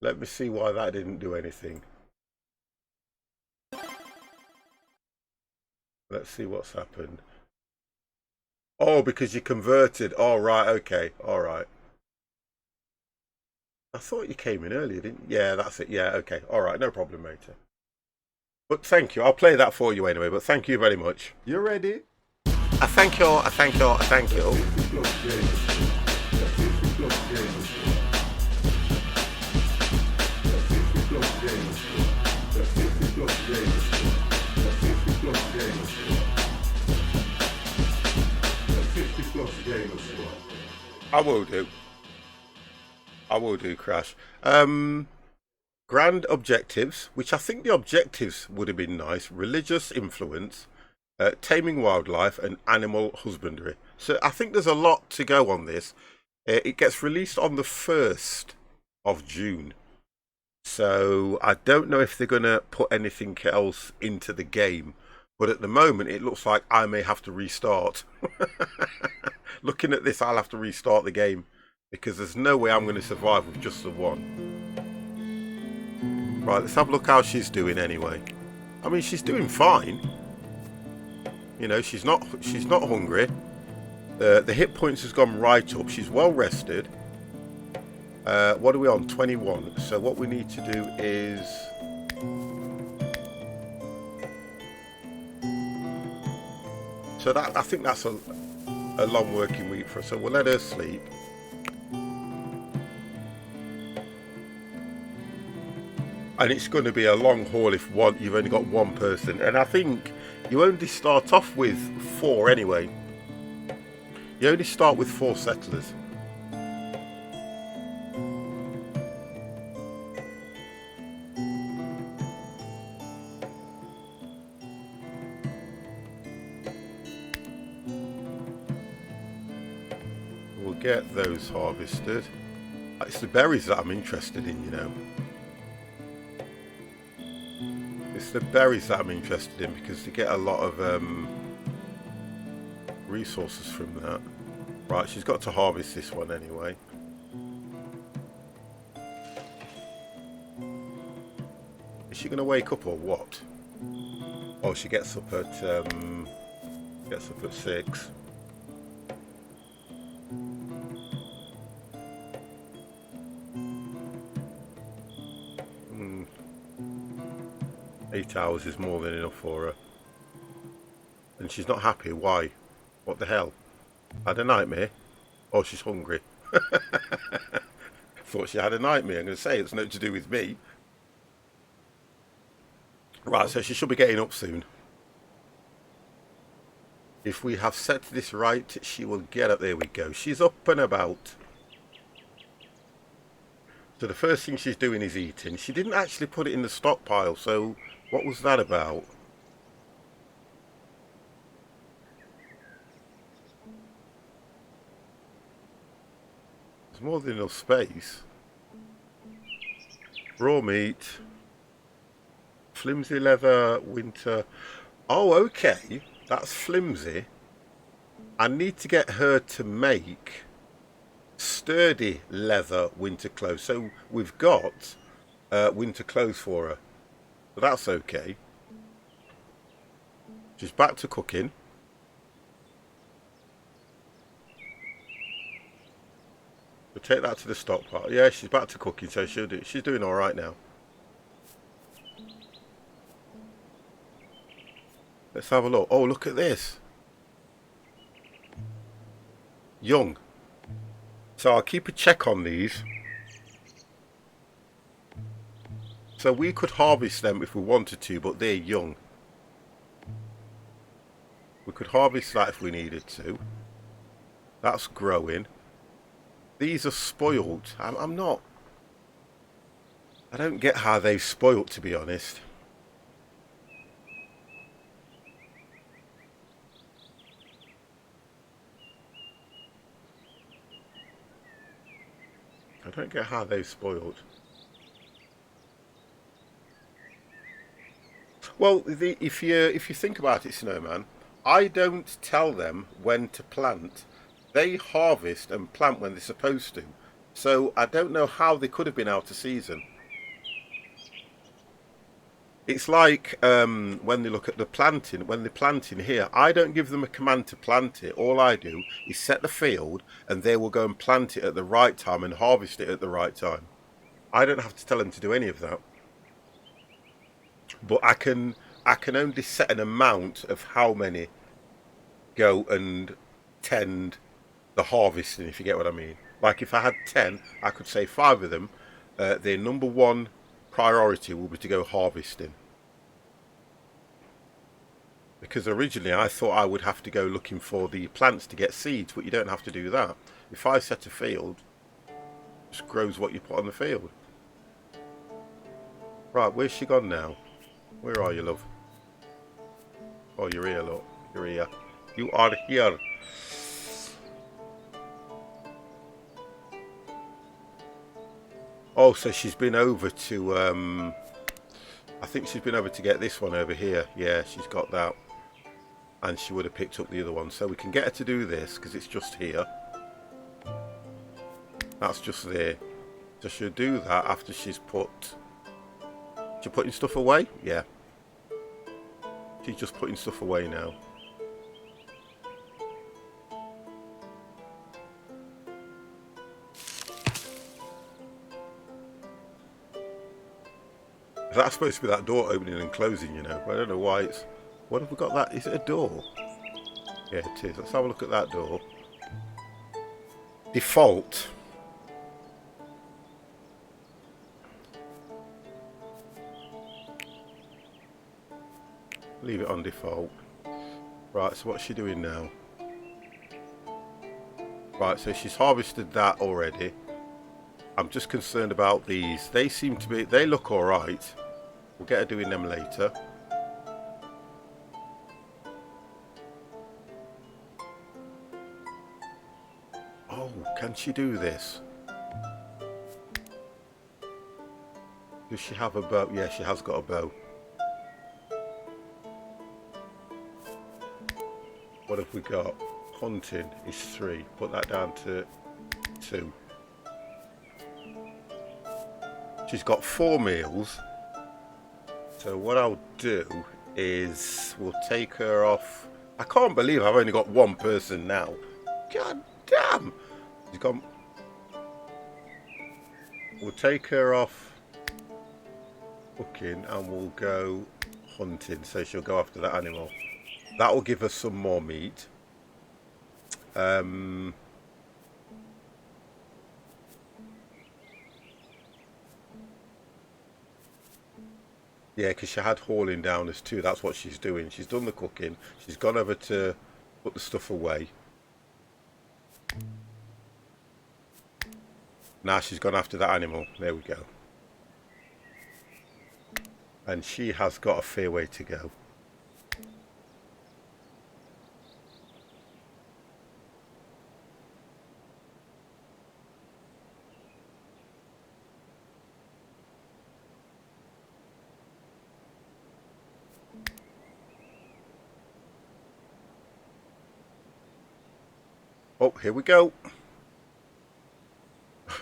[SPEAKER 1] Let me see why that didn't do anything. Let's see what's happened. Oh, because you converted. Oh, right. Okay. All right. I thought you came in earlier, didn't you? Yeah, that's it. Yeah, okay. All right. No problem, mate. But thank you. I'll play that for you anyway. But thank you very much.
[SPEAKER 4] You ready?
[SPEAKER 1] I thank you. I thank you. I thank you. I will do. I will do, Crash. Grand objectives, which I think the objectives would have been nice. Religious influence, taming wildlife, and animal husbandry. So I think there's a lot to go on this. It gets released on the 1st of June. So I don't know if they're going to put anything else into the game. But at the moment, it looks like I may have to restart. Looking at this, I'll have to restart the game. Because there's no way I'm going to survive with just the one. Right, let's have a look how she's doing anyway. I mean, she's doing fine. You know, she's not hungry. The hit points has gone right up. She's well rested. What are we on? 21. So what we need to do is... So that, I think that's a long working week for her. So we'll let her sleep. And it's going to be a long haul if you've only got one person. And I think you only start off with 4 anyway. You only start with 4 settlers. We'll get those harvested. It's the berries that I'm interested in, you know. It's the berries that I'm interested in because they get a lot of resources from that. Right, she's got to harvest this one anyway. Is she going to wake up or what? Oh, she gets up at 6. 8 hours is more than enough for her. And she's not happy. Why? What the hell? Had a nightmare? Oh, she's hungry. Thought she had a nightmare. I'm going to say it's nothing to do with me. Right, so she should be getting up soon. If we have set this right, she will get up. There we go. She's up and about. So the first thing she's doing is eating. She didn't actually put it in the stockpile, so what was that about? There's more than enough space. Raw meat. Flimsy leather, winter. Oh, okay. That's flimsy. I need to get her to make sturdy leather winter clothes. So we've got winter clothes for her. But that's okay. She's back to cooking. We'll take that to the stockpile. Yeah, she's back to cooking, so she's doing all right now. Let's have a look. Oh, look at this. Young. So I'll keep a check on these. So we could harvest them if we wanted to, but they're young. We could harvest that if we needed to. That's growing. These are spoiled. I'm not... I don't get how they've spoiled, to be honest. I don't get how they've spoiled. Well, if you think about it, Snowman, I don't tell them when to plant. They harvest and plant when they're supposed to. So I don't know how they could have been out of season. It's like when they look at the planting, when they're planting here, I don't give them a command to plant it. All I do is set the field and they will go and plant it at the right time and harvest it at the right time. I don't have to tell them to do any of that. But I can only set an amount of how many go and tend the harvesting, if you get what I mean. Like if I had 10, I could say 5 of them, their number 1 priority will be to go harvesting. Because originally I thought I would have to go looking for the plants to get seeds, but you don't have to do that. If I set a field, it just grows what you put on the field. Right, where's she gone now? Where are you, love? Oh, you're here, look. You're here. You are here. Oh, so she's been over to, I think she's been over to get this one over here. Yeah, she's got that. And she would have picked up the other one. So we can get her to do this, because it's just here. That's just there. So she'll do that after she's put... She's putting stuff away? Yeah. She's just putting stuff away now. That's supposed to be that door opening and closing, you know. But I don't know why it's... What have we got that? Is it a door? Yeah, it is. Let's have a look at that door. Default. Leave it on default. Right, so what's she doing now? Right, so she's harvested that already. I'm just concerned about these. They seem to be... They look alright. We'll get her doing them later. Oh, can she do this? Does she have a bow? Yeah, she has got a bow. What have we got? Hunting is 3. Put that down to 2. She's got 4 meals. So what I'll do is we'll take her off. I can't believe I've only got one person now. God damn. She's gone. We'll take her off cooking and we'll go hunting. So she'll go after that animal. That will give us some more meat. Yeah, because she had hauling down as 2. That's what she's doing. She's done the cooking. She's gone over to put the stuff away. Now she's gone after that animal. There we go. And she has got a fair way to go. Oh, here we go.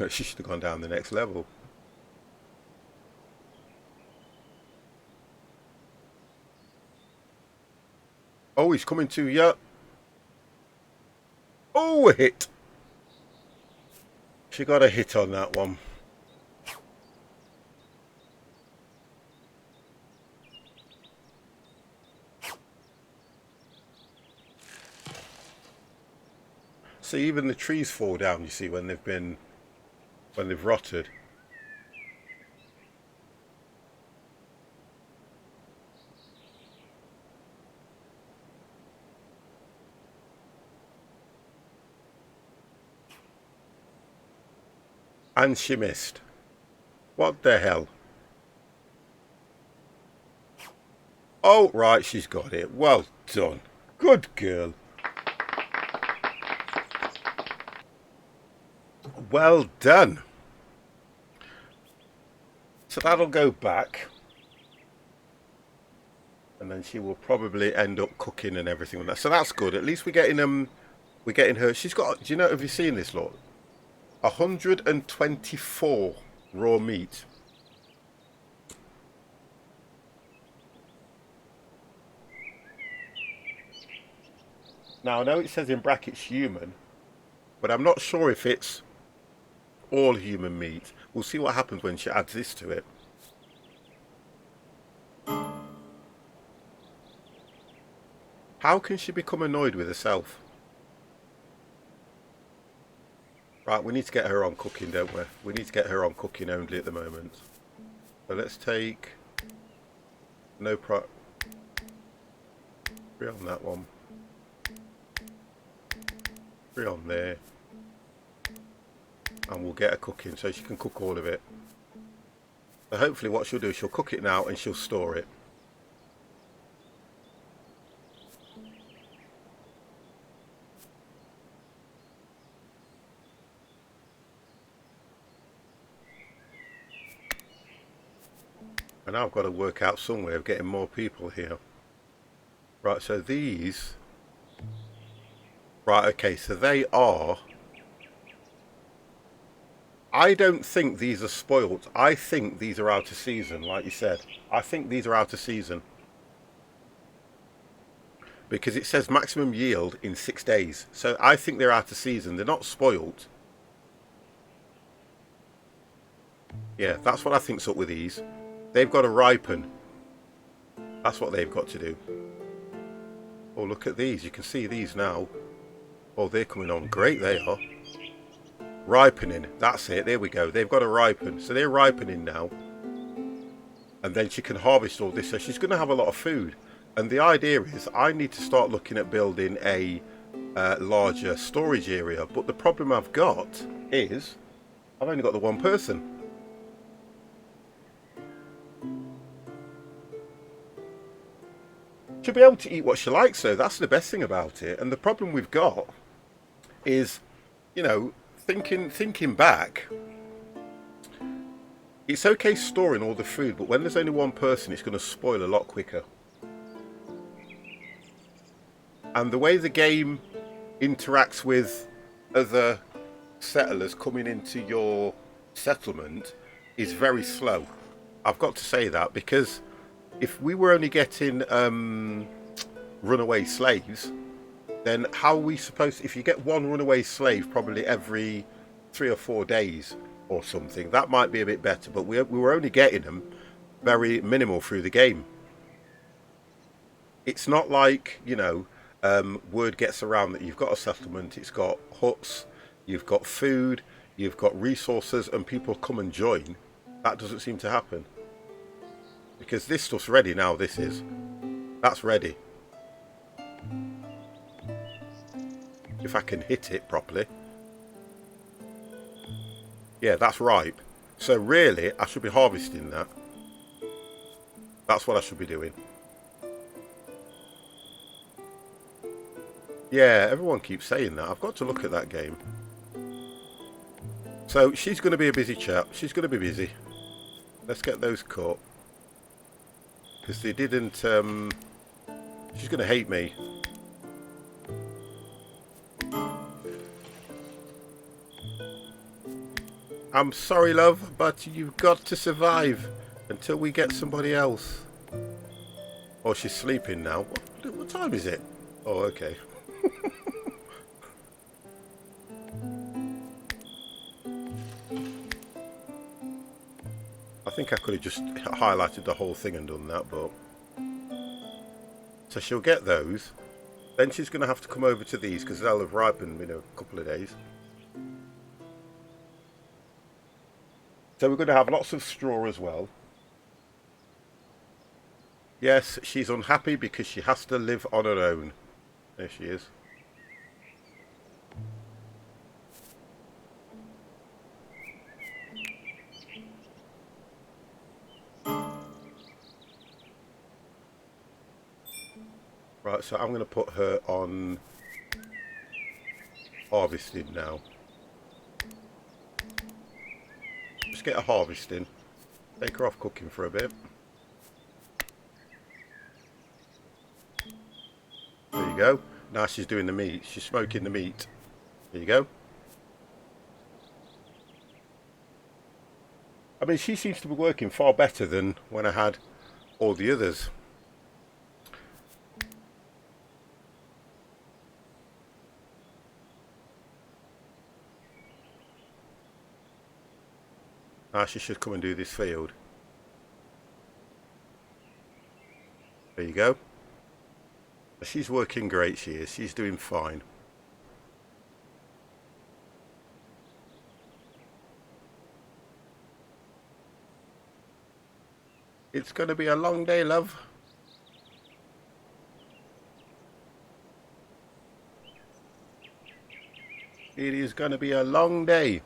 [SPEAKER 1] She should have gone down the next level. Oh, he's coming to you. Oh, a hit. She got a hit on that one. So even the trees fall down, you see, when they've rotted. And she missed. What the hell? Oh, right, she's got it. Well done. Good girl. Well done. So that'll go back. And then she will probably end up cooking and everything like that. So that's good. At least we're getting her. She's got, do you know, have you seen this, look? 124 raw meat. Now I know it says in brackets human, but I'm not sure if it's all human meat. We'll see what happens when she adds this to it. How can she become annoyed with herself? Right, we need to get her on cooking, don't we? We need to get her on cooking only at the moment. So let's take no pro. 3 on that one. 3 on there. and we'll get her cooking so she can cook all of it. So hopefully what she'll do is she'll cook it now and she'll store it. And now I've got to work out some way of getting more people here. Right, so these... Right, okay, so they are... I don't think these are spoiled. I think these are out of season, like you said. I think these are out of season. Because it says maximum yield in 6 days. So I think they're out of season. They're not spoiled. Yeah, that's what I think's up with these. They've got to ripen. That's what they've got to do. Oh, look at these. You can see these now. Oh, they're coming on. Great, they are. Ripening. That's it. There we go. They've got to ripen. So they're ripening now. And then she can harvest all this. So she's going to have a lot of food. And the idea is I need to start looking at building a larger storage area. But the problem I've got is I've only got the one person. She'll be able to eat what she likes, though. That's the best thing about it. And the problem we've got is, you know, thinking back, it's okay storing all the food, but when there's only one person, it's going to spoil a lot quicker. And the way the game interacts with other settlers coming into your settlement is very slow. I've got to say that, because if we were only getting runaway slaves, then how are we supposed... If you get one runaway slave probably every 3 or 4 days or something, that might be a bit better. But we were only getting them very minimal through the game. It's not like, you know, word gets around that you've got a settlement, it's got huts, you've got food, you've got resources, and people come and join. That doesn't seem to happen. Because this stuff's ready now, this is. That's ready. If I can hit it properly. Yeah, that's ripe. So really, I should be harvesting that. That's what I should be doing. Yeah, everyone keeps saying that. I've got to look at that game. So she's going to be a busy chap. She's going to be busy. Let's get those cut. Because they didn't... she's going to hate me. I'm sorry, love, but you've got to survive until we get somebody else. Oh, she's sleeping now. What time is it? Oh, okay. I think I could have just highlighted the whole thing and done that, but... So she'll get those. Then she's going to have to come over to these, because they'll have ripened in a couple of days. So we're going to have lots of straw as well. Yes, she's unhappy because she has to live on her own. There she is. Right, so I'm going to put her on harvesting now. Just get her harvesting. Take her off cooking for a bit. There you go. Now she's doing the meat. She's smoking the meat. There you go. I mean, she seems to be working far better than when I had all the others. Now she should come and do this field. There you go. She's working great, she is. She's doing fine. It's going to be a long day, love. It is going to be a long day.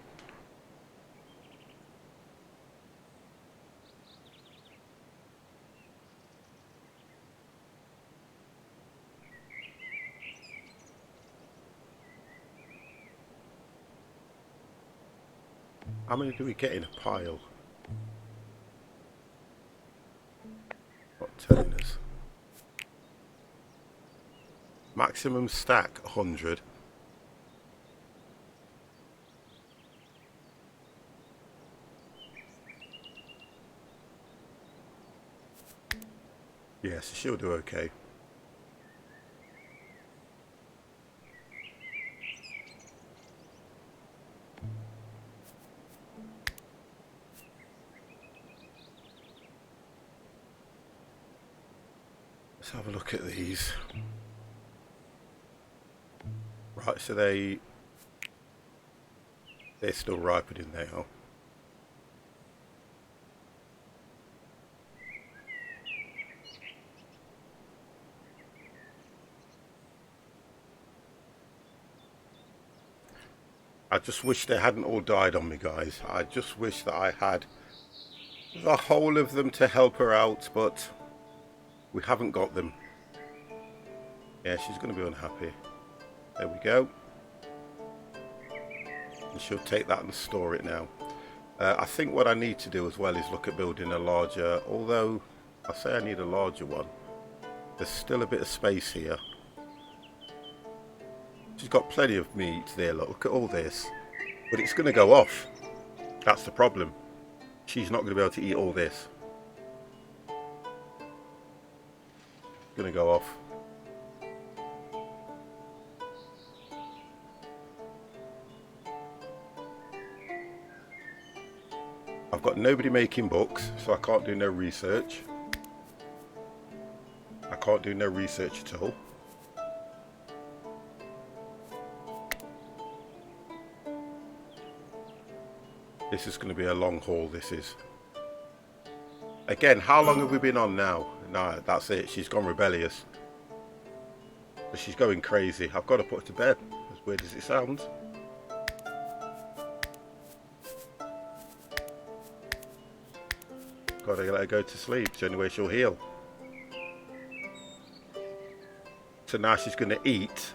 [SPEAKER 1] How many do we get in a pile? Not telling us. Maximum stack 100. Yes, she'll do okay. Let's have a look at these. Right, so they're still ripening now. I just wish they hadn't all died on me, guys. I just wish that I had the whole of them to help her out, but we haven't got them. Yeah, she's going to be unhappy. There we go. And she'll take that and store it now. I think what I need to do as well is look at building a larger, although I say I need a larger one, there's still a bit of space here. She's got plenty of meat there, look at all this. But it's going to go off. That's the problem. She's not going to be able to eat all this. It's going to go off. I've got nobody making books, so I can't do no research. I can't do no research at all. This is going to be a long haul, this is. Again, how long have we been on now? No, that's it. She's gone rebellious. But she's going crazy. I've got to put her to bed, as weird as it sounds. Got to let her go to sleep. It's the only way she'll heal. So now she's going to eat.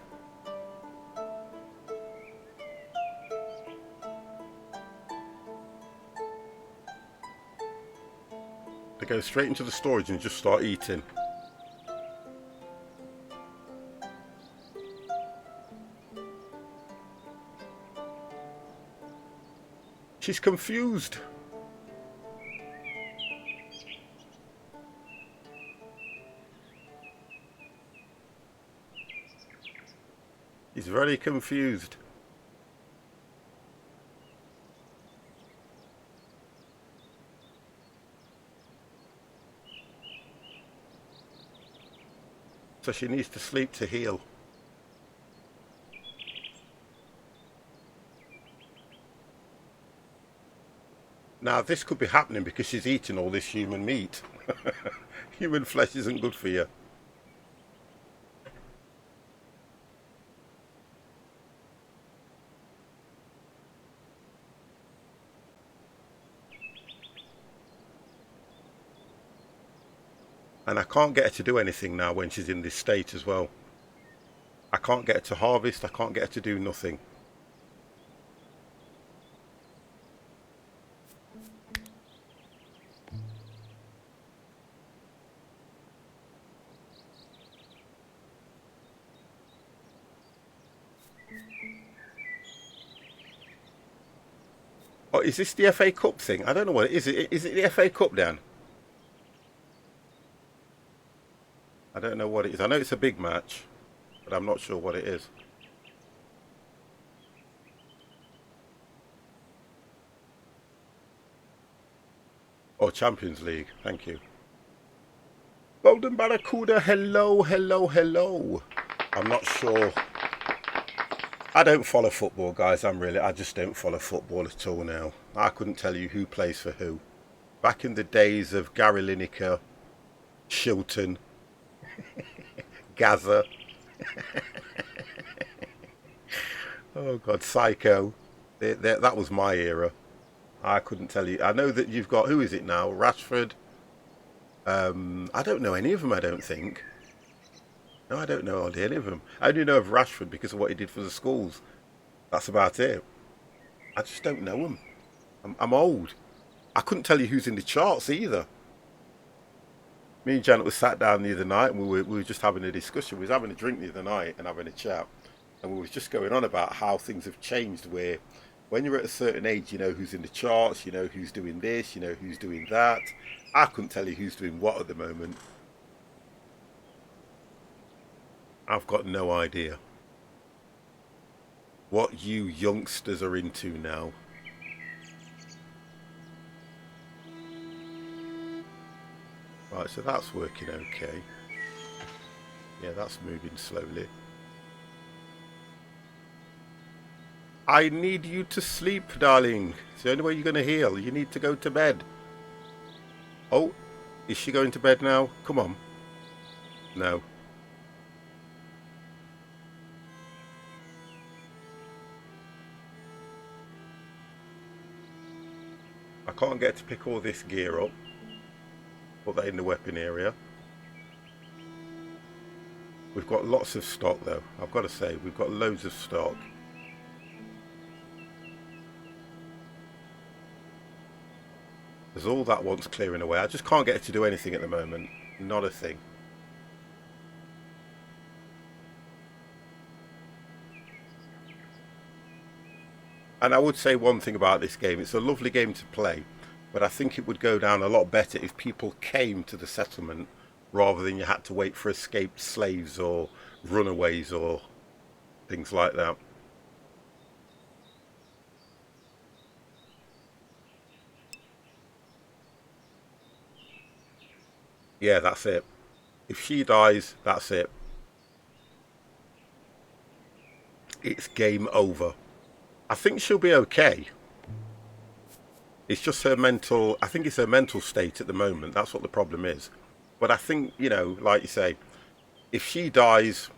[SPEAKER 1] They go straight into the storage and just start eating. She's confused. He's very confused. So she needs to sleep to heal. Now this could be happening because she's eating all this human meat. Human flesh isn't good for you. And I can't get her to do anything now when she's in this state as well. I can't get her to harvest, I can't get her to do nothing. Oh, is this the FA Cup thing? I don't know what it is. Is it the FA Cup, Dan? I don't know what it is. I know it's a big match, but I'm not sure what it is. Oh, Champions League. Thank you. Golden Barracuda, hello, hello, hello. I'm not sure. I don't follow football, guys. I just don't follow football at all now. I couldn't tell you who plays for who. Back in the days of Gary Lineker, Shilton, Gaza. Oh God, Psycho. That was my era. I couldn't tell you. I know that you've got, who is it now? Rashford. I don't know any of them, I don't think. No, I don't know any of them. I only know of Rashford because of what he did for the schools. That's about it. I just don't know him. I'm old. I couldn't tell you who's in the charts either. Me and Janet was sat down the other night and we were just having a discussion. We was having a drink the other night and having a chat. And we was just going on about how things have changed where when you're at a certain age, you know who's in the charts, you know who's doing this, you know who's doing that. I couldn't tell you who's doing what at the moment. I've got no idea what you youngsters are into now. Right, so that's working okay. Yeah, that's moving slowly. I need you to sleep, darling. It's the only way you're going to heal. You need to go to bed. Oh, is she going to bed now? Come on. No. I can't get to pick all this gear up. Put that in the weapon area. We've got lots of stock though. I've got to say, we've got loads of stock. There's all that wants clearing away. I just can't get it to do anything at the moment. Not a thing. And I would say one thing about this game. It's a lovely game to play, but I think it would go down a lot better if people came to the settlement rather than you had to wait for escaped slaves or runaways or things like that. Yeah, that's it. If she dies, that's it. It's game over. I think she'll be okay. It's just her mental, I think it's her mental state at the moment. That's what the problem is. But I think, you know, like you say, if she dies,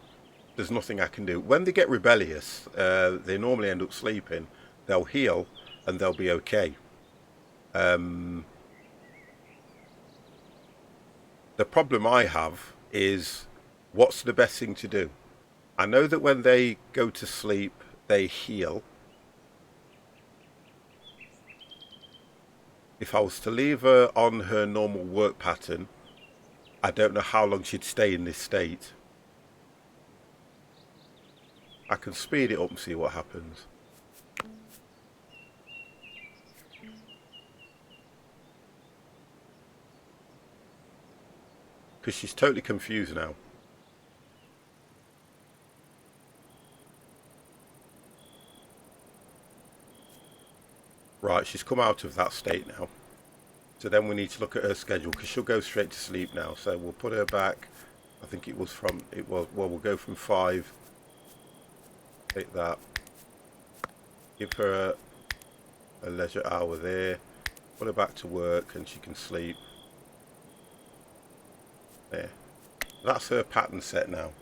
[SPEAKER 1] there's nothing I can do. When they get rebellious, they normally end up sleeping. They'll heal and they'll be okay. The problem I have is what's the best thing to do? I know that when they go to sleep, they heal. If I was to leave her on her normal work pattern, I don't know how long she'd stay in this state. I can speed it up and see what happens. Because she's totally confused now. Right, she's come out of that state now. So then we need to look at her schedule because she'll go straight to sleep now. So we'll put her back. I think it was, well, we'll go from 5. Take that. Give her a leisure hour there. Put her back to work and she can sleep. There. That's her pattern set now.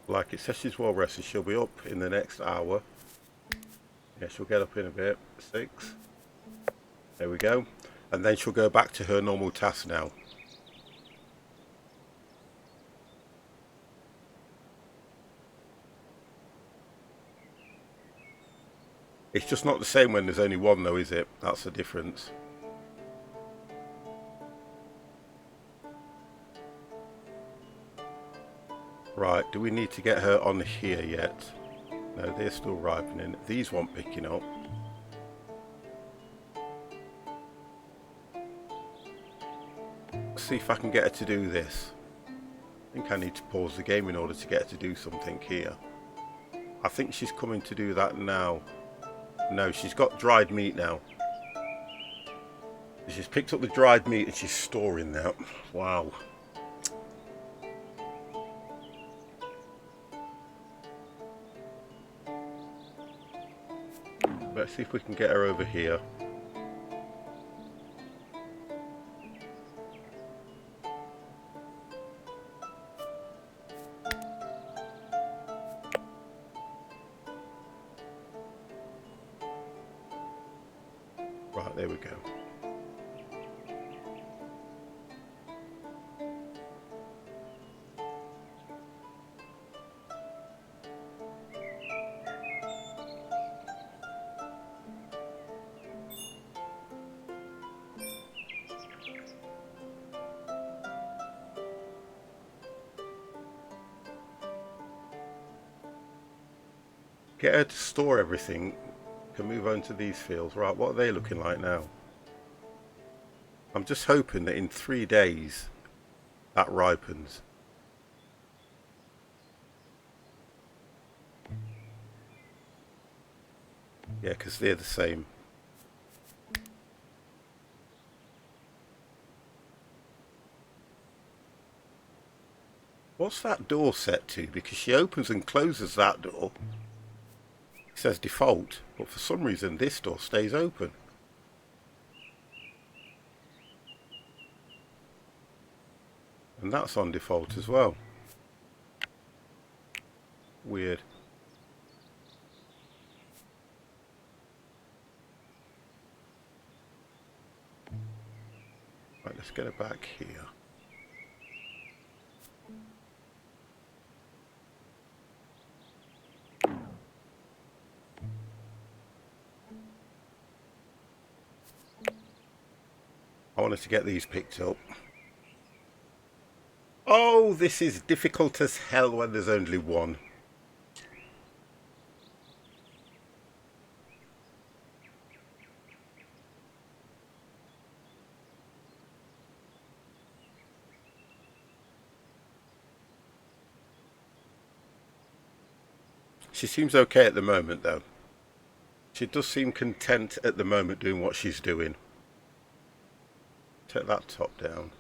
[SPEAKER 1] Like it says she's well rested. She'll be up in the next hour. Yeah, she'll get up in a bit. 6. There we go. And then she'll go back to her normal task now. It's just not the same when there's only one though, is it? That's the difference. Right, do we need to get her on here yet? No, they're still ripening. These want picking up. Let's see if I can get her to do this. I think I need to pause the game in order to get her to do something here. I think she's coming to do that now. No, she's got dried meat now. She's picked up the dried meat and she's storing that. Wow. Let's see if we can get her over here. Right, there we go. Get her to store everything. Can move on to these fields. Right, what are they looking like now? I'm just hoping that in 3 days that ripens. Yeah, because they're the same. What's that door set to? Because she opens and closes that door. It says default, but for some reason this door stays open. And that's on default as well. Weird. Right, let's get her back here. I wanted to get these picked up. Oh, this is difficult as hell when there's only one. She seems okay at the moment though. She does seem content at the moment doing what she's doing. Take that top down.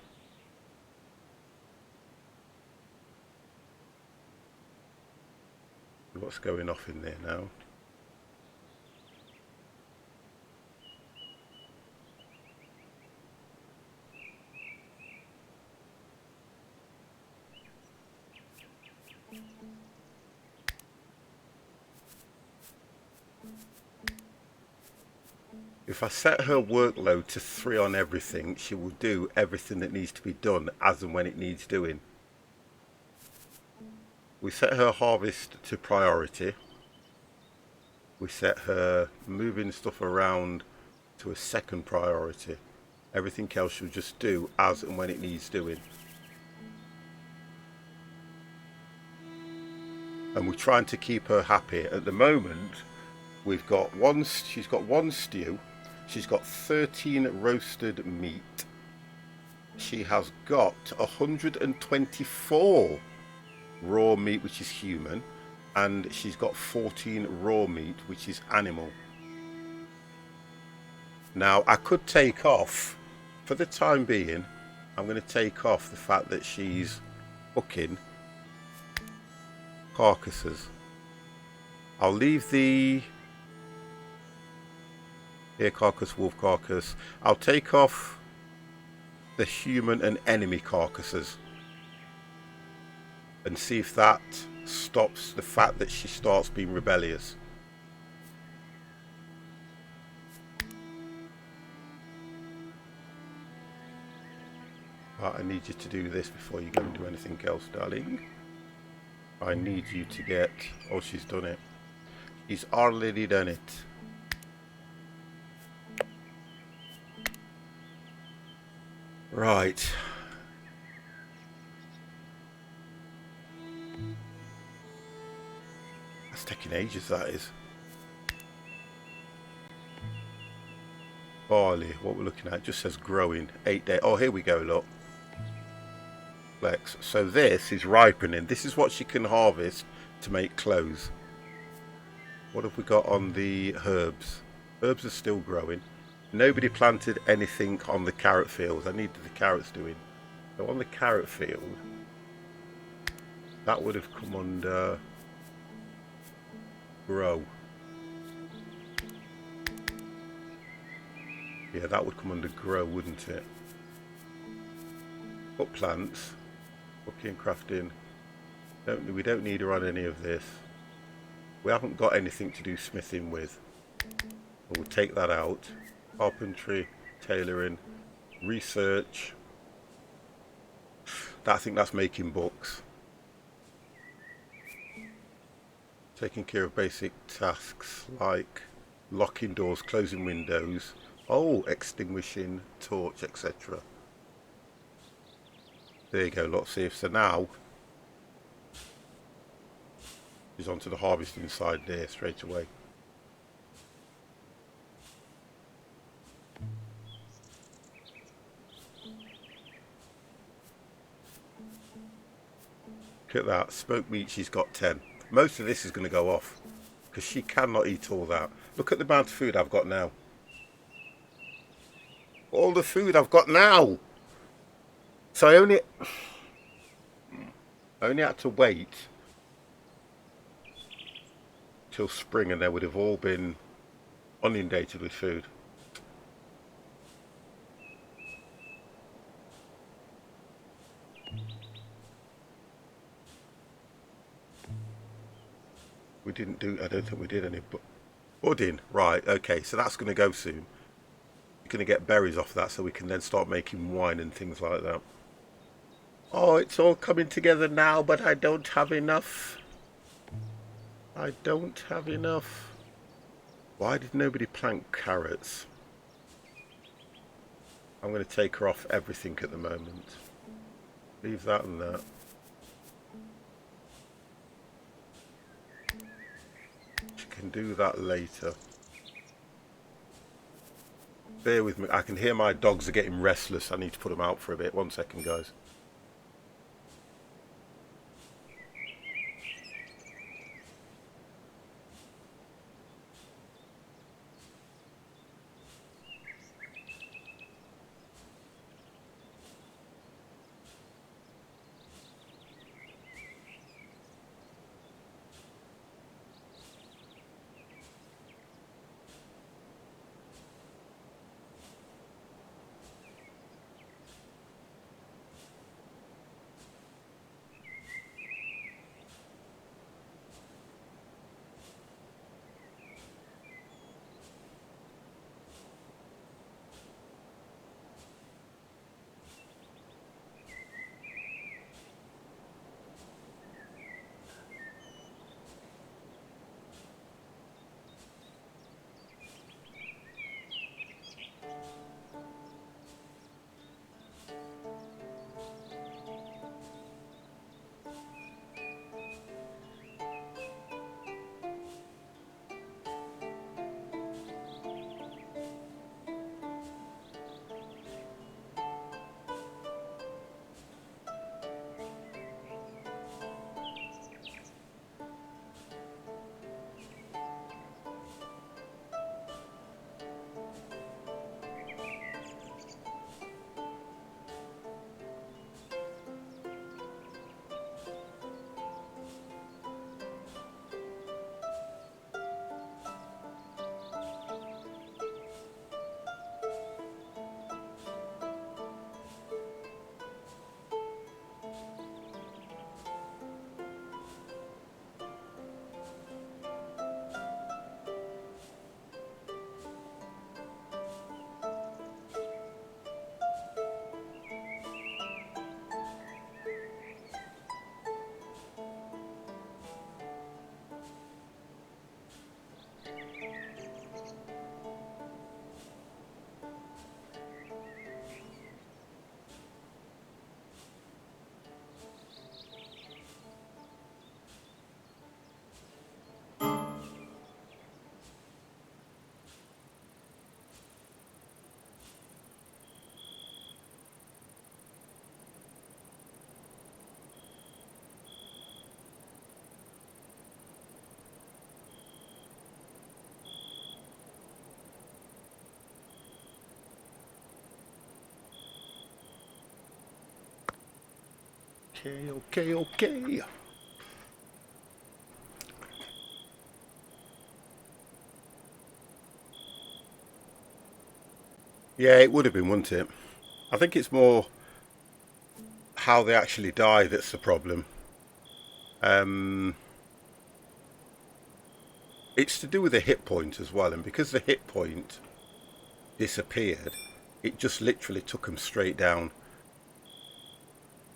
[SPEAKER 1] What's going off in there now? If I set her workload to 3 on everything, she will do everything that needs to be done as and when it needs doing. We set her harvest to priority. We set her moving stuff around to a second priority. Everything else she'll just do as and when it needs doing. And we're trying to keep her happy. At the moment, we've got she's got 1 stew. She's got 13 roasted meat. She has got 124 raw meat, which is human, and she's got 14 raw meat, which is animal. Now, I could take off, for the time being, I'm going to take off the fact that she's cooking carcasses. I'll leave the deer carcass, wolf carcass. I'll take off the human and enemy carcasses and see if that stops the fact that she starts being rebellious. But I need you to do this before you go and do anything else, darling. I need you to get... Oh, she's done it. She's already done it. Right. That's taking ages, that is. Barley, what we're looking at, just says growing. 8 days. Oh, here we go, look. Flex. So this is ripening. This is what she can harvest to make clothes. What have we got on the herbs? Herbs are still growing. Nobody planted anything on the carrot fields. I needed the carrots doing. So on the carrot field, that would have come under grow. Yeah, that would come under grow, wouldn't it? Up plants, cooking and crafting. We don't need her on any of this. We haven't got anything to do smithing with. We'll take that out. Carpentry, tailoring, research. I think that's making books. Taking care of basic tasks like locking doors, closing windows. Oh, extinguishing torch, etc. There you go, lots here. So now he's onto the harvesting side there straight away. Look at that, smoked meat, she's got 10. Most of this is going to go off because she cannot eat all that. Look at the amount of food I've got now. All the food I've got now. So I only had to wait till spring and they would have all been inundated with food. We didn't do, I don't think we did any budding. Right, okay, so that's going to go soon. You're going to get berries off that so we can then start making wine and things like that. Oh, it's all coming together now, but I don't have enough. I don't have enough. Why did nobody plant carrots? I'm going to take her off everything at the moment. Leave that and that. She can do that later. Bear with me. I can hear my dogs are getting restless. I need to put them out for a bit. 1 second, guys. Okay. Yeah, it would have been, wouldn't it? I think it's more how they actually die that's the problem. It's to do with the hit point as well, and because the hit point disappeared, it just literally took them straight down.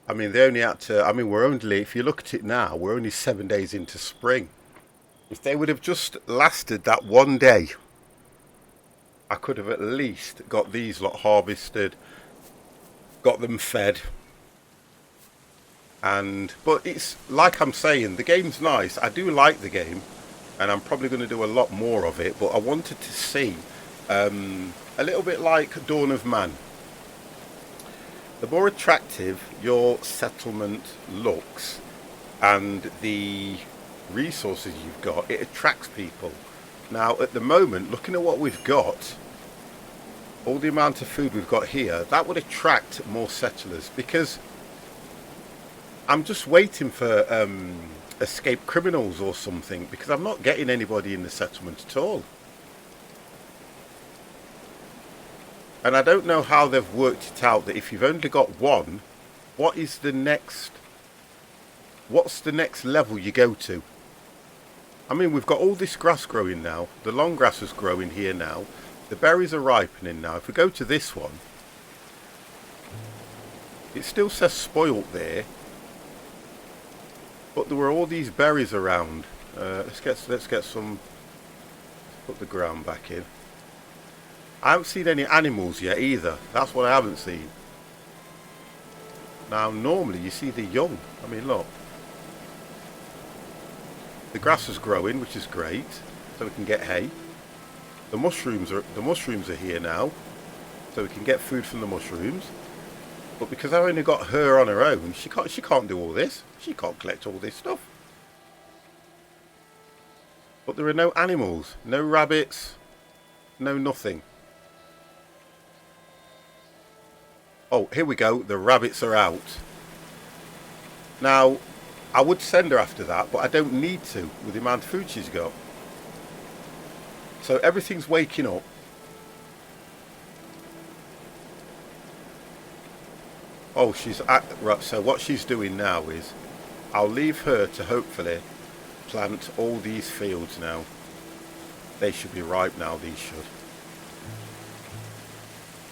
[SPEAKER 1] I mean, they only had to, I mean, we're only, if you look at it now, we're only 7 days into spring. If they would have just lasted that one day, I could have at least got these lot harvested, got them fed. And but it's like I'm saying, the game's nice. I do like the game, and I'm probably going to do a lot more of it. But I wanted to see a little bit like Dawn of Man. The more attractive your settlement looks, and the resources you've got, it attracts people. Now, at the moment, looking at what we've got, all the amount of food we've got here, that would attract more settlers, because I'm just waiting for escaped criminals or something, because I'm not getting anybody in the settlement at all. And I don't know how they've worked it out that if you've only got one, what's the next level you go to? I mean, we've got all this grass growing now. The long grass is growing here now. The berries are ripening now. If we go to this one, it still says spoilt there, but there were all these berries around. Let's get some. Put the ground back in. I haven't seen any animals yet either. That's what I haven't seen. Now, normally you see the young. I mean, look. The grass is growing, which is great, so we can get hay. The mushrooms are here now, so we can get food from the mushrooms. But because I've only got her on her own, she can't do all this. She can't collect all this stuff. But there are no animals, no rabbits, no nothing. Oh, here we go. The rabbits are out. Now, I would send her after that, but I don't need to with the amount of food she's got. So everything's waking up. Oh, she's at, right. So what she's doing now is, I'll leave her to hopefully plant all these fields now. They should be ripe now. These should.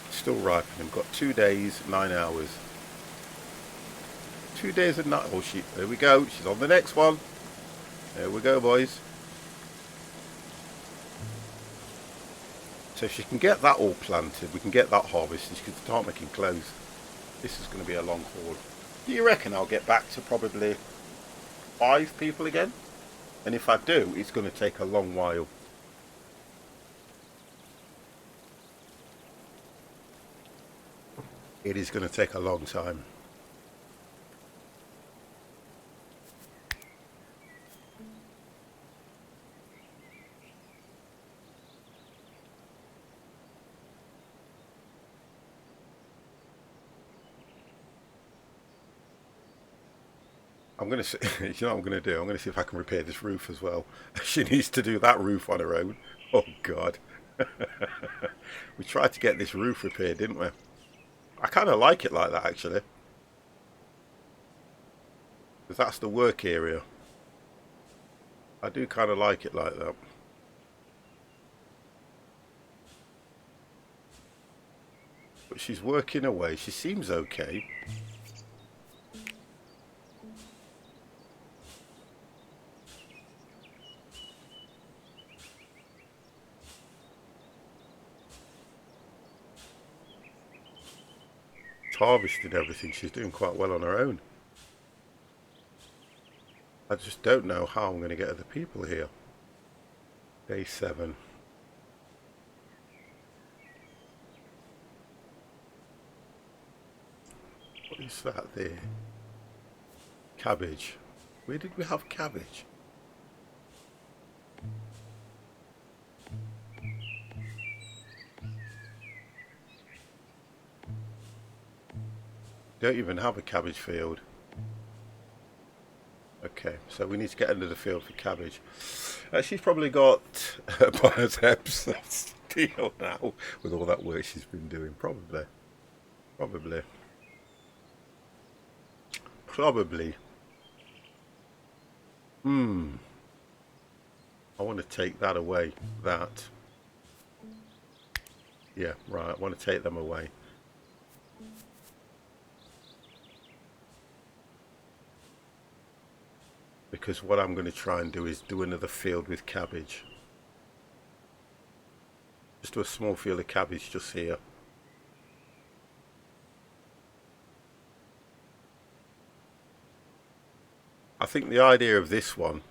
[SPEAKER 1] Still ripening. Got 2 days, 9 hours. 2 days and 9. Oh, there we go. She's on the next one. There we go, boys. So if she can get that all planted, we can get that harvested. She can start making clothes. This is going to be a long haul. Do you reckon I'll get back to probably 5 people again? And if I do, it's going to take a long while. It is going to take a long time. I'm going to see, you know what I'm going to do? I'm going to see if I can repair this roof as well. She needs to do that roof on her own. Oh, God. We tried to get this roof repaired, didn't we? I kind of like it like that, actually. Because that's the work area. I do kind of like it like that. But she's working away. She seems okay. Harvested everything. She's doing quite well on her own. I just don't know how I'm going to get other people here. Day 7. What is that there? Cabbage. Where did we have cabbage? Don't even have a cabbage field. Okay, so we need to get under the field for cabbage. She's probably got biceps of steel now with all that work she's been doing. Probably. I want to take that away. That. Yeah, right. I want to take them away. Because what I'm going to try and do is do another field with cabbage. Just do a small field of cabbage just here. I think the idea of this one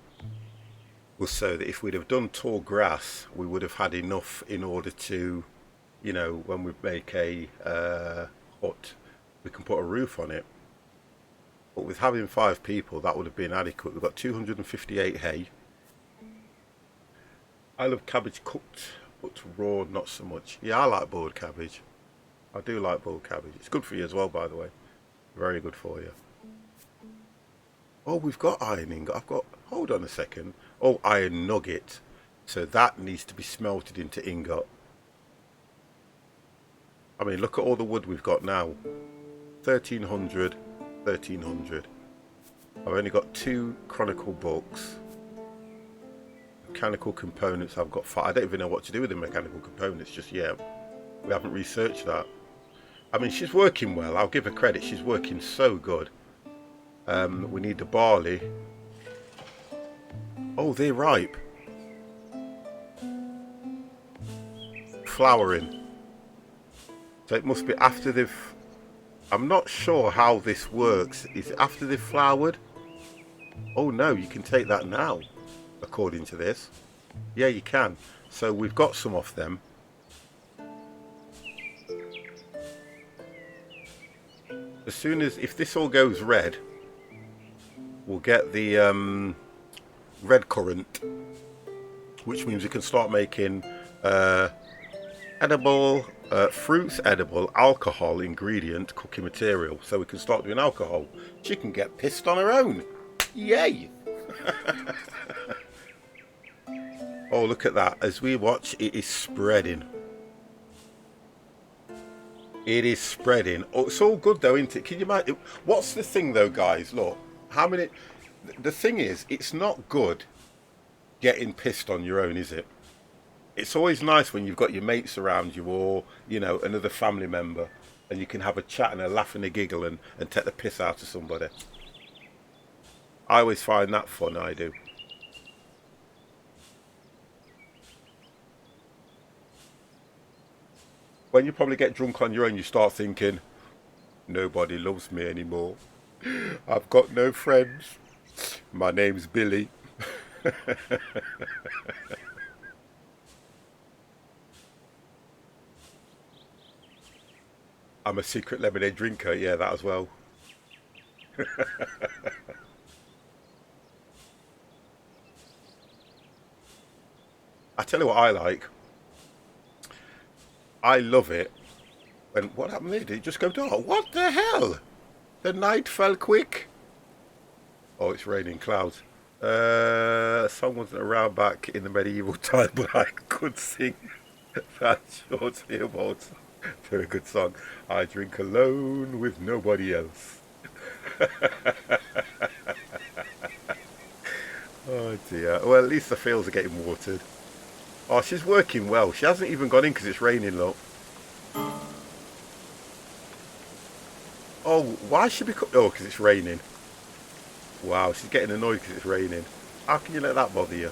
[SPEAKER 1] was so that if we'd have done tall grass, we would have had enough in order to, you know, when we make a hut, we can put a roof on it. But with having 5 people, that would have been adequate. We've got 258 hay. I love cabbage cooked, but raw not so much. Yeah, I like boiled cabbage. I do like boiled cabbage. It's good for you as well, by the way. Very good for you. Oh, we've got iron ingot. Hold on a second. Oh, iron nugget. So that needs to be smelted into ingot. I mean, look at all the wood we've got now. 1300, 1300. I've only got 2 chronicle books. Mechanical components, I've got 5. I don't even know what to do with the mechanical components just yet. We haven't researched that. I mean, she's working well. I'll give her credit. She's working so good. We need the barley. Oh, they're ripe. Flowering. So it must be after they've... I'm not sure how this works. Is it after they've flowered? Oh no, you can take that now, according to this. Yeah, you can. So we've got some off them. As soon as... If this all goes red, we'll get the red currant, which means we can start making edible fruits, edible alcohol ingredient cooking material, so we can start doing alcohol. She can get pissed on her own. Yay! Oh, look at that. As we watch, it is spreading. It is spreading. Oh, it's all good though, isn't it? Can you imagine? What's the thing though, guys? Look, how many... The thing is, it's not good getting pissed on your own, is it? It's always nice when you've got your mates around you, or, you know, another family member, and you can have a chat and a laugh and a giggle and take the piss out of somebody. I always find that fun, I do. When you probably get drunk on your own, you start thinking, nobody loves me anymore. I've got no friends. My name's Billy. I'm a secret lemonade drinker. Yeah, that as well. I tell you what I like. I love it. And what happened there? Did it just go dark? What the hell? The night fell quick. Oh, it's raining clouds. Song wasn't around back in the medieval time, but I could sing that short earbuds. Very good song. I drink alone with nobody else. Oh dear. Well, at least the fields are getting watered. Oh, she's working well. She hasn't even gone in because it's raining, look. Oh, why should we... Oh, because it's raining. Wow, she's getting annoyed because it's raining. How can you let that bother you?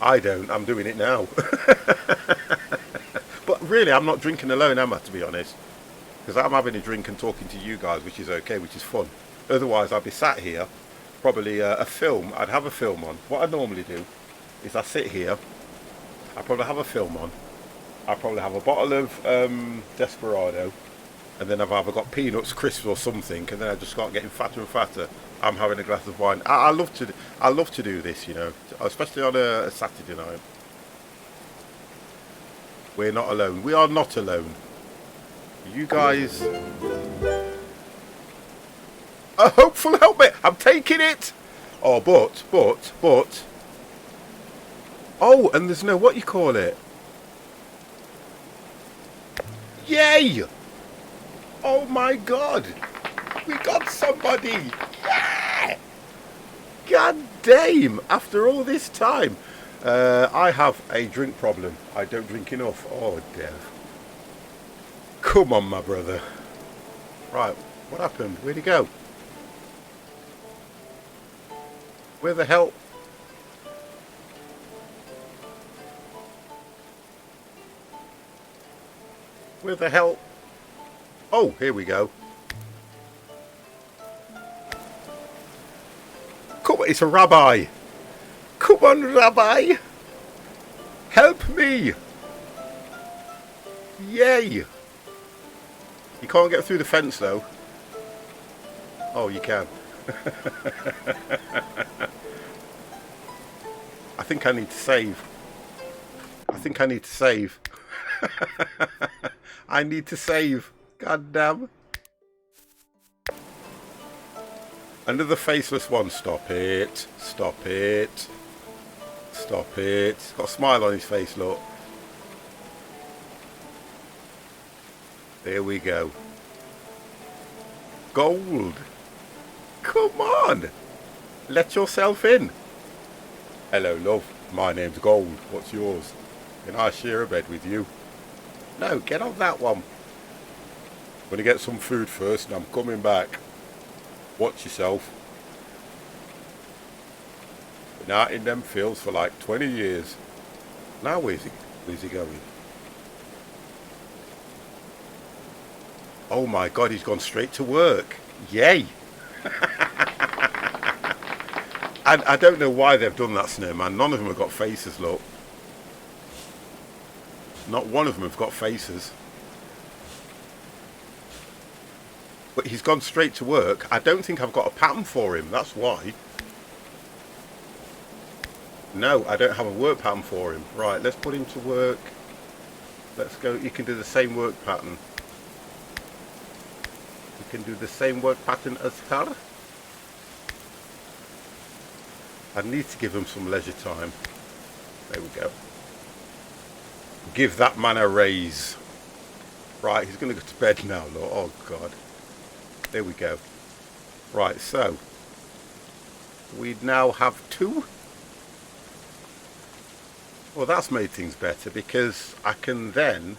[SPEAKER 1] I don't. I'm doing it now. But really, I'm not drinking alone, am I, to be honest? Because I'm having a drink and talking to you guys, which is okay, which is fun. Otherwise, I'd be sat here, probably a film. I'd have a film on. What I normally do is I sit here. I probably have a film on. I probably have a bottle of Desperado, and then I've either got peanuts, crisps, or something, and then I just start getting fatter and fatter. I'm having a glass of wine. I love to do this, you know, especially on a Saturday night. We're not alone. We are not alone. You guys. A hopeful helmet. I'm taking it. Oh, but. Oh, and there's no what you call it. Yay! Oh my God! We got somebody! Yeah! God damn! After all this time, I have a drink problem. I don't drink enough. Oh, Dev. Come on, my brother. Right, what happened? Where'd he go? Where the hell? Where the hell? Oh, here we go. Come on, it's a rabbi. Come on, rabbi. Help me. Yay. You can't get through the fence, though. Oh, you can. I think I need to save. I think I need to save. I need to save. God damn. Another faceless one. Stop it. Stop it. Stop it. He's got a smile on his face, look. There we go. Gold. Come on. Let yourself in. Hello, love. My name's Gold. What's yours? Can I share a bed with you? No, get on that one. I'm going to get some food first and I'm coming back. Watch yourself. Been out in them fields for like 20 years. Now where's he going? Oh my God, he's gone straight to work. Yay! And I don't know why they've done that, Snowman. None of them have got faces, look. Not one of them have got faces. But he's gone straight to work. I don't think I've got a pattern for him. That's why. No, I don't have a work pattern for him. Right, let's put him to work. Let's go. You can do the same work pattern. You can do the same work pattern as her. I need to give him some leisure time. There we go. Give that man a raise. Right, he's going to go to bed now, Lord. Oh, God. There we go. Right, so. We now have 2. Well, that's made things better because I can then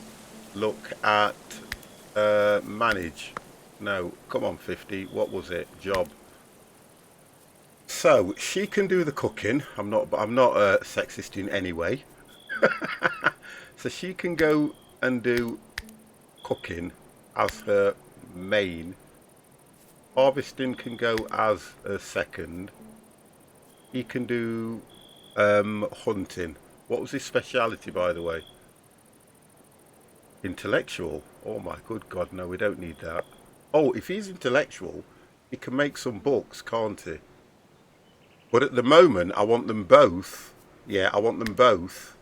[SPEAKER 1] look at manage. No, come on, 50. What was it? Job. So she can do the cooking. I'm not sexist in any way. So she can go and do cooking as her main. Harvesting can go as a second. He can do hunting. What was his speciality, by the way? Intellectual. Oh my good God, no, we don't need that. Oh, if he's intellectual, he can make some books, can't he? But at the moment, I want them both. Yeah, I want them both.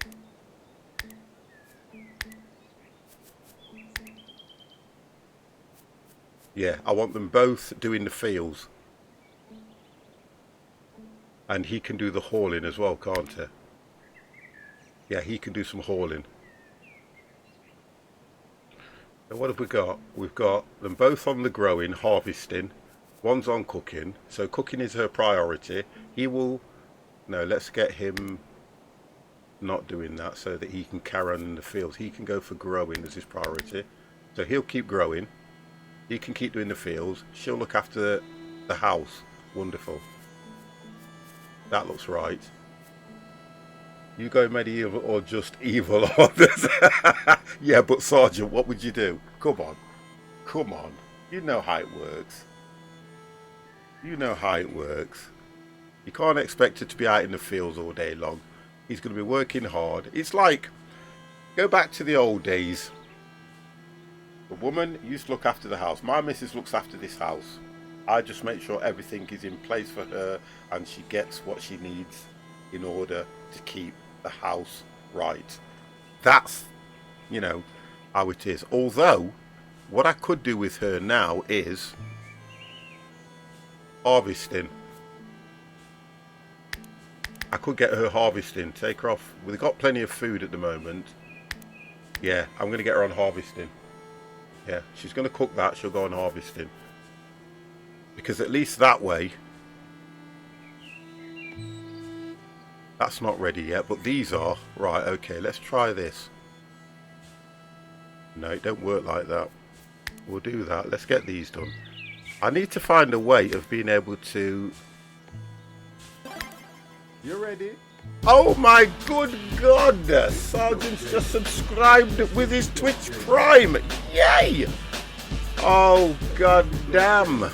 [SPEAKER 1] Yeah, I want them both doing the fields. And he can do the hauling as well, can't he? Yeah, he can do some hauling. So what have we got? We've got them both on the growing, harvesting. One's on cooking. So cooking is her priority. He will... No, let's get him not doing that so that he can carry on in the fields. He can go for growing as his priority. So he'll keep growing. He can keep doing the fields. She'll look after the house. Wonderful. That looks right. You go medieval or just evil orders? Yeah, but Sergeant, what would you do? Come on. Come on. You know how it works. You know how it works. You can't expect her to be out in the fields all day long. He's going to be working hard. It's like, go back to the old days. The woman used to look after the house. My missus looks after this house. I just make sure everything is in place for her and she gets what she needs in order to keep the house right. That's, you know, how it is. Although, what I could do with her now is harvesting. I could get her harvesting, take her off. We've got plenty of food at the moment. Yeah, I'm going to get her on harvesting. Yeah, she's going to cook that, she'll go on harvesting. Because at least that way, That's not ready yet, but these are. Right, okay, let's try this. No, it don't work like that. We'll do that. Let's get these done. I need to find a way of being able to... You ready? Oh my good God! Sergeant's just subscribed with his Twitch Prime! Yay! Oh god damn!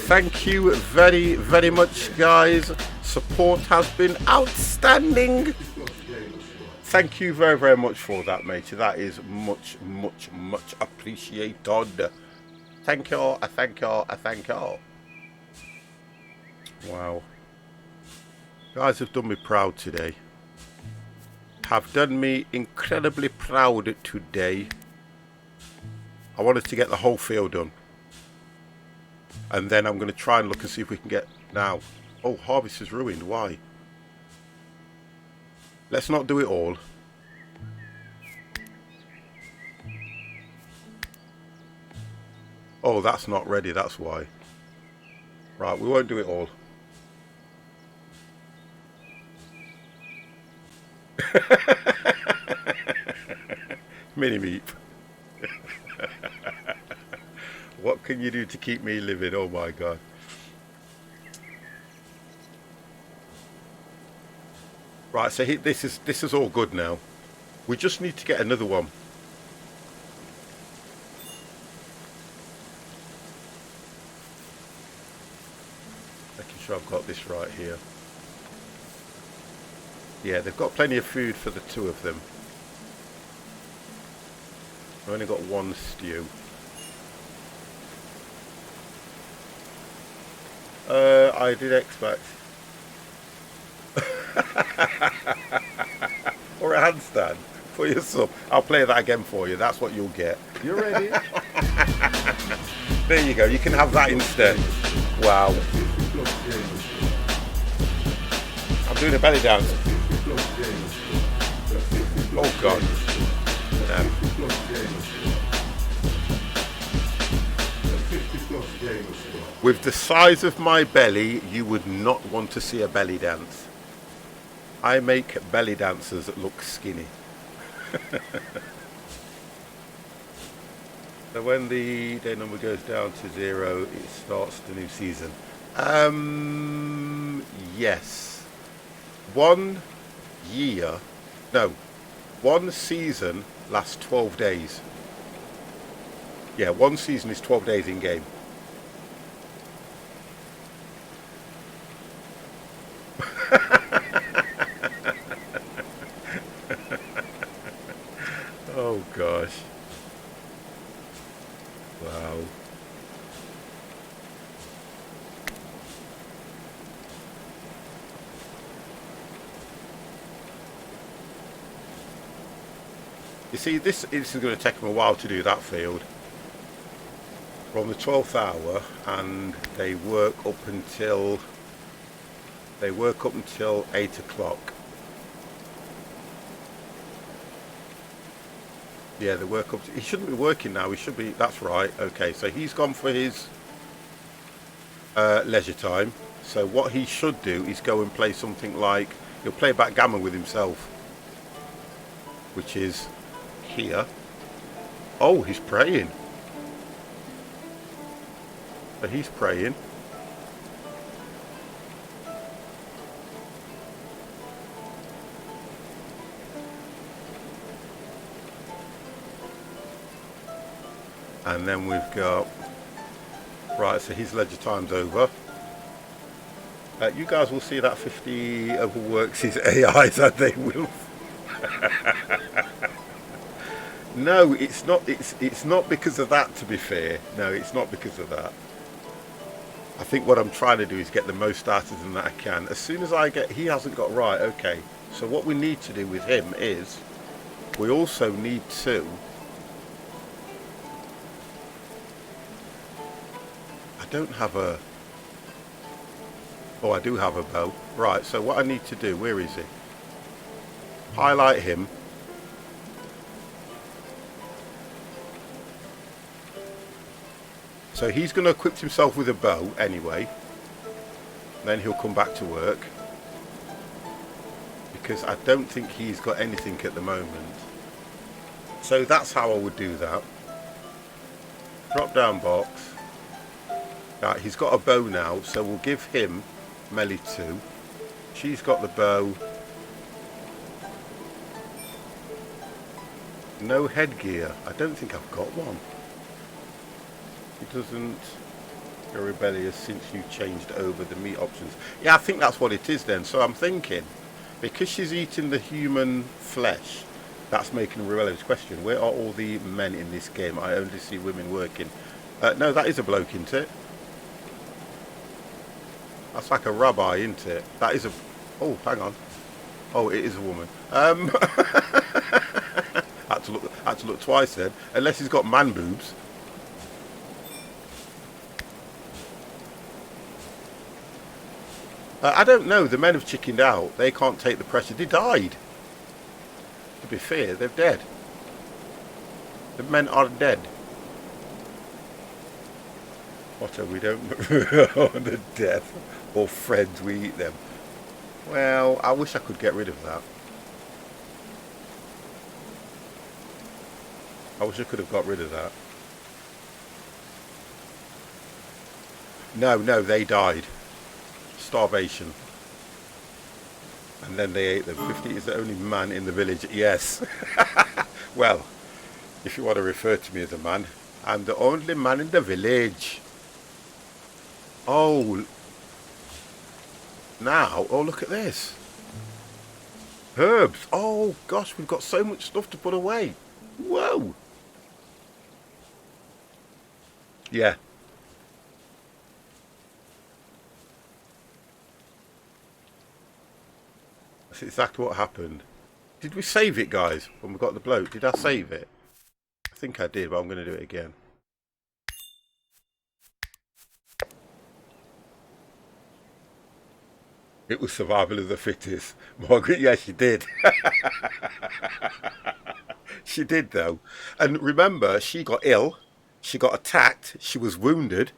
[SPEAKER 1] Thank you very, very much, guys. Support has been outstanding. Thank you very, very much for that, matey. That is much, much, much appreciated. Thank y'all. I thank y'all. I thank y'all. Wow. Guys have done me proud today. Have done me incredibly proud today. I wanted to get the whole field done. And then I'm going to try and look and see if we can get... Now. Oh, harvest is ruined. Why? Let's not do it all. Oh, that's not ready. That's why. Right, we won't do it all. Mini meep. What can you do to keep me living? Oh my god. Right, so this is all good now. We just need to get another one. Making sure I've got this right here. Yeah, they've got plenty of food for the two of them. I've only got one stew. I did expect. Or a handstand for your sub. I'll play that again for you. That's what you'll get. You ready? There you go. You can have that instead. Wow. I'm doing a belly dance. Oh god. With the size of my belly, you would not want to see a belly dance. I make belly dancers that look skinny. So when the day number goes down to 0, it starts the new season. Yes. 1 year, no, 1 season lasts 12 days. Yeah, 1 season is 12 days in game. Oh gosh. Wow. You see, this is going to take them a while to do that field. We're on the 12th hour, and they work up until 8 o'clock. Yeah, they work up to, he shouldn't be working now. He should be. That's right. Okay, so he's gone for his leisure time. So what he should do is go and play something like, he'll play backgammon with himself, which is here. Oh, he's praying. So he's praying. And then we've got, right, so his leisure time's over. You guys will see that 50 overworks his AI, that they will. No, it's not because of that, to be fair. No, it's not because of that. I think what I'm trying to do is get the most out of them that I can. As soon as I get, he hasn't got right, okay. So what we need to do with him is, we also need to, I don't have a, oh I do have a bow. Right, so what I need to do, where is he? Highlight him. So he's going to equip himself with a bow anyway. Then he'll come back to work. because I don't think he's got anything at the moment. So that's how I would do that. Drop down box. Right, he's got a bow now, so we'll give him melee 2. She's got the bow. No headgear. I don't think I've got one. He doesn't. You're rebellious since you changed over the meat options. Yeah, I think that's what it is then. So I'm thinking, because she's eating the human flesh, that's making a rebellious question. Where are all the men in this game? I only see women working. No, that is a bloke, isn't it? That's like a rabbi, isn't it? That is a... Oh, hang on. Oh, it is a woman. Had to look twice then. Unless he's got man boobs. I don't know. The men have chickened out. They can't take the pressure. They died. To be fair, they're dead. The men are dead. Otto, we don't on the death or friends, we eat them. Well, I wish I could get rid of that. I wish I could have got rid of that. No, they died. Starvation. And then they ate them. 50 is the only man in the village. Yes. Well, if you want to refer to me as a man, I'm the only man in the village. Oh, now, oh, look at this. Herbs. Oh, gosh, we've got so much stuff to put away. Whoa. Yeah. That's exactly what happened. Did we save it, guys, when we got the bloke? Did I save it? I think I did, but I'm going to do it again. It was survival of the fittest. Margaret, yes, she did. She did, though. And remember, she got ill, she got attacked, she was wounded,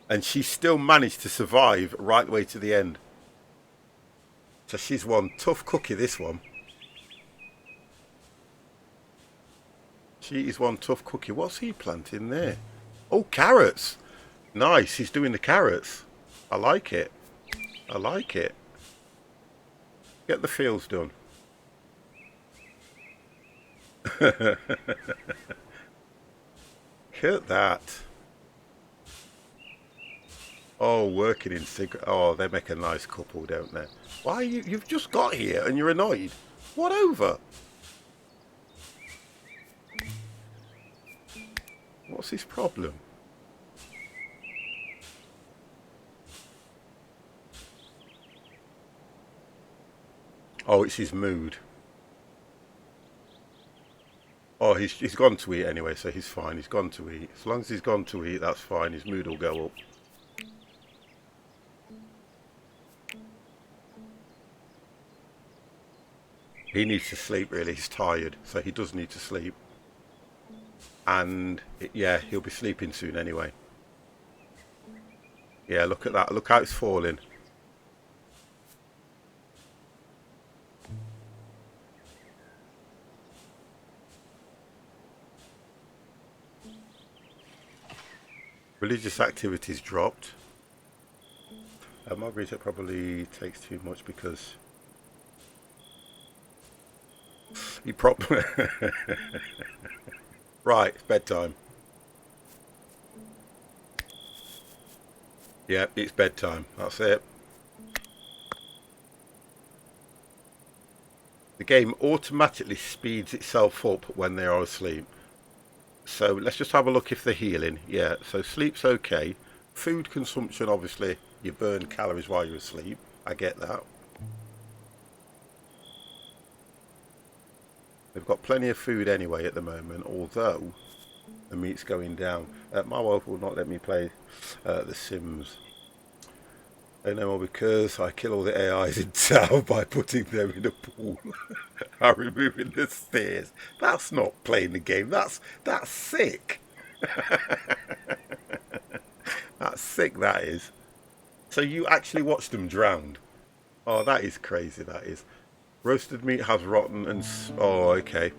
[SPEAKER 1] and she still managed to survive right the way to the end. So she's one tough cookie, this one. She is one tough cookie. What's he planting there? Oh, carrots. Nice, he's doing the carrots. I like it. I like it. Get the fields done. Look at that. Oh, working in cigarette. Oh, they make a nice couple, don't they? Why you've just got here and you're annoyed? What over? What's his problem? Oh, it's his mood. Oh, he's gone to eat anyway, so he's fine. He's gone to eat. As long as he's gone to eat, that's fine. His mood will go up. He needs to sleep, really. He's tired, so he does need to sleep. And, yeah, he'll be sleeping soon anyway. Yeah, look at that. Look how it's falling. Religious activities dropped. Margarita probably takes too much because he probably... Right, it's bedtime. Yeah, it's bedtime. That's it. The game automatically speeds itself up when they are asleep. So let's just have a look if they're healing. Yeah, so sleep's okay. Food consumption, obviously, you burn calories while you're asleep. I get that. They've got plenty of food anyway at the moment, although the meat's going down. My wife will not let me play The Sims anymore because I kill all the AIs in town by putting them in a pool. I'm removing the stairs. That's not playing the game. That's sick. That's sick, that is. So you actually watched them drowned? Oh, that is crazy, that is. Roasted meat has rotten and... Oh, okay.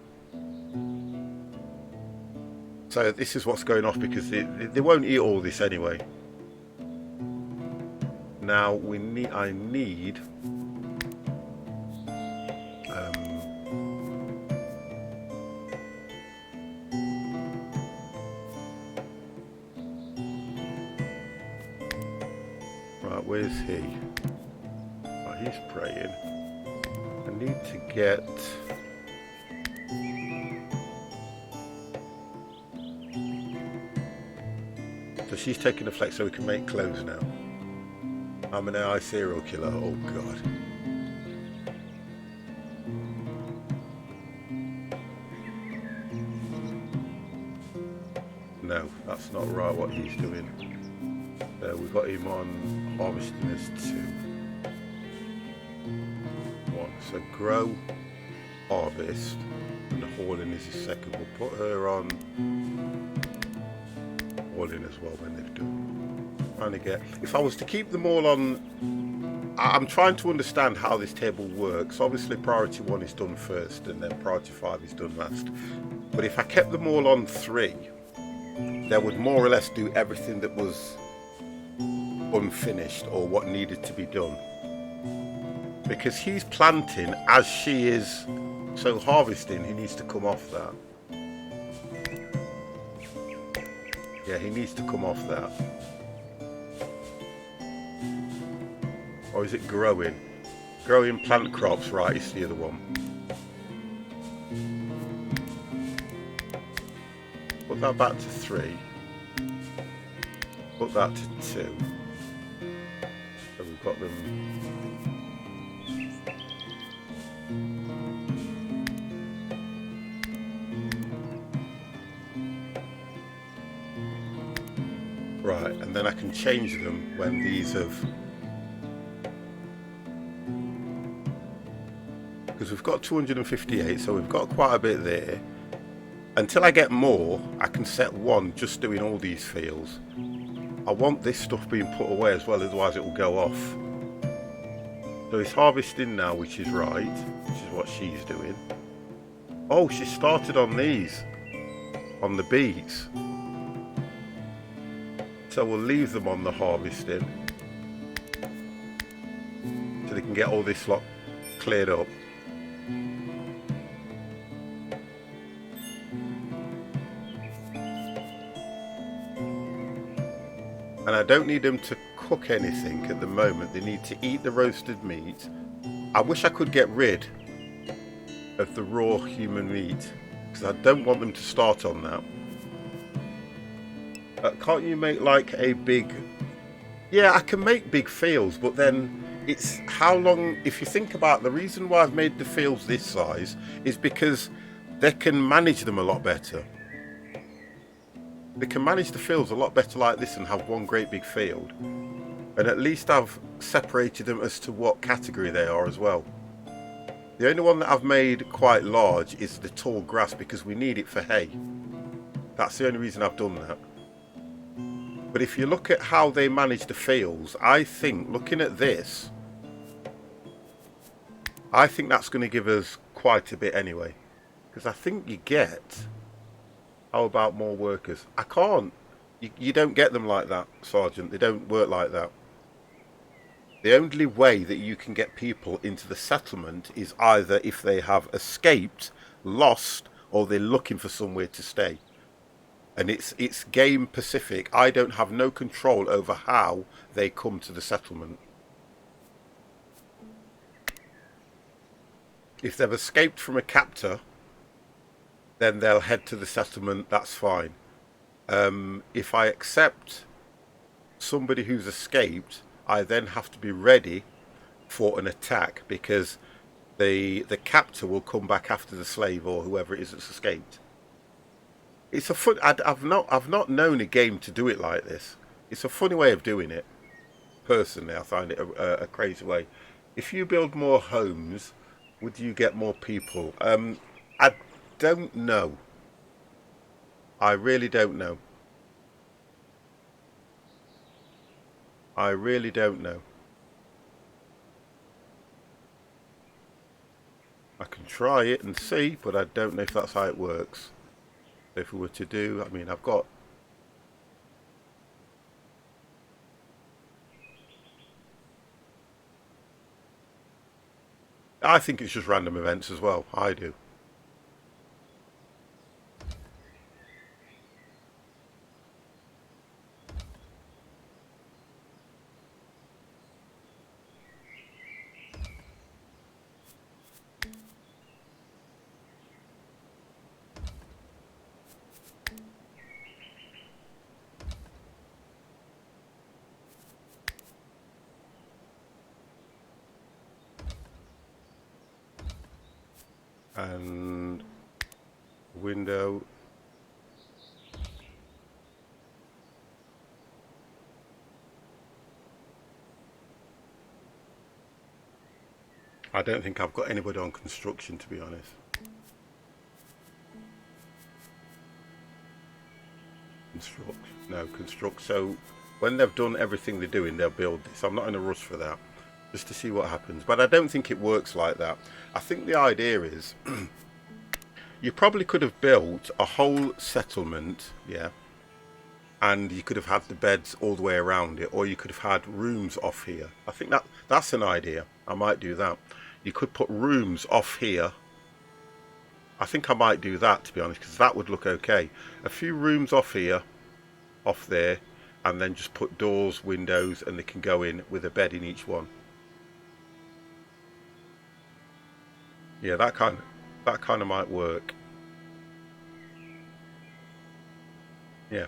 [SPEAKER 1] So this is what's going off because they won't eat all this anyway. Now I need... Right, where's he? Oh, he's praying. I need to get... So she's taking the flex so we can make clothes now. I'm an AI serial killer. Oh god. No, that's not right what he's doing. We've got him on harvesting as 2. 1. So grow, harvest, and hauling is his second. We'll put her on hauling as well when they've done. Trying to get... If I was to keep them all on... I'm trying to understand how this table works. Obviously priority 1 is done first and then priority 5 is done last. But if I kept them all on 3, they would more or less do everything that was unfinished or what needed to be done. Because he's planting as she is, so harvesting, he needs to come off that. Yeah, he needs to come off that. Or is it growing? Growing plant crops, right, it's the other one. Put that back to 3. Put that to 2. So we've got them. Right, and then I can change them when these have... Because we've got 258, so we've got quite a bit there. Until I get more, I can set 1 just doing all these fields. I want this stuff being put away as well, otherwise it will go off. So it's harvesting now, which is right, which is what she's doing. Oh, she started on these, on the beets. So we'll leave them on the harvesting, so they can get all this lot cleared up. And I don't need them to cook anything at the moment. They need to eat the roasted meat. I wish I could get rid of the raw human meat, because I don't want them to start on that. Can't you make like a big... Yeah, I can make big fields, but then it's how long... If you think about the reason why I've made the fields this size is because they can manage them a lot better. They can manage the fields a lot better like this and have one great big field. And at least I've separated them as to what category they are as well. The only one that I've made quite large is the tall grass because we need it for hay. That's the only reason I've done that. But if you look at how they manage the fields, I think, looking at this, I think that's going to give us quite a bit anyway. Because I think you get... How about more workers? I can't. You don't get them like that, Sergeant. They don't work like that. The only way that you can get people into the settlement is either if they have escaped, lost, or they're looking for somewhere to stay. And it's game Pacific. I don't have no control over how they come to the settlement. If they've escaped from a captor, then they'll head to the settlement, that's fine. If I accept somebody who's escaped, I then have to be ready for an attack because the captor will come back after the slave or whoever it is that's escaped. It's a fun... I've not known a game to do it like this. It's a funny way of doing it. Personally, I find it a crazy way. If you build more homes, would you get more people? I don't know. I really don't know. I really don't know. I can try it and see, but I don't know if that's how it works. If we were to do, I mean, I've got... I think it's just random events as well. I do. And window. I don't think I've got anybody on construction, to be honest. Construct. No, construct. So when they've done everything they're doing, they'll build this. I'm not in a rush for that. Just to see what happens. But I don't think it works like that. I think the idea is you probably could have built a whole settlement, yeah, and you could have had the beds all the way around it, or you could have had rooms off here. I think that's an idea. I might do that. You could put rooms off here. I think I might do that, to be honest, because that would look okay. A few rooms off here, off there, and then just put doors, windows, and they can go in with a bed in each one. Yeah, that kind of might work. Yeah.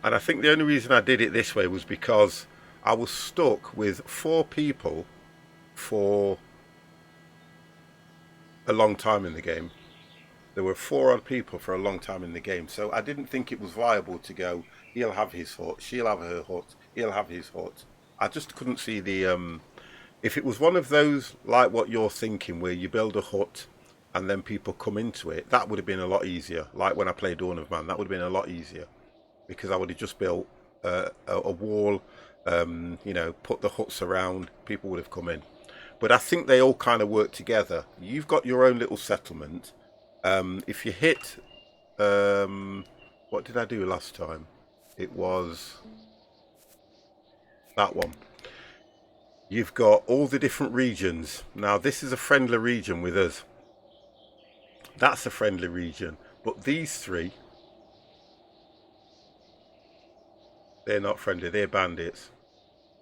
[SPEAKER 1] And I think the only reason I did it this way was because I was stuck with 4 people for a long time in the game. There were 4 odd people for a long time in the game, so I didn't think it was viable to go, he'll have his hut, she'll have her hut, he'll have his hut. I just couldn't see the if it was one of those like what you're thinking, where you build a hut and then people come into it, that would have been a lot easier. Like when I played Dawn of Man, that would have been a lot easier, because I would have just built a wall, you know, put the huts around, people would have come in. But I think they all kind of work together. You've got your own little settlement. If you hit, what did I do last time? It was that one. You've got all the different regions. Now this is a friendly region with us. That's a friendly region. But these 3, they're not friendly, they're bandits.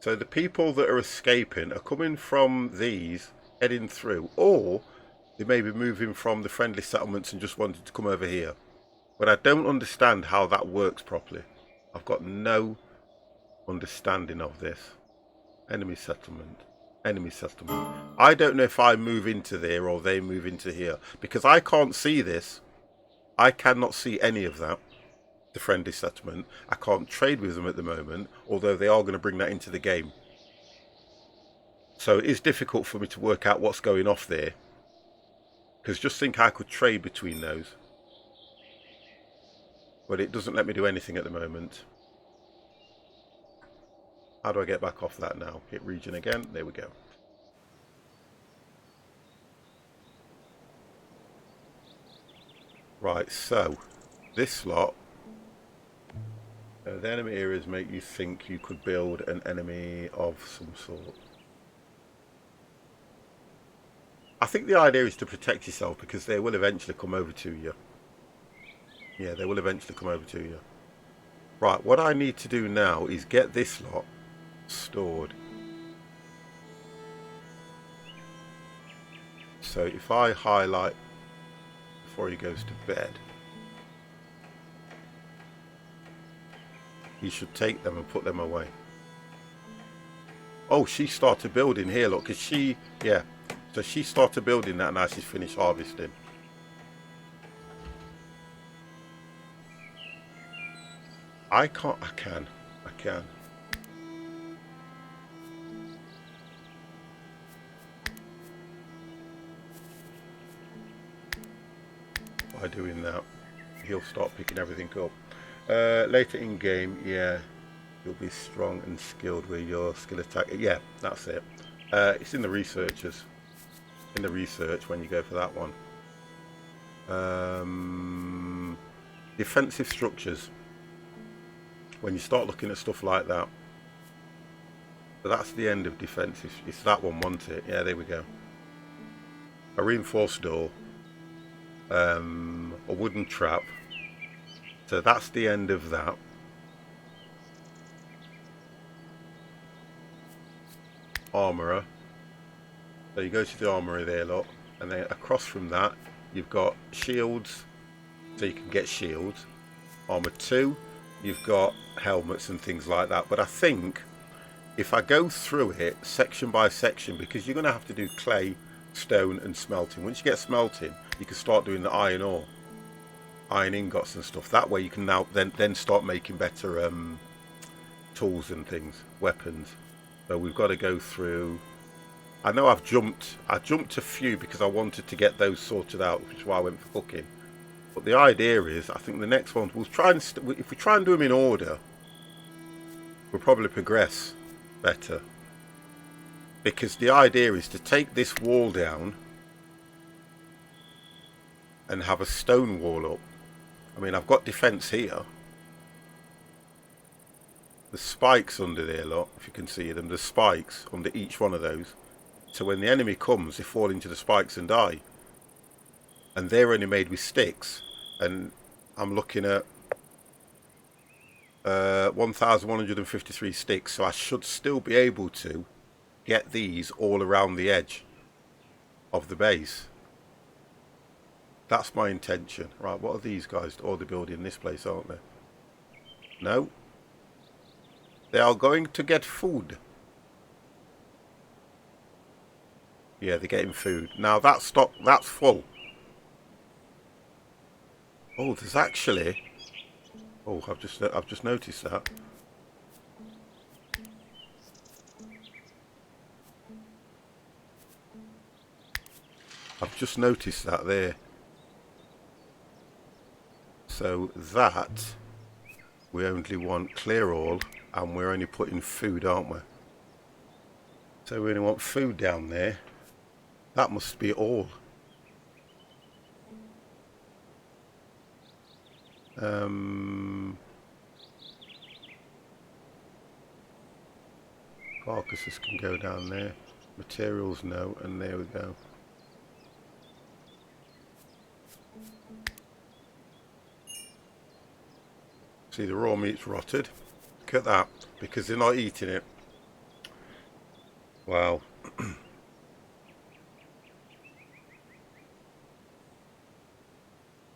[SPEAKER 1] So the people that are escaping are coming from these, heading through, or they may be moving from the friendly settlements and just wanted to come over here. But I don't understand how that works properly. I've got no understanding of this. Enemy settlement. Enemy settlement. I don't know if I move into there or they move into here, because I can't see this. I cannot see any of that. The friendly settlement. I can't trade with them at the moment, although they are going to bring that into the game. So it is difficult for me to work out what's going off there, because just think I could trade between those, but it doesn't let me do anything at the moment. How do I get back off that now? Hit region again. There we go. Right, so this lot, the enemy areas make you think you could build an enemy of some sort. I think the idea is to protect yourself, because they will eventually come over to you. Yeah, they will eventually come over to you. Right, what I need to do now is get this lot stored. So if I highlight before he goes to bed, he should take them and put them away. Oh, she started building here, look, because she, yeah, so she started building that, now she's finished harvesting. I can't, I can. By doing that, he'll start picking everything up. Later in game, yeah. You'll be strong and skilled with your skill attack. Yeah, that's it. It's in the researchers. In the research when you go for that one. Defensive structures. When you start looking at stuff like that. But that's the end of defensive. It's that one, wasn't it? Yeah, there we go. A reinforced door. A wooden trap. So that's the end of that. Armourer. So you go to the armourer there, look. And then across from that, you've got shields. So you can get shields. Armour 2. You've got helmets and things like that. But I think if I go through it section by section, because you're going to have to do clay, stone and smelting. Once you get smelting, you can start doing the iron ore, iron ingots and stuff. That way you can now then start making better tools and things, weapons. So we've got to go through. I know I jumped a few because I wanted to get those sorted out, which is why I went for cooking. But the idea is, I think the next one we'll try and if we try and do them in order, we'll probably progress better. Because the idea is to take this wall down and have a stone wall up. I mean, I've got defence here. The spikes under there, look, if you can see them, the spikes under each one of those. So when the enemy comes, they fall into the spikes and die. And they're only made with sticks. And I'm looking at 1,153 sticks. So I should still be able to get these all around the edge of the base. That's my intention. Right, what are these guys? Oh, they're building this place, aren't they? No. They are going to get food. Yeah, they're getting food. Now that stock, that's full. Oh, there's actually... Oh, I've just noticed that. I've just noticed that there. So that we only want clear all, and we're only putting food, aren't we? So we only want food down there. That must be all. Carcasses can go down there. Materials, no, and there we go. See, the raw meat's rotted. Look at that, because they're not eating it. Wow.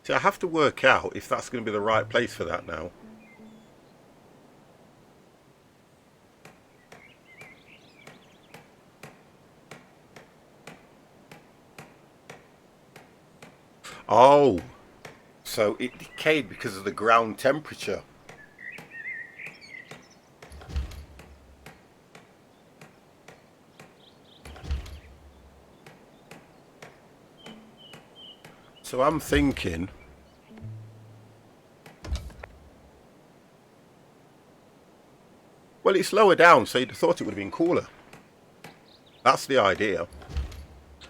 [SPEAKER 1] See, I have to work out if that's going to be the right place for that now. Oh, so it decayed because of the ground temperature. So I'm thinking, well, it's lower down, so you'd have thought it would have been cooler. That's the idea.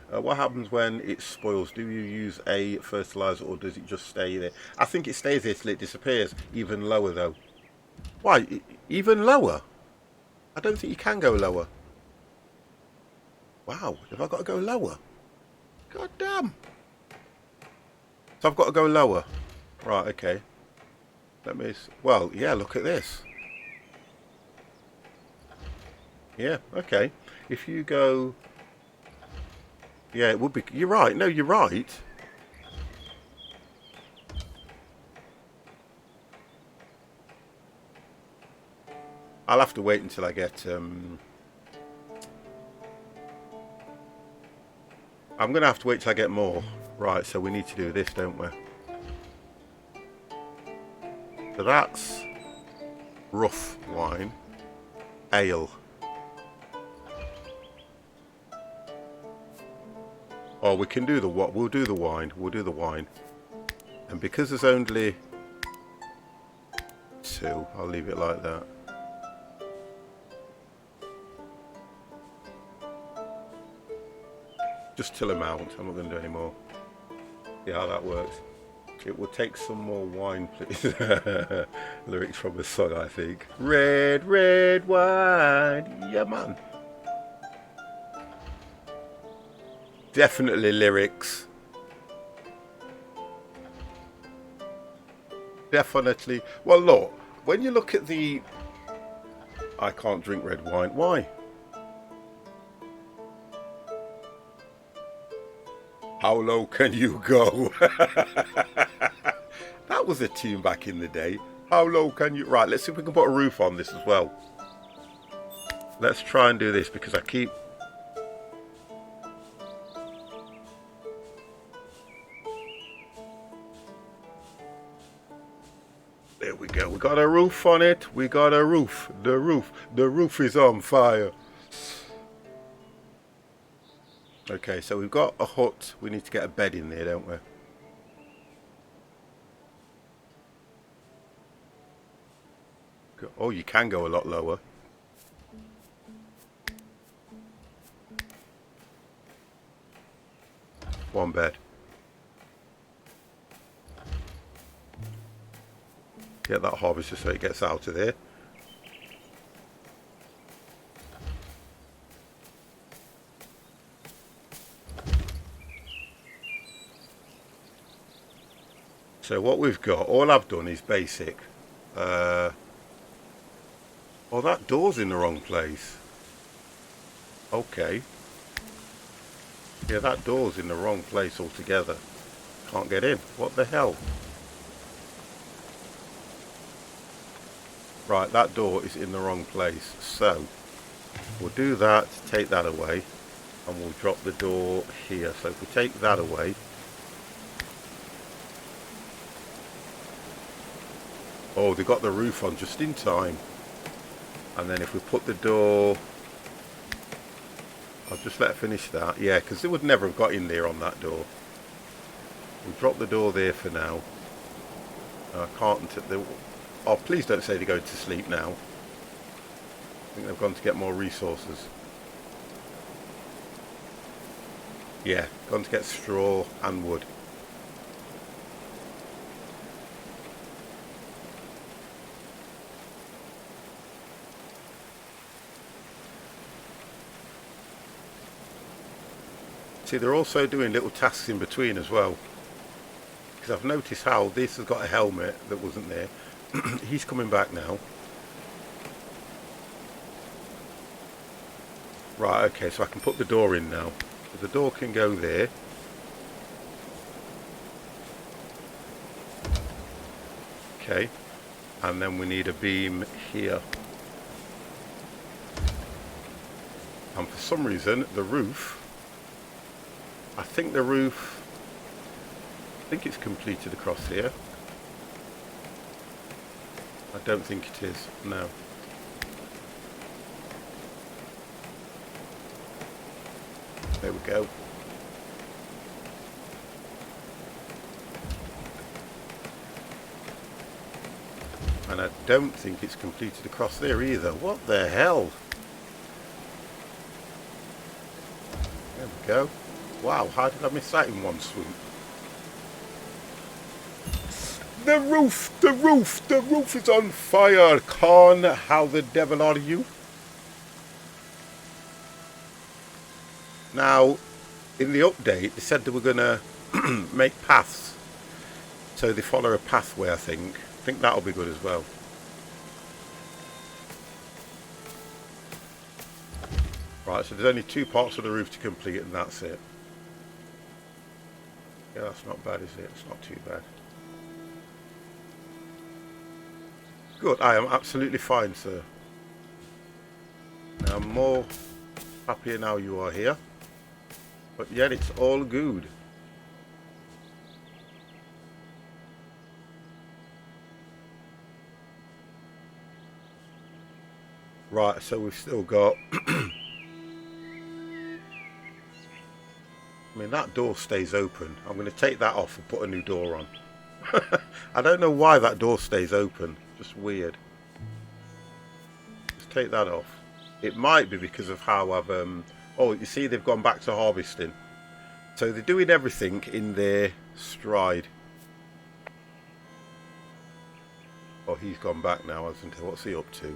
[SPEAKER 1] What happens when it spoils? Do you use a fertilizer or does it just stay there? I think it stays there till it disappears. Even lower though. Why? Even lower? I don't think you can go lower. Wow, have I got to go lower? God damn. So I've got to go lower. Right, okay. Let me... Well, yeah, look at this. Yeah, okay. If you go... Yeah, it would be... You're right. No, you're right. I'll have to wait until I get... I'm going to have to wait till I get more. Right, so we need to do this, don't we? So that's rough wine. Ale. Oh, we can do the what? We'll do the wine. We'll do the wine. And because there's only 2, I'll leave it like that. Just till amount. I'm not going to do any more. See how that works. It will take some more wine, please. Lyrics from a song, I think. Red, red wine. Yeah, man. Definitely lyrics. Definitely. Well, look. When you look at the... I can't drink red wine. Why? How low can you go? That was a tune back in the day. How low can you... Right, let's see if we can put a roof on this as well. Let's try and do this because I keep... There we go. We got a roof on it. We got a roof. The roof is on fire. Okay, so we've got a hut. We need to get a bed in there, don't we? Oh, you can go a lot lower. One bed. Get that harvester so it gets out of there. So what we've got, all I've done is basic. Oh, that door's in the wrong place. Okay. Yeah, that door's in the wrong place altogether. Can't get in. What the hell? Right, that door is in the wrong place. So, we'll do that, take that away, and we'll drop the door here. So if we take that away, oh, they got the roof on just in time. And then if we put the door, I'll just let her finish that. Yeah, because they would never have got in there on that door. We'll drop the door there for now. I can't until they... Oh, please don't say they're going to sleep now. I think they've gone to get more resources. Yeah, gone to get straw and wood. See, they're also doing little tasks in between as well. Because I've noticed how this has got a helmet that wasn't there. He's coming back now. Right, okay, so I can put the door in now. So the door can go there. Okay, and then we need a beam here. And for some reason, the roof, I think it's completed across here. I don't think it is, no. There we go. And I don't think it's completed across there either. What the hell? There we go. Wow, how did I miss that in one swoop? The roof is on fire. Khan, how the devil are you? Now, in the update, they said they were going to make paths. So they follow a pathway, I think. I think that'll be good as well. Right, so there's only 2 parts of the roof to complete and that's it. Yeah, that's not bad, is it? It's not too bad. Good, I am absolutely fine, sir. Now, I'm more happier now you are here. But yet it's all good. Right, so we've still got... I mean, that door stays open. I'm going to take that off and put a new door on. I don't know why that door stays open. Just weird. Just take that off. It might be because of how I've... oh, you see they've gone back to harvesting. So they're doing everything in their stride. Oh, he's gone back now, hasn't he? What's he up to?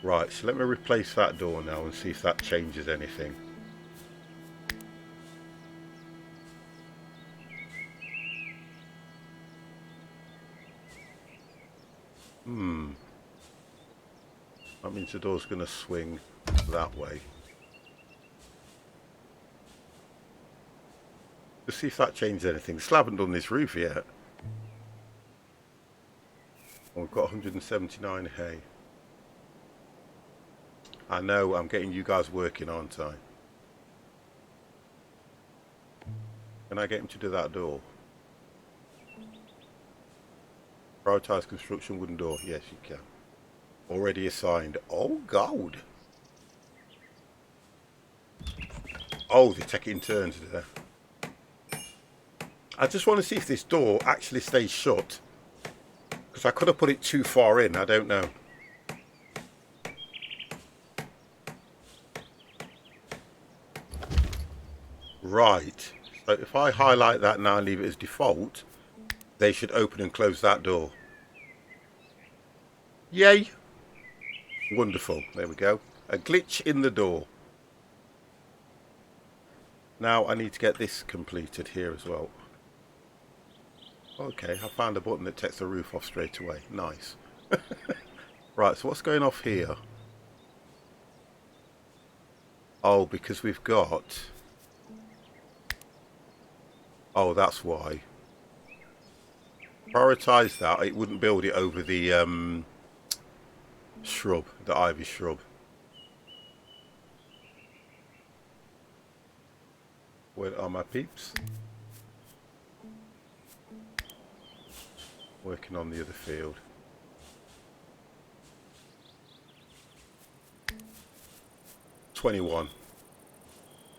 [SPEAKER 1] Right, so let me replace that door now and see if that changes anything. That means the door's going to swing that way. Let's see if that changes anything. Still haven't done this roof yet. Oh, we've got 179 hay. I know, I'm getting you guys working, aren't I? Can I get him to do that door? Prioritise construction wooden door. Yes, you can. Already assigned. Oh, gold. Oh, they take it in turns there. I just want to see if this door actually stays shut. Because I could have put it too far in. I don't know. Right. So if I highlight that now and leave it as default, they should open and close that door. Yay. Wonderful. There we go. A glitch in the door. Now I need to get this completed here as well. Okay, I found a button that takes the roof off straight away. Nice. Right, so what's going off here? Oh, because we've got... Oh, that's why. Prioritise that. It wouldn't build it over the shrub, the ivy shrub. Where are my peeps? Working on the other field. $21.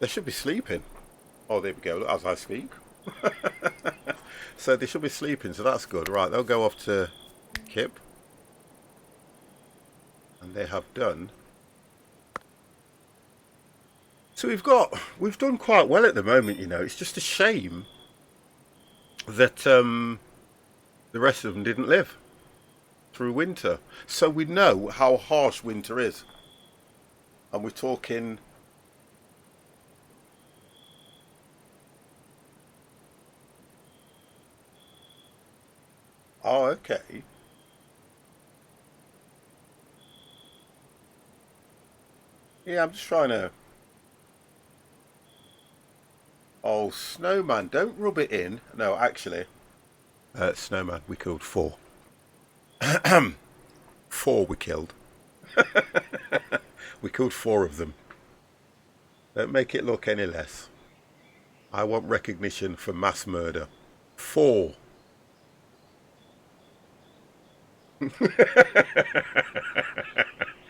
[SPEAKER 1] They should be sleeping. Oh, there we go, as I speak. So they should be sleeping, so that's good. Right, they'll go off to Kip. And they have done. So we've done quite well at the moment, you know. It's just a shame that the rest of them didn't live through winter. So we know how harsh winter is. And we're talking... Oh, okay. Yeah, I'm just trying to... Oh, Snowman, don't rub it in. No, actually, Snowman, we killed 4. 4 we killed. We killed 4 of them. Don't make it look any less. I want recognition for mass murder. 4.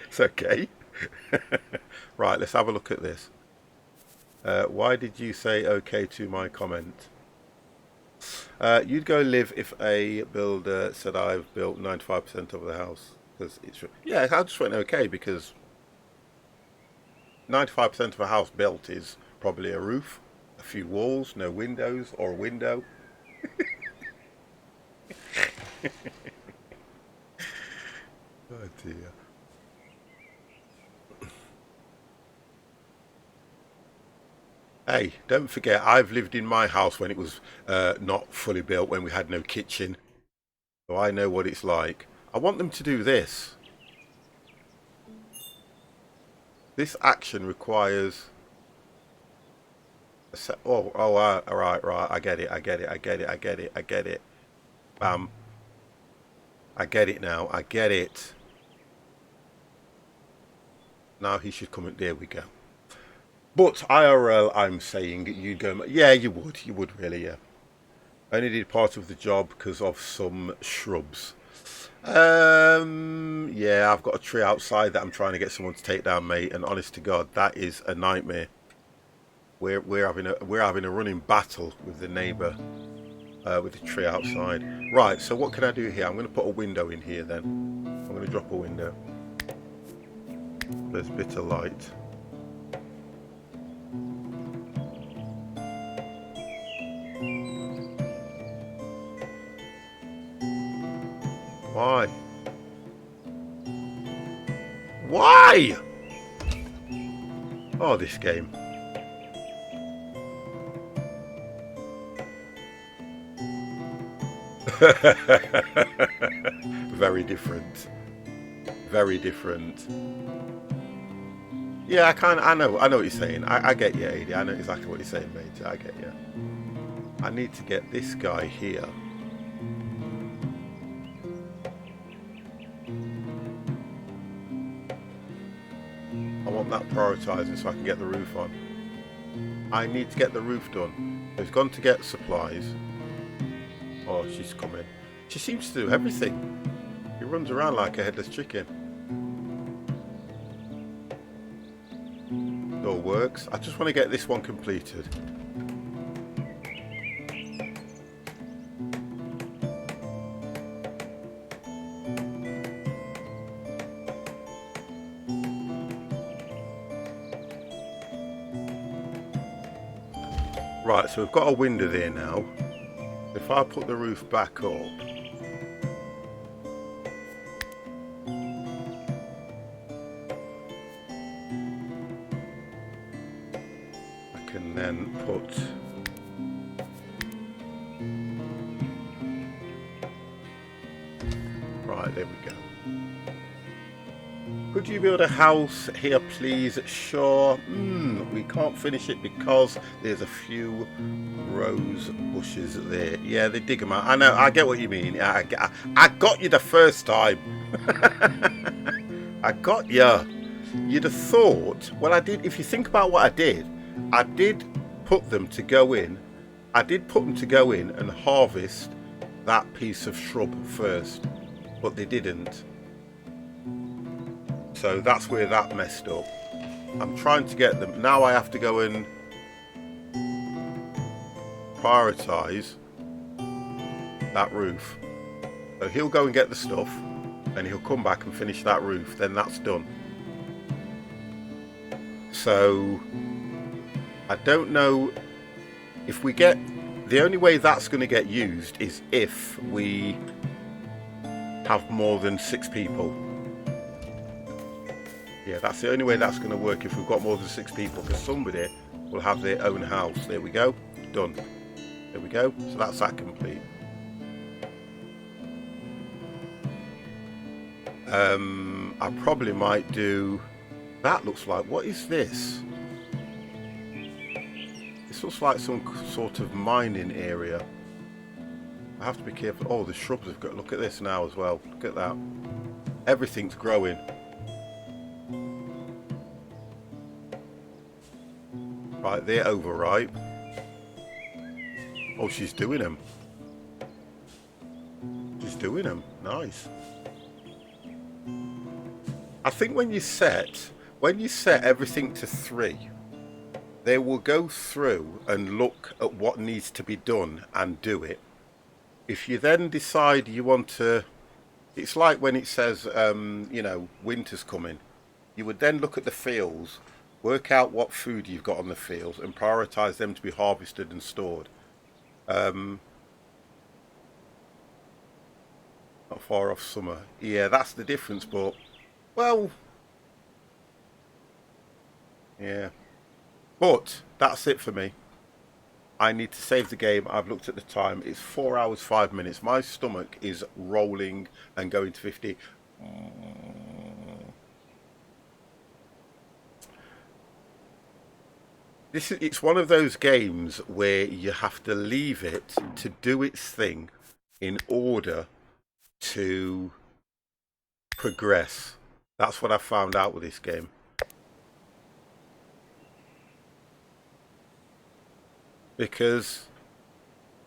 [SPEAKER 1] It's okay. Right, let's have a look at this. Why did you say okay to my comment? You'd go live if a builder said I've built 95% of the house. Because it's... Yeah, I just went okay because 95% of a house built is probably a roof, a few walls, no windows, or a window. Oh dear. Hey, don't forget, I've lived in my house when it was not fully built, when we had no kitchen. So I know what it's like. I want them to do this. This action requires... right, I get it. Bam. I get it now, I get it. Now he should come in, there we go. But IRL, I'm saying you'd go... Yeah, you would really, yeah. Only did part of the job because of some shrubs. Yeah, I've got a tree outside that I'm trying to get someone to take down, mate. And honest to God, that is a nightmare. We're having a running battle with the neighbour with the tree outside. Right, so what can I do here? I'm going to put a window in here then. I'm drop a window. There's a bit of light. Why? Why? Oh, this game. Very different. Very different. Yeah, I know what you're saying. I get you, AD. I know exactly what you're saying, mate. I get you. I need to get this guy here. I want that prioritising so I can get the roof on. I need to get the roof done. He's gone to get supplies. Oh, she's coming. She seems to do everything. He runs around like a headless chicken. It all works. I just want to get this one completed. Right, so we've got a window there now. If I put the roof back up, I can then put right, there we go. Could you build a house here, please? Sure. We can't finish it because there's a few rose bushes there. Yeah, they dig them out. I know. I get what you mean. I got you the first time. I got you. You'd have thought. Well, I did. If you think about what I did put them to go in. I did put them to go in and harvest that piece of shrub first, but they didn't. So that's where that messed up. I'm trying to get them. Now I have to go and prioritise that roof. So he'll go and get the stuff and he'll come back and finish that roof. Then that's done. So I don't know if we get... The only way that's going to get used is if we have more than 6 people. Yeah, that's the only way that's going to work, if we've got more than 6 people, because somebody will have their own house. There we go. Done. There we go. So that's that complete. I probably might do... That looks like... What is this? This looks like some sort of mining area. I have to be careful. Oh, the shrubs have got... Look at this now as well. Look at that. Everything's growing. Right, they're overripe. Oh, she's doing them. She's doing them. Nice. I think when you set everything to 3, they will go through and look at what needs to be done and do it. If you then decide you want to... It's like when it says, you know, winter's coming. You would then look at the fields, work out what food you've got on the fields and prioritise them to be harvested and stored. Not far off summer. Yeah, that's the difference, but... Well... Yeah. But, that's it for me. I need to save the game. I've looked at the time. It's 4 hours, 5 minutes. My stomach is rolling and going to 50. It's one of those games where you have to leave it to do its thing in order to progress. That's what I found out with this game. Because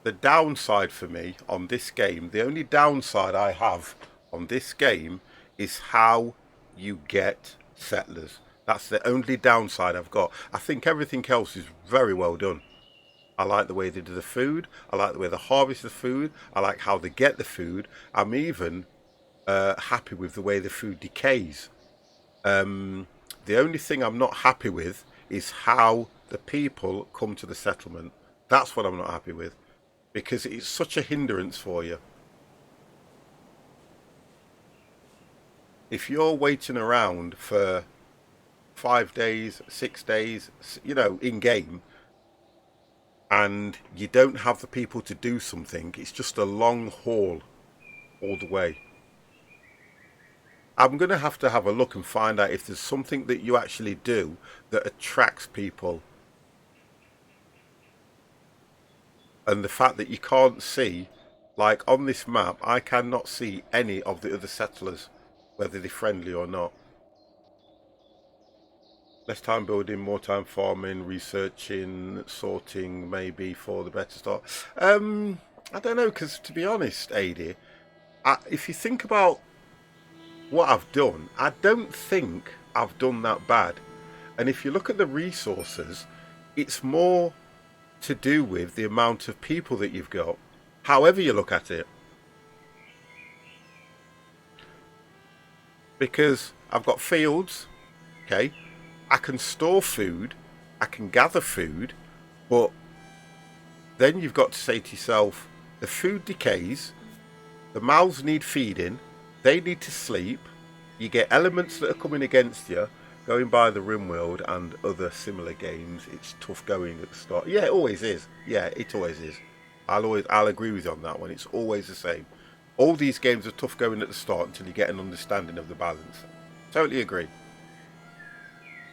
[SPEAKER 1] the downside for me on this game, the only downside I have on this game is how you get settlers. That's the only downside I've got. I think everything else is very well done. I like the way they do the food. I like the way they harvest the food. I like how they get the food. I'm even happy with the way the food decays. The only thing I'm not happy with is how the people come to the settlement. That's what I'm not happy with, because it's such a hindrance for you. If you're waiting around for 5 days, 6 days, in game, and you don't have the people to do something, it's just a long haul all the way. I'm going to have a look and find out if there's something that you actually do that attracts people. And the fact that you can't see, like on this map, I cannot see any of the other settlers, whether they're friendly or not. Less time building, more time farming, researching, sorting, maybe for the better start. I don't know, because to be honest, AD, if you think about what I've done, I don't think I've done that bad. And if you look at the resources, it's more to do with the amount of people that you've got, however you look at it. Because I've got fields, okay, I can store food, I can gather food, but then you've got to say to yourself, the food decays, the mouths need feeding, they need to sleep, you get elements that are coming against you. Going by the RimWorld and other similar games, it's tough going at the start. Yeah, it always is. Yeah, it always is. I'll agree with you on that one. It's always the same. All these games are tough going at the start until you get an understanding of the balance. Totally agree.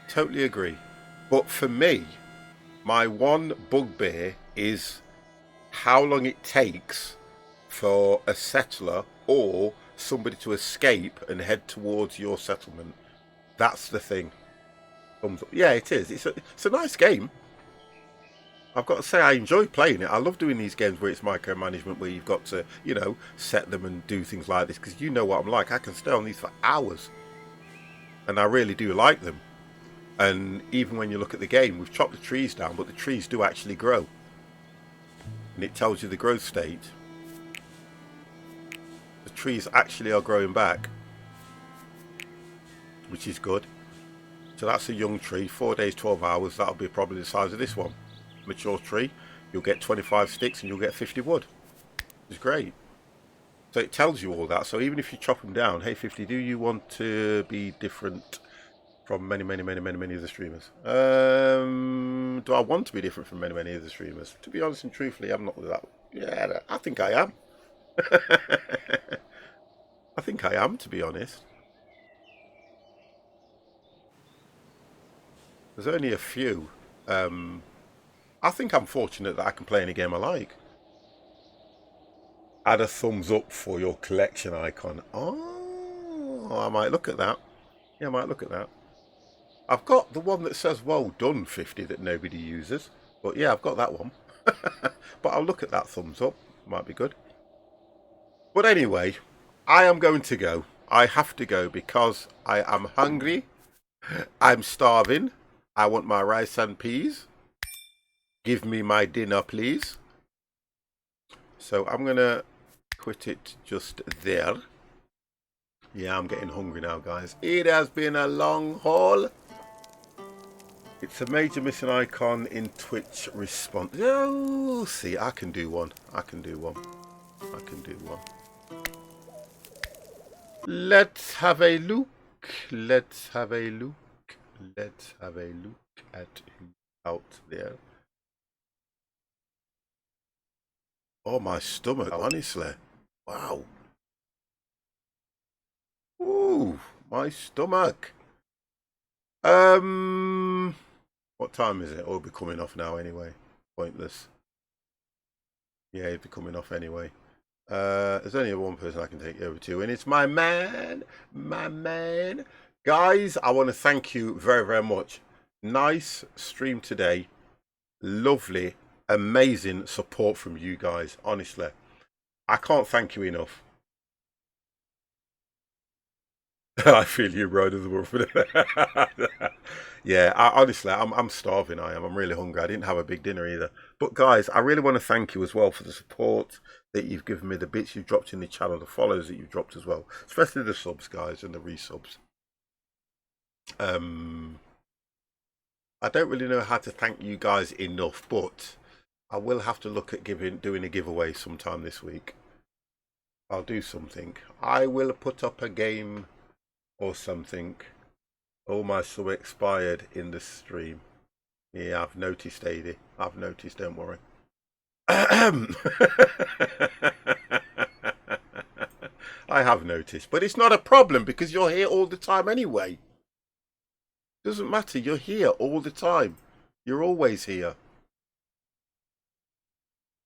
[SPEAKER 1] Totally agree. But for me, my one bugbear is how long it takes for a settler or somebody to escape and head towards your settlement. That's the thing. Yeah, it is. It's a nice game. I've got to say, I enjoy playing it. I love doing these games where it's micromanagement, where you've got to, set them and do things like this, because you know what I'm like. I can stay on these for hours. And I really do like them. And even when you look at the game, we've chopped the trees down, but the trees do actually grow. And it tells you the growth state. The trees actually are growing back, which is good. So that's a young tree, 4 days, 12 hours. That'll be probably the size of this one. Mature tree, you'll get 25 sticks and you'll get 50 wood. It's great. So it tells you all that. So even if you chop them down, hey 50, do you want to be different from many of the streamers? Do I want to be different from many of the streamers? To be honest and truthfully, I'm not that. Yeah, I think I am. I think I am, to be honest. There's only a few. I think I'm fortunate that I can play any game I like. Add a thumbs up for your collection icon. Oh, I might look at that. Yeah, I might look at that. I've got the one that says well done 50 that nobody uses. But yeah, I've got that one. But I'll look at that thumbs up. Might be good. But anyway, I am going to go. I have to go because I am hungry. I'm starving. I want my rice and peas. Give me my dinner, please. So I'm going to quit it just there. Yeah, I'm getting hungry now, guys. It has been a long haul. It's a major missing icon in Twitch response. Oh, see, I can do one. I can do one. I can do one. Let's have a look. Let's have a look. Let's have a look at who's out there. Oh, my stomach, honestly. Wow. Ooh, my stomach. What time is it? Oh, it'll be coming off now anyway. Pointless. Yeah, it'll be coming off anyway. There's only one person I can take you over to, and it's my man. My man. Guys, I want to thank you very much. Nice stream today. Lovely, amazing support from you guys. Honestly, I can't thank you enough. I feel you, brother. Yeah, honestly, I'm starving. I am. I'm really hungry. I didn't have a big dinner either. But guys, I really want to thank you as well for the support that you've given me, the bits you've dropped in the channel, the follows that you've dropped as well, especially the subs, guys, and the resubs. Um, I don't really know how to thank you guys enough, but I will have to look at doing a giveaway sometime this week. I'll do something. I will put up a game or something. Oh, my sub expired in the stream. Yeah, I've noticed, Adi. I've noticed, don't worry. I have noticed, but it's not a problem because you're here all the time anyway. Doesn't matter, you're here all the time. You're always here.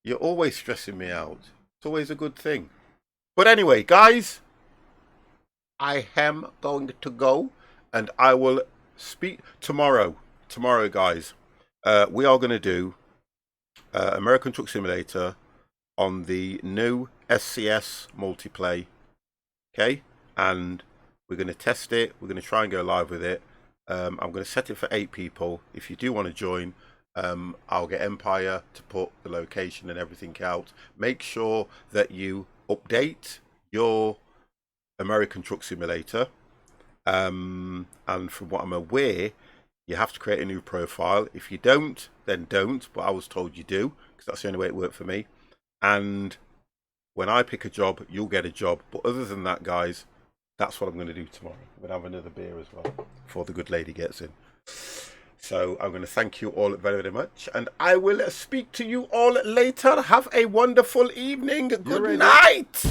[SPEAKER 1] You're always stressing me out. It's always a good thing. But anyway, guys, I am going to go and I will speak tomorrow. Tomorrow, guys, we are going to do American Truck Simulator on the new SCS multiplayer. Okay, and we're going to test it. We're going to try and go live with it. I'm going to set it for 8 people. If you do want to join, I'll get Empire to put the location and everything out. Make sure that you update your American Truck Simulator. And from what I'm aware, you have to create a new profile. If you don't, then don't. But I was told you do, because that's the only way it worked for me. And when I pick a job, you'll get a job. But other than that, guys, that's what I'm going to do tomorrow. I'm going to have another beer as well before the good lady gets in. So I'm going to thank you all very, very much. And I will speak to you all later. Have a wonderful evening. Good night.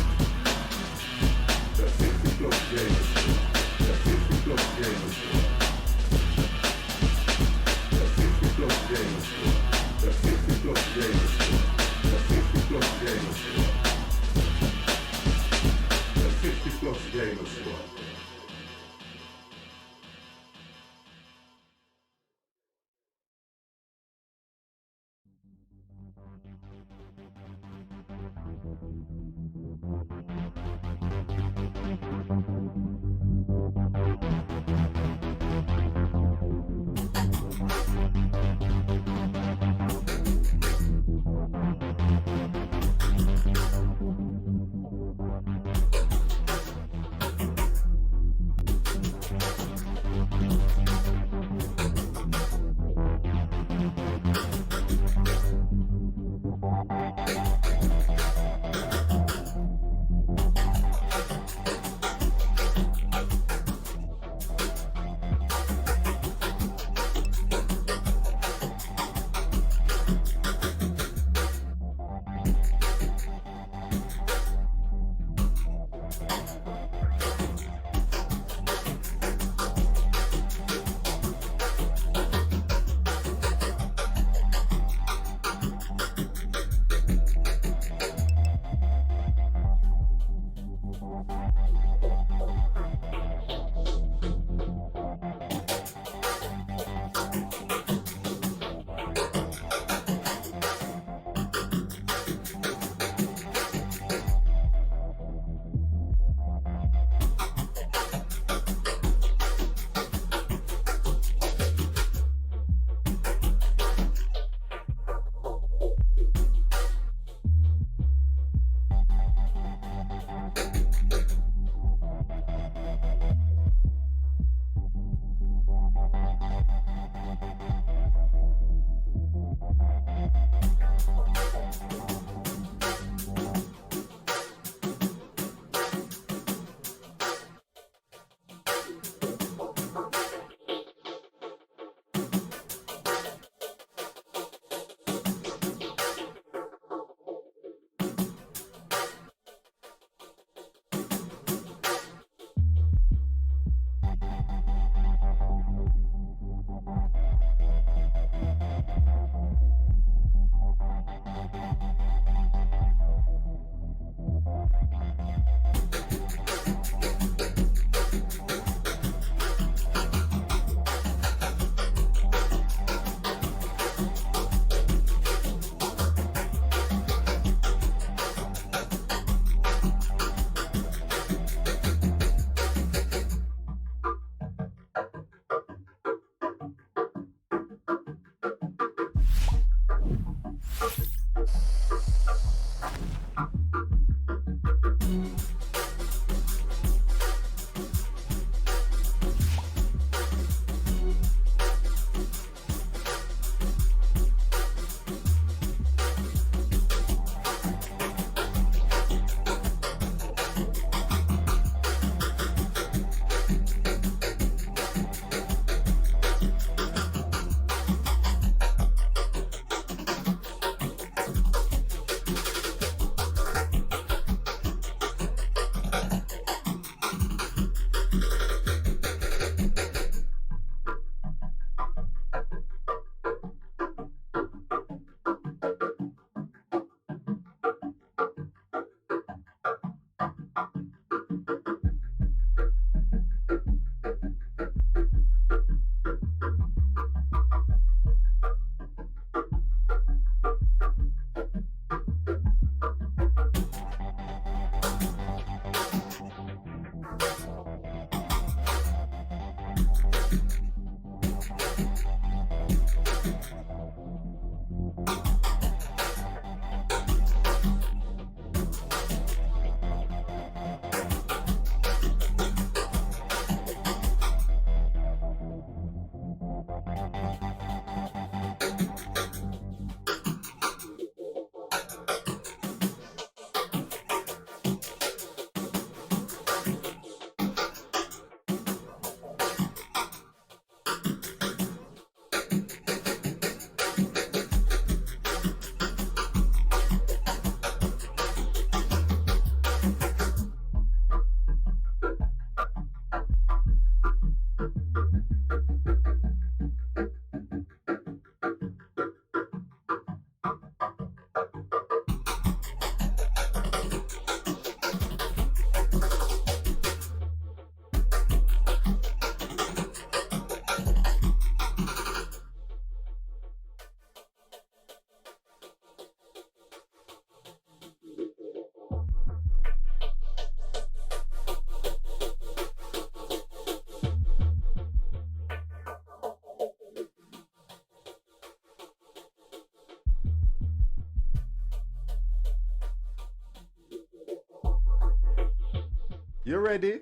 [SPEAKER 1] You ready?